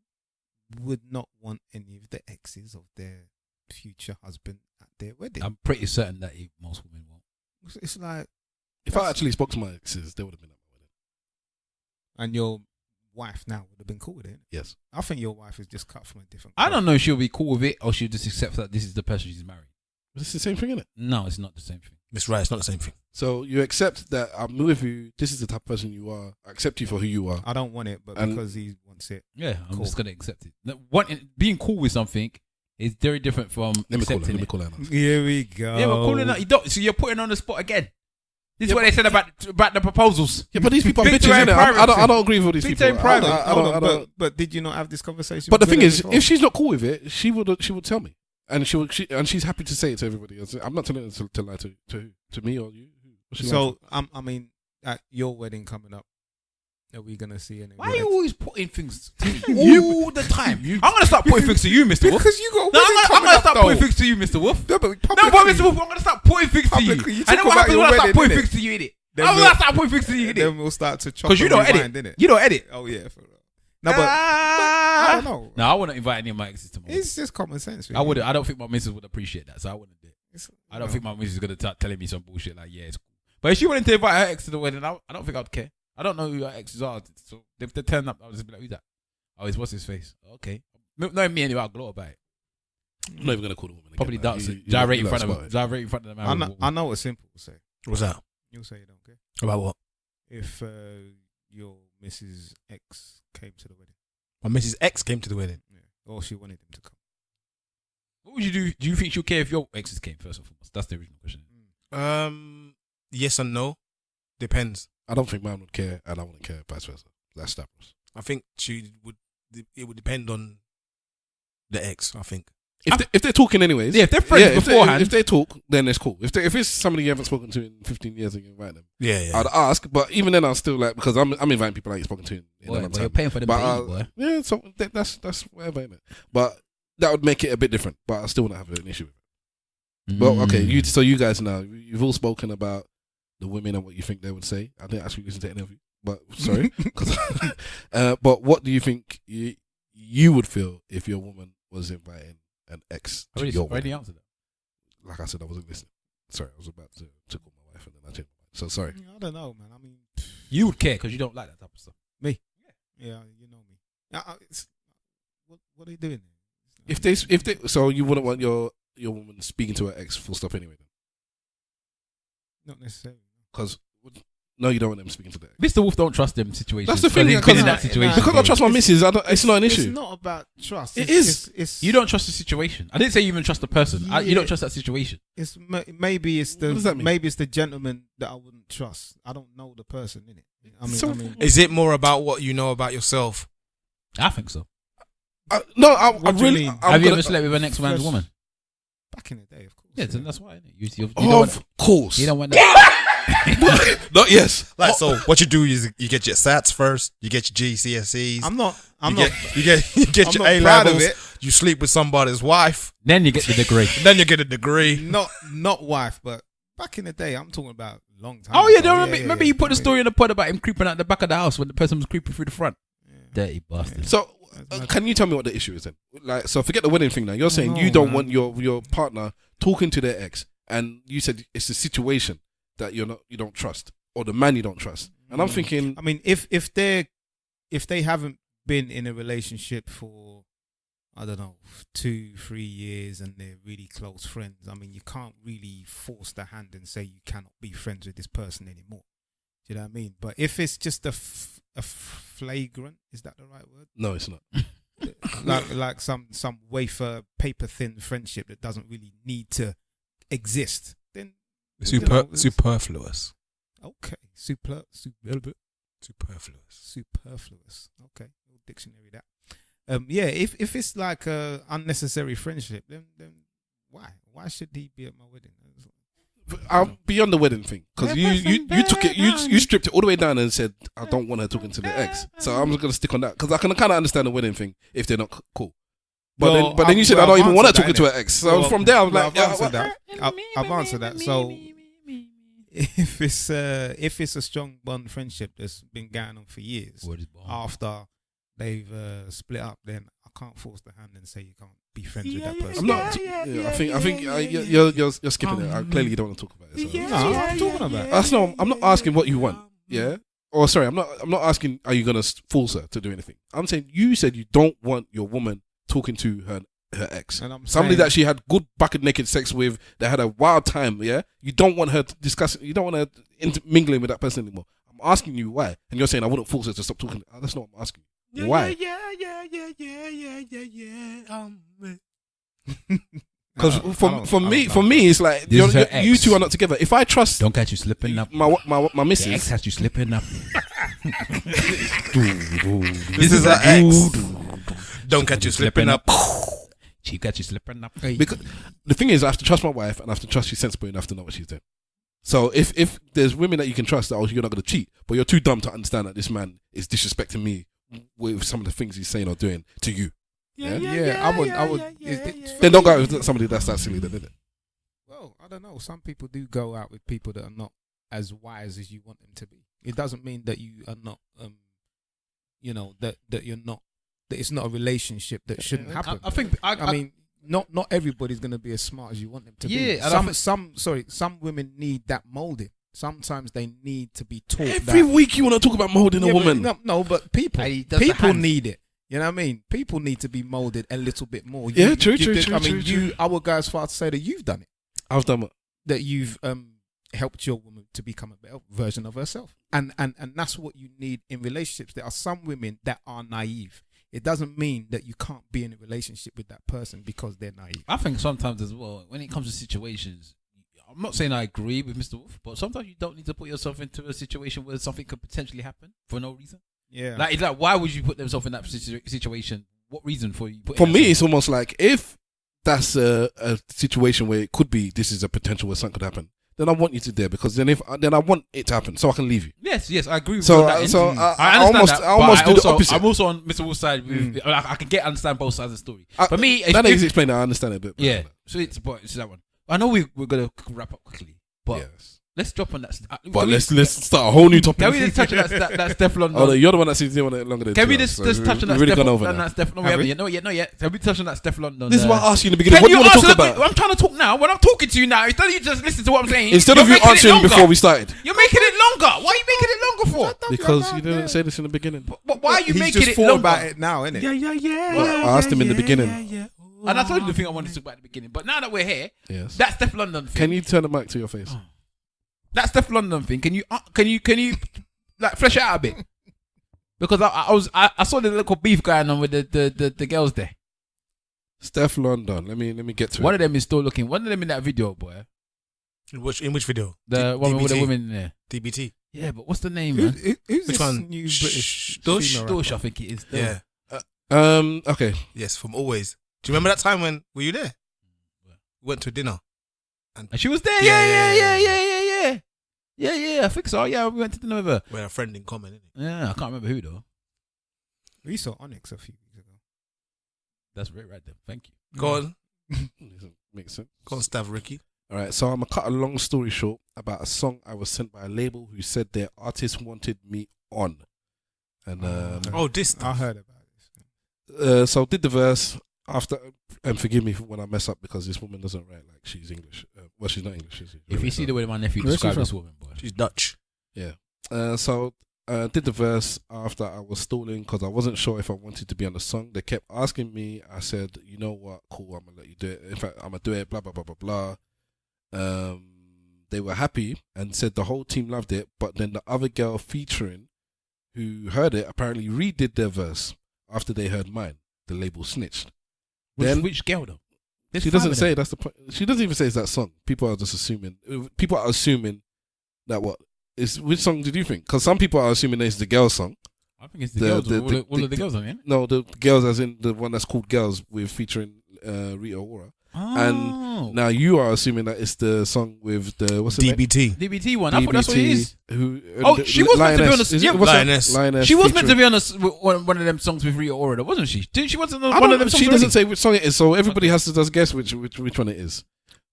would not want any of the exes of their future husband at their wedding. I'm pretty certain that most women won't. It's like, If I actually spoke to my exes, they would have been at my wedding. and your wife now would have been cool with it. Yes. I think your wife is just cut from a different. I don't know if she'll be cool with it or she'll just accept that this is the person she's marrying. But it's the same thing, isn't it? No, it's not the same thing. That's right. It's not the same thing. So you accept that I'm with you. This is the type of person you are. I accept you for who you are. I don't want it, but And- because he wants it. Yeah, I'm Cool. just gonna accept it. Being cool with something is very different from Let me call her. accepting Let me it. call her now. Here we go. Yeah, but calling out, you don't. So you're putting her on the spot again. This is what they said about the proposals. Yeah, but these people are Speak to bitches, her in innit? private. I don't agree with all these Speak people. to her in private. I don't. But did you not have this conversation? But the with thing her is, before? if she's not cool with it, she would tell me, and she's happy to say it to everybody else. I'm not telling her to lie to me or you. What's she lying So I mean, at your wedding coming up, are we gonna see any? Why are you always putting things to me all the time? I'm gonna start putting things to you, Mr. Wolf. Because you got. No, I'm gonna start putting things to you, Mr. Wolf. No, but No, but Mr. Wolf, I'm gonna start putting things to you. Publicly, you I know talk what about happens your when I start wedding, putting innit? things to you, innit? Then I'm we'll- gonna start putting things to you, innit? Then we'll start to chop. Because you don't edit. innit? You don't edit. Oh yeah, for real. No, but I don't know. No, I wouldn't invite any of my exes to my wedding. It's just common sense. I wouldn't. I don't think my missus would appreciate that, so I wouldn't do it. It's- I don't think my missus is gonna start telling me some bullshit like, yeah, it's cool. But if she wanted to invite her ex to the wedding, I don't think I'd care. I don't know who her exes are, so if they turn up, I'll just be like, who's that? Oh, it's what's his face? Okay, knowing me anyway, I'll glow about it. I'm not even gonna call the woman. Probably again, dance, man. gyrate in you front like of spotted. gyrate in front of the man. I know what Simple will say. What's that? You'll say you don't care About what? if your Mrs. X came to the wedding. My Mrs. X came to the wedding. Yeah, or she wanted him to come. What would you do? Do you think she'll care if your exes came first and foremost? That's the original question. Yes and no. Depends. I don't think man would care, and I wouldn't care, vice versa. That's Stavros. I think it would depend on the ex, I think. If they're talking anyways, Yeah, if they're friends beforehand. if they talk, then it's cool. If it's somebody you haven't spoken to in 15 years and you invite them, Yeah. I'd ask. But even then, I'll still like, because I'm inviting people I ain't spoken to in a Boy, long but time. you're paying for the But, baby, boy. Yeah, so that's whatever, innit? But that would make it a bit different. But I still wouldn't have an issue with it. But okay, so you guys now, you've all spoken about the women and what you think they would say. I didn't actually listen to any of you, but sorry. But what do you think you would feel if your woman was inviting an ex to your already wedding? answered that. Like I said, I wasn't listening. Sorry, I was about to call my wife and then I changed my mind. So sorry. I don't know, man. I mean, You would care because you don't like that type of stuff. yeah, you know me. What are you doing? If they, so you wouldn't want your woman speaking to her ex full stop anyway, then? Not necessarily. Because no, you don't want them speaking to their ex. Mr. Wolf don't trust them situations. That's the thing, He's been in because- that situation. Because I trust my missus, it's not an It's issue. not about trust. It It's, is. It's You don't trust the situation. I didn't say you even trust the person. You Yeah. don't trust that situation. It's maybe it's the What does that mean? maybe it's the gentleman that I wouldn't trust. I don't know the person in it. So- I mean, Is it more about what you know about yourself? I think so. No, I What do you really. mean? I'm Have you gonna- ever slept with an ex man's Fresh. woman? back in the day, of course. Yeah, so that's why. You don't want. Of course. You don't want that. No, yes. Like, so what you do is you get your SATs first, you get your GCSEs, I'm not. you get I'm your not A proud of levels, it. you sleep with somebody's wife, Then you get the degree. then you get a degree. Not wife, but back in the day, I'm talking about a long time. Oh yeah, ago. remember you put the story in the pod about him creeping out the back of the house when the person was creeping through the front. Dirty bastard. So, can you tell me what the issue is then? Like, so forget the wedding thing now. You're saying No, you don't man. want your partner talking to their ex, and you said it's the situation that you don't trust, or the man you don't trust. And I'm thinking, I mean, if they haven't been in a relationship for, I don't know, 2-3 years and they're really close friends, I mean, you can't really force the hand and say you cannot be friends with this person anymore. Do you know what I mean? But if it's just a flagrant, is that the right word? no, it's not. like some wafer paper thin friendship that doesn't really need to exist, then Superfluous. okay, superfluous. Okay, little dictionary that. Yeah, if it's like a unnecessary friendship, then why should he be at my wedding? beyond the wedding thing, because you took it, you stripped it all the way down and said I don't want her talking to the ex. So I'm just gonna stick on that because I can kind of understand the wedding thing if they're not cool. But then you said I don't even want her talking to her ex. So from there I was like, I've answered that. So if it's a strong bond friendship that's been going on for years, after they've split up, then I can't force the hand and say you can't be friends with that person. I'm not. I think you're skipping it. Clearly you don't want to talk about it. So. No, I'm talking about it. I'm not asking what you want. Yeah. Or sorry, I'm not asking. Are you gonna force her to do anything? I'm saying you said you don't want your woman talking to her ex, somebody that she had good bucket naked sex with, that had a wild time. Yeah, you don't want her discussing. You don't want her mingling with that person anymore. I'm asking you why, and you're saying I wouldn't force her to stop talking. That's not what I'm asking you. Why? Yeah. Because for me, it's like you two are not together. If I trust, don't catch you slipping up. My missus. The ex has you slipping up. This is her ex. Don't catch you slipping up. She got you slipping up. Because the thing is, I have to trust my wife, and I have to trust she's sensible enough to know what she's doing. So if there's women that you can trust that you're not going to cheat, but you're too dumb to understand that this man is disrespecting me with some of the things he's saying or doing to you. I would. Then don't go out with somebody that's that silly, then, isn't it? Well, I don't know. Some people do go out with people that are not as wise as you want them to be. It doesn't mean that you are not, that you're not. That it's not a relationship that shouldn't happen. I think. I mean, not everybody's going to be as smart as you want them to be. Yeah, some women need that molding. Sometimes they need to be taught. Every week you want to talk about molding a woman. But people need it. You know what I mean? People need to be molded a little bit more. True. I would go as far to say that you've done it. I've done it. That you've helped your woman to become a better version of herself, and that's what you need in relationships. There are some women that are naive. It doesn't mean that you can't be in a relationship with that person because they're naive. I think sometimes as well, when it comes to situations, I'm not saying I agree with Mr. Wolf, but sometimes you don't need to put yourself into a situation where something could potentially happen for no reason. Yeah. Like, why would you put yourself in that situation? What reason for you? For me, it's almost like if that's a situation where it could be, this is a potential where something could happen, then I want you to there, because then I want it to happen so I can leave you. Yes, I agree with so, that. So I almost do the opposite. I'm also on Mr. Wolf's side. I can understand both sides of the story. For me, now that he's explained it, I understand it a bit. Yeah, so it's that one. I know we're gonna wrap up quickly, but yes. Let's drop on that. But let's start a whole new topic. Can we just touch on that Steph London? Oh, you're the one that seems to want it longer than. Can we just touch on that? Really gone over that. No, not yet. Can we touch on that Steph London? This is what I asked you in the beginning. What do you want to talk about? I'm trying to talk now. When I'm talking to you now, instead of you just listen to what I'm saying. Instead of you answering before we started. You're making it longer. Why are you making it longer for? Because you didn't say this in the beginning. But why are you making it longer? He's just thought about it now, isn't it? Yeah. Well, I asked him in the beginning. And I told you the thing I wanted to talk about at the beginning. But now that we're here, yes, that Steph London thing. Can you turn the mic to your face? That Steph London thing. Can you like flesh it out a bit? Because I saw the little beef going on with the girls there. Steph London. Let me get to it. One of them is still looking. One of them in that video, boy. In which video? The one with the women in there. DBT. Yeah, but what's the name, man? Who's which one? New British Dush, I think it is. Yeah. Okay. Yes, from Always. Do you remember that time when were you there? We went to dinner. And she was there. Yeah. I think so. Yeah, we went to dinner with her. We had a friend in common, innit? Yeah, I can't remember who though. We saw Onyx a few weeks ago. That's right there. Thank you. Go on. Makes sense. Go on, Stav Ricky. All right, so I'm gonna cut a long story short about a song I was sent by a label who said their artist wanted me on, and I heard about this. So did the verse after, and forgive me when I mess up because this woman doesn't write like she's English. Well, she's not English. If you see the way my nephew described this woman, boy, she's Dutch. Yeah. So did the verse after I was stalling because I wasn't sure if I wanted to be on the song. They kept asking me. I said, you know what, cool, I'm gonna let you do it. In fact, I'm gonna do it. Blah blah blah blah blah. They were happy and said the whole team loved it, but then the other girl featuring who heard it apparently redid their verse after they heard mine. The label snitched. Which girl though? She doesn't say. That's the point. She doesn't even say it's that song. People are just assuming. People are assuming that what is. Which song did you think? Because some people are assuming it's the girls' song. I think it's the girls. All of the girls on it. No, the girls, as in the one that's called Girls with featuring Rita Ora. And now you are assuming that it's the song with the what's the name? DBT. one. I thought that's what it is. Who? She was meant to be on the. Yeah, Lioness. she was meant to be on one of them songs with Rita Ora, wasn't she? She wasn't on one of them songs. She doesn't say which song it is, so everybody has to just guess which one it is.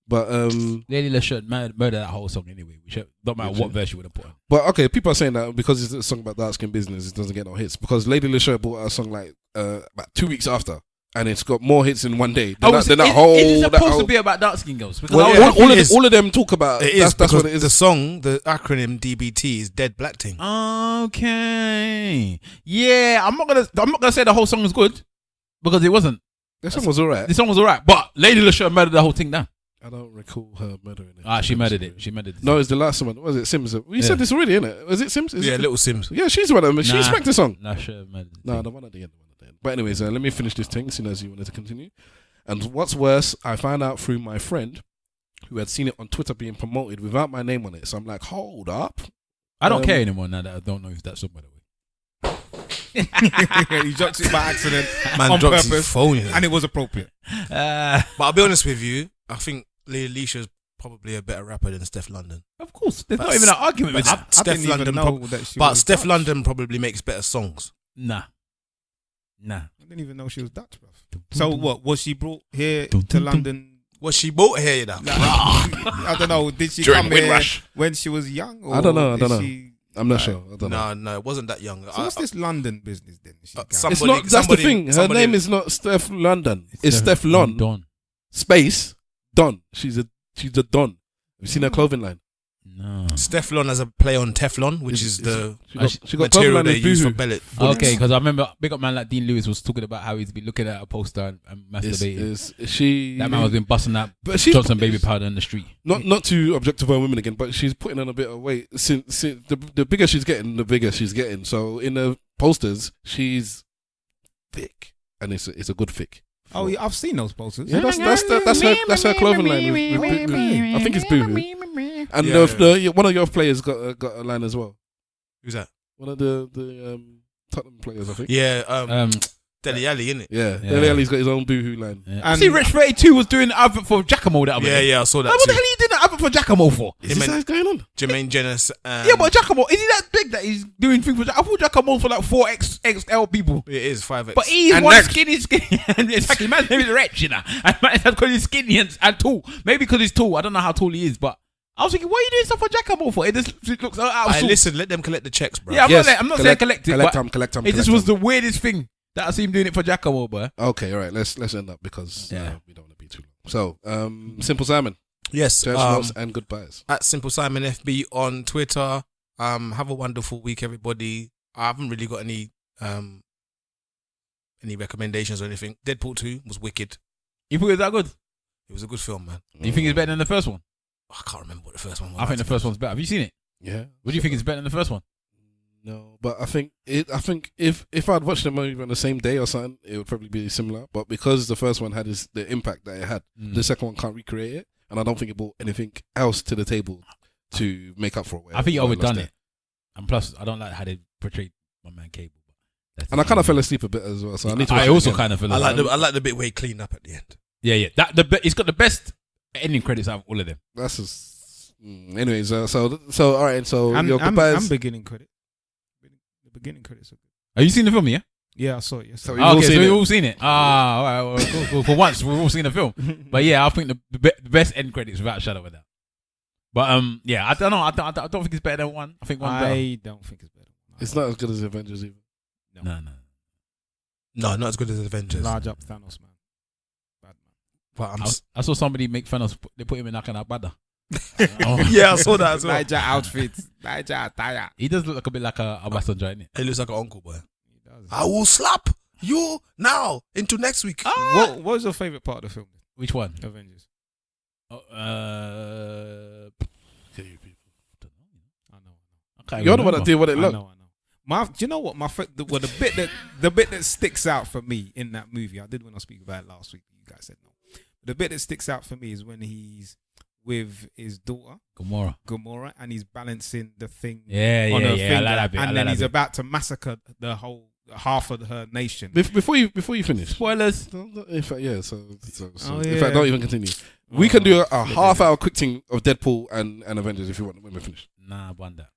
But Lady LaShawn murder that whole song anyway. Don't matter what verse you would have put on. But okay, people are saying that because it's a song about dark skin business, it doesn't get no hits. Because Lady LaShawn brought out a song like about 2 weeks after, and it's got more hits in one day. Is it supposed to be about dark skin girls? Because all of them talk about it. That's what it is. The song, the acronym DBT is Dead Black Thing. Okay, yeah, I'm not gonna say the whole song was good because it wasn't. The song was alright. The song was alright, but Lady LaShawn murdered the whole thing down. I don't recall her murdering it. She murdered it. She murdered it. No, it's the last one. Was it Sims? We said this already, innit? Was it Sims? Little Sims. Yeah, she's one of them. She smacked the song. LaShawn murdered it. No, the one at the end. But anyways, let me finish this thing, seeing as you wanted to continue. And what's worse, I found out through my friend who had seen it on Twitter being promoted without my name on it. So I'm like, hold up. I don't care anymore now that I don't know if that's somebody. He dropped it by accident. Man on dropped purpose, his phone, you know. and it was appropriate. But I'll be honest with you, I think Alicia's probably a better rapper than Steph London. Of course, there's not even an argument with that. Steph London, Steph London probably makes better songs. Nah. I didn't even know she was Dutch, bruv. So what was she brought here to London? Was she brought here, you know? I don't know. Did she come here when she was young? Or I don't know. She, I'm not sure. I don't know. No, it wasn't that young. So what's this London business then? It's not. That's the thing. Her name is not Steph London. It's Steph Lon. Don. Space Don. She's a Don. Have you seen her clothing line? No. Stefflon as a play on Teflon, which is the she got material they use for bullets. Okay, because I remember big up man like Dean Lewis was talking about how he's been looking at a poster and masturbating. That man was been busting that Johnson baby powder in the street. Not to objectify women again, but she's putting on a bit of weight. Since the bigger she's getting, the bigger she's getting. So in the posters, she's thick, and it's a good thick. Oh yeah, I've seen those posters. Yeah, that's her clothing line. I think it's Boohoo. And one of your players got a line as well. Who's that? One of the Tottenham players, I think. Yeah, Dele Alli, innit? Yeah. Dele Alli's got his own Boohoo line. Yeah. I see Rich 32 was doing an advert for Giacomo that other day. Yeah, I saw that. What the hell are you doing an advert for Giacomo for? Is this what's going on? Jermaine Jenner. Yeah, but Giacomo, is he that big that he's doing things for? I thought Giacomo for like 4XL people. It is 5X. But he's and one skinny. Exactly, man's name is Rich, you know. And that's because he's skinny and tall. Maybe because he's tall. I don't know how tall he is, but I was thinking, what are you doing stuff for Giacomo for? It just looks out of sorts. Listen, let them collect the checks, bro. Yeah, I'm not saying collect it. Collect them. It just was the weirdest thing that I see him doing it for Giacomo, bro. Okay, all right. Let's end up because we don't want to be too long. So, Simple Simon. Yes. Church loves and goodbyes. At Simple Simon FB on Twitter. Have a wonderful week, everybody. I haven't really got any recommendations or anything. Deadpool 2 was wicked. You think it was that good? It was a good film, man. You think it's better than the first one? I can't remember what the first one was. I think the first one's better. Have you seen it? Yeah. What do you think is better than the first one? No, but I think if I'd watched the movie on the same day or something, it would probably be similar. But because the first one had the impact that it had, the second one can't recreate it, and I don't think it brought anything else to the table to make up for it. I think you overdone it, and plus I don't like how they portrayed my man Cable. And I kind of fell asleep a bit as well, so I need to. I also kind of feel. I like the bit where he cleaned up at the end. Yeah. It's got the best ending credits out of all of them. That's just. Anyways, so all right, so your goodbyes. I'm beginning credit. The beginning credits are good. Have you seen the film? Yeah. Yeah, I saw it. Yes. So we've all seen it. All right. Well, cool. For once, we've all seen the film. But yeah, I think the best end credits without a shadow of a doubt. But yeah, I don't know. I don't think it's better than one. I think one. I don't think it's better. It's not as good as Avengers either. No. No, not as good as Avengers. Large up Thanos, man. Bad man. But I saw somebody make Thanos. They put him in like an abada. Yeah, I saw that as well. Niger outfit, Niger attire. He does look a bit like a Obasanjo, innit? He looks like an uncle, boy. He does. I will slap you now into next week. What was your favorite part of the film? Which one? Avengers. Kill you people. I know. You're the one that did what it looked. I know. Do you know what the bit that sticks out for me in that movie? I did when I speak about it last week. You guys said no. The bit that sticks out for me is when he's with his daughter Gamora, and he's balancing the thing on her finger, and then he's about to massacre the whole half of her nation. Before you finish. Spoilers. In fact, yeah. So Oh, in yeah. fact, don't even continue. We can do a half-hour quick thing of Deadpool and Avengers if you want when we finish. Nah, I want that.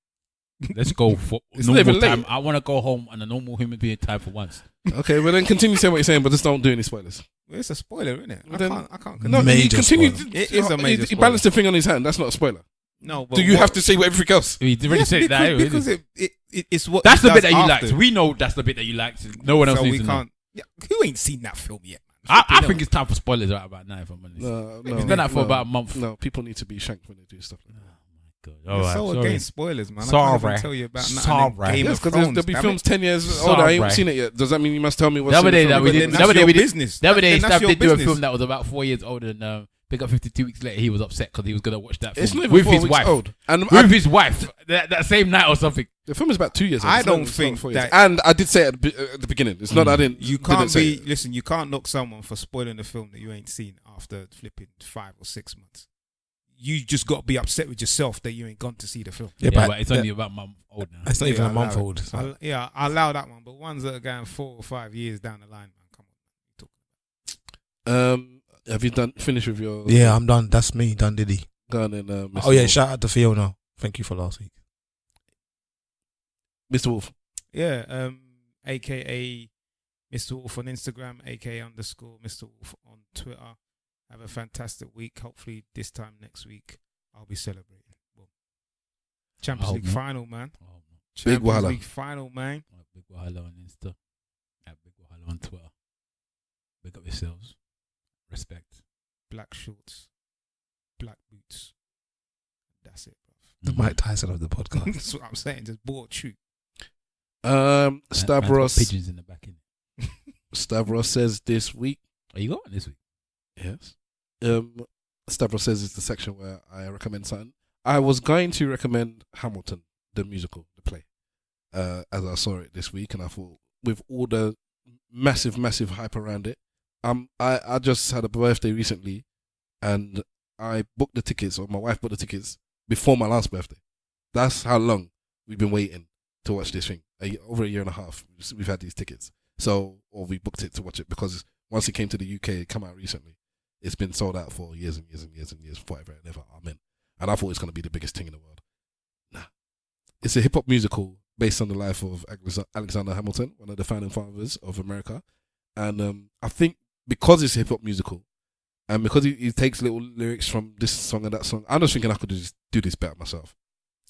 Let's go for It's not normal even late. time. I want to go home on a normal human being time for once. Okay, well then continue saying what you're saying, but just don't do any spoilers. Well, it's a spoiler, isn't it? Then- I can't. No, Major he continued. spoiler. It is a major He spoiler. balanced the thing on his hand. That's not a spoiler. No, but Do you have to say everything else? We already Yes, said that. anyway, because didn't it's what that's he the bit does that you after. liked. We know that's the bit that you liked. No one else So needs we to know. can't. Yeah, who ain't seen that film yet? I think it's time for spoilers right about now. If I'm honest. No, It's been out for about a month. No, people need to be shanked when they do stuff like that. God. You're All right, so sorry. against spoilers, man. I Sorry. can't even tell you about Sorry. nothing. Game Yes, of because Thrones. there'll be damn films it. 10 years Sorry. older. I ain't seen it yet. Does that mean you must tell me what's The other in the day film? that we But did. then The that's other day your we did. business. The other day, Then that's Stav your did do a business. film that was about 4 years older, and Pick Up 52 weeks later, he was upset because he was gonna watch that film It's not even with 4 his weeks wife. old. And With his wife that same night or something. the film is about 2 years old. I It's not- don't it's not think 4 years. that- And I did say it at the beginning. It's not that I didn't. You didn't can't say be. it. Listen, you can't knock someone for spoiling a film that you ain't seen after flipping 5 or 6 months. You just got to be upset with yourself that you ain't gone to see the film. Yeah, but it's only about a month old now. It's not even Yeah, a month I allow old. it. so. I allow that one, but ones that are going 4 or 5 years down the line, man, come on. Have you finished with your Yeah, I'm done. That's me, done Diddy. gun and Mr. Oh yeah, Wolf? shout out to Fiona. Thank you for last week. Mr. Wolf. Yeah, AKA Mr. Wolf on Instagram, AKA _ Mr. Wolf on Twitter. Have a fantastic week. Hopefully, this time next week, I'll be celebrating. Well, Champions Oh, League man. final, man. Oh, man. Big Champions Wahala. League final, man. Big Wahala on Insta. Big Wahala on Twitter. Big up yourselves. Respect. Black shorts, black boots. That's it, The Mm-hmm. Mike Tyson of the bro. podcast. That's what I'm saying. Just bought true. Man's got Stavros. pigeons in the back in. Stavros says this week. Are you going this week? Yes. Stavros says it's the section where I recommend something. I was going to recommend Hamilton, the musical, the play, as I saw it this week, and I thought with all the massive hype around it, I just had a birthday recently, and I booked the tickets, or my wife booked the tickets before my last birthday. That's how long we've been waiting to watch this thing. Over a year and a half, we've had these tickets. So, or we booked it to watch it because once it came to the UK, it came out recently. It's been sold out for years and years and years and years, forever and ever. Amen. And I thought it's going to be the biggest thing in the world. Nah. It's a hip hop musical based on the life of Alexander Hamilton, one of the founding fathers of America. And I think because it's a hip hop musical, and because he takes little lyrics from this song and that song, I'm just thinking I could just do this better myself.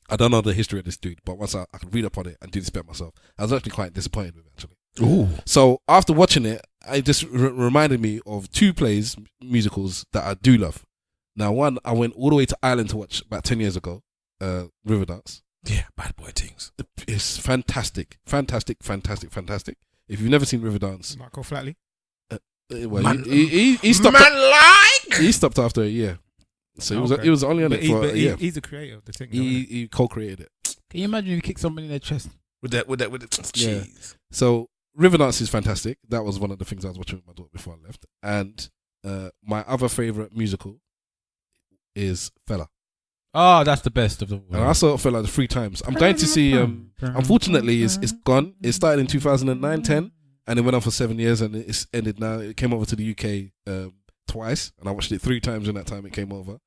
I don't know the history of this dude, but once I could read up on it and do this better myself, I was actually quite disappointed with it, actually. Ooh. So after watching it, it just reminded me of 2 musicals that I do love. Now, one, I went all the way to Ireland to watch about 10 years ago, Riverdance. Yeah, bad boy things. It's fantastic. If you've never seen Riverdance, Michael Flatley. well, Man- he stopped. He stopped after a year, so Okay. he was only on But it for a year. he's the creator of the thing. He co-created it. Can you imagine if you kick somebody in their chest? With the Yeah. jeez. So Riverdance is fantastic. That was one of the things I was watching with my daughter before I left. And my other favorite musical is Fella. Oh, that's the best of the And I saw Fella 3 times. I'm going to see. Unfortunately, it's gone. It started in 2009-10, and it went on for 7 years, and it's ended now. It came over to the UK twice, and I watched it 3 times in that time it came over.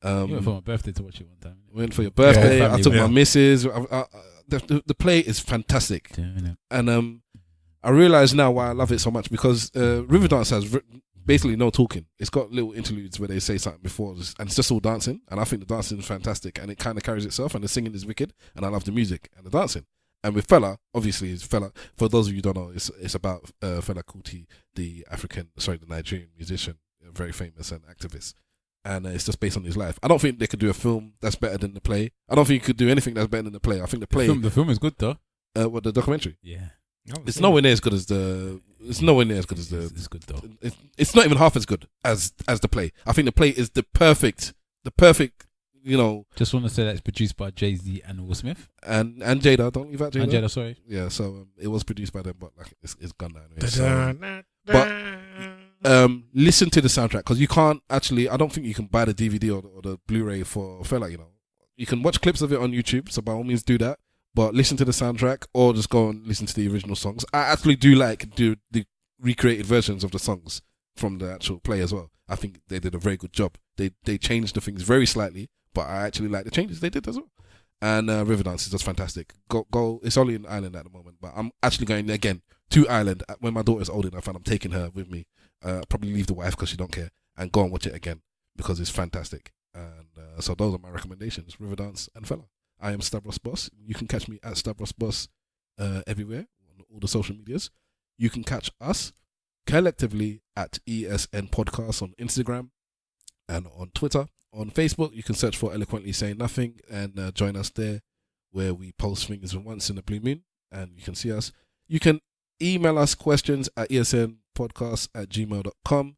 You went for my birthday to watch it one time. Went for your birthday. Yeah, I took yeah. my missus. The play is fantastic. And I realize now why I love it so much, because Riverdance has basically no talking. It's got little interludes where they say something before, and it's just all dancing. And I think the dancing is fantastic, and it kind of carries itself. And the singing is wicked, and I love the music and the dancing. And with Fela, obviously, it's Fela. For those of you who don't know, it's about Fela Kuti, the Nigerian musician, very famous and activist. And it's just based on his life. I don't think they could do a film that's better than the play. I don't think you could do anything that's better than the play. I think the play, The film is good though. what the documentary, Yeah, it's nowhere near as good as the. It's nowhere near as good as it's good though. It's not even half as good as the play. I think the play is the perfect. You know, Just want to say that it's produced by Jay-Z and Will Smith. and Jada. Don't leave out Jada. And Jada, sorry. Yeah, so it was produced by them, but like it's gone now. Anyway, but listen to the soundtrack, because you can't actually. I don't think you can buy the DVD or the Blu-ray for Fela. You know, you can watch clips of it on YouTube, so by all means do that. but listen to the soundtrack or just go and listen to the original songs. I actually do like the recreated versions of the songs from the actual play as well. I think they did a very good job. They changed the things very slightly, but I actually like the changes they did as well. And Riverdance is just fantastic. Go. It's only in Ireland at the moment, but I'm actually going again to Ireland when my daughter's old enough, and I'm taking her with me. Probably leave the wife because she don't care, and go and watch it again because it's fantastic. And so those are my recommendations: Riverdance and Fella. I am Stavros Boss. You can catch me at Stavros Boss everywhere on all the social medias. You can catch us collectively at ESN Podcast on Instagram and on Twitter. On Facebook, you can search for Eloquently Saying Nothing and join us there, where we post things once in a blue moon, and you can see us. You can email us questions at esnpodcast@gmail.com,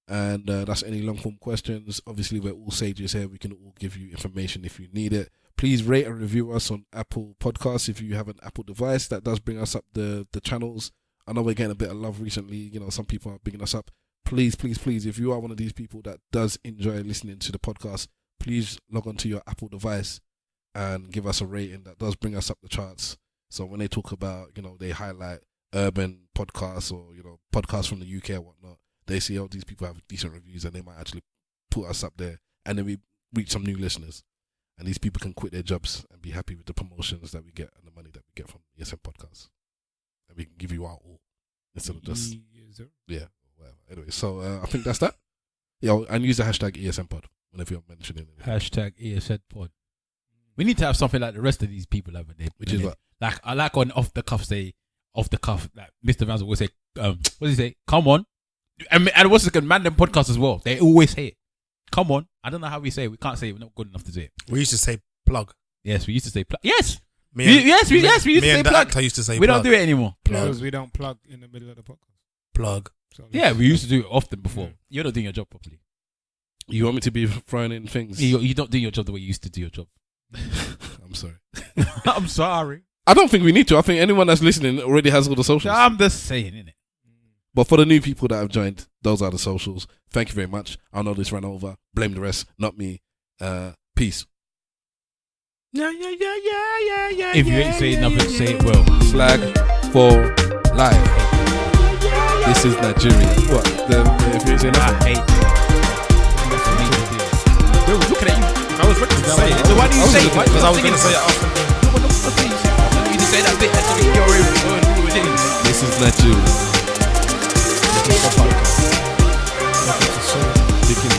and that's any long form questions. Obviously, we're all sages here. We can all give you information if you need it. Please rate and review us on Apple Podcasts if you have an Apple device. That does bring us up the channels. I know we're getting a bit of love recently. You know, some people are bigging us up. Please, please, please, if you are one of these people that does enjoy listening to the podcast, please log onto your Apple device and give us a rating. That does bring us up the charts. So when they talk about, you know, they highlight urban podcasts or, you know, podcasts from the UK or whatnot, they see, oh, these people have decent reviews and they might actually put us up there. And then we reach some new listeners. And these people can quit their jobs and be happy with the promotions that we get and the money that we get from ESN podcasts. And we can give you our all instead of just, yeah. Whatever. Anyway, so I think that's that. Yeah, and use the hashtag ESN Pod whenever you're mentioning it. Hashtag ESN Pod. We need to have something like the rest of these people over there. Which is what? Like, I like on off the cuff, like Mr. Vans will say, what does he say? Come on. And what's the good man them podcast as well? They always say it. Come on. I don't know how we say it. We can't say it. We're not good enough to say it. We used to say plug. Yes, we used to say plug. Yes. We used to say plug. I used to say we plug. don't do it anymore. Because we don't plug in the middle of the podcast. Plug. So Yeah, we used to do it often before. You're not doing your job properly. You want me to be throwing in things? You don't do your job the way you used to do your job. I'm sorry. I'm sorry. I don't think we need to. I think anyone that's listening already has all the socials. I'm just saying, innit? But for the new people that have joined, those are the socials. Thank you very much. I know this ran over. Blame the rest, not me. Peace. Yeah. If you ain't saying nothing, say it well. Slag for life. This is Nigeria. What? If you ain't saying I nothing. hate They were looking at you. I was ready to say it. So why do you say it? Because I was going to say it after. You just say that bit and then you're in. This is Nigeria. This is the podcast. Thinking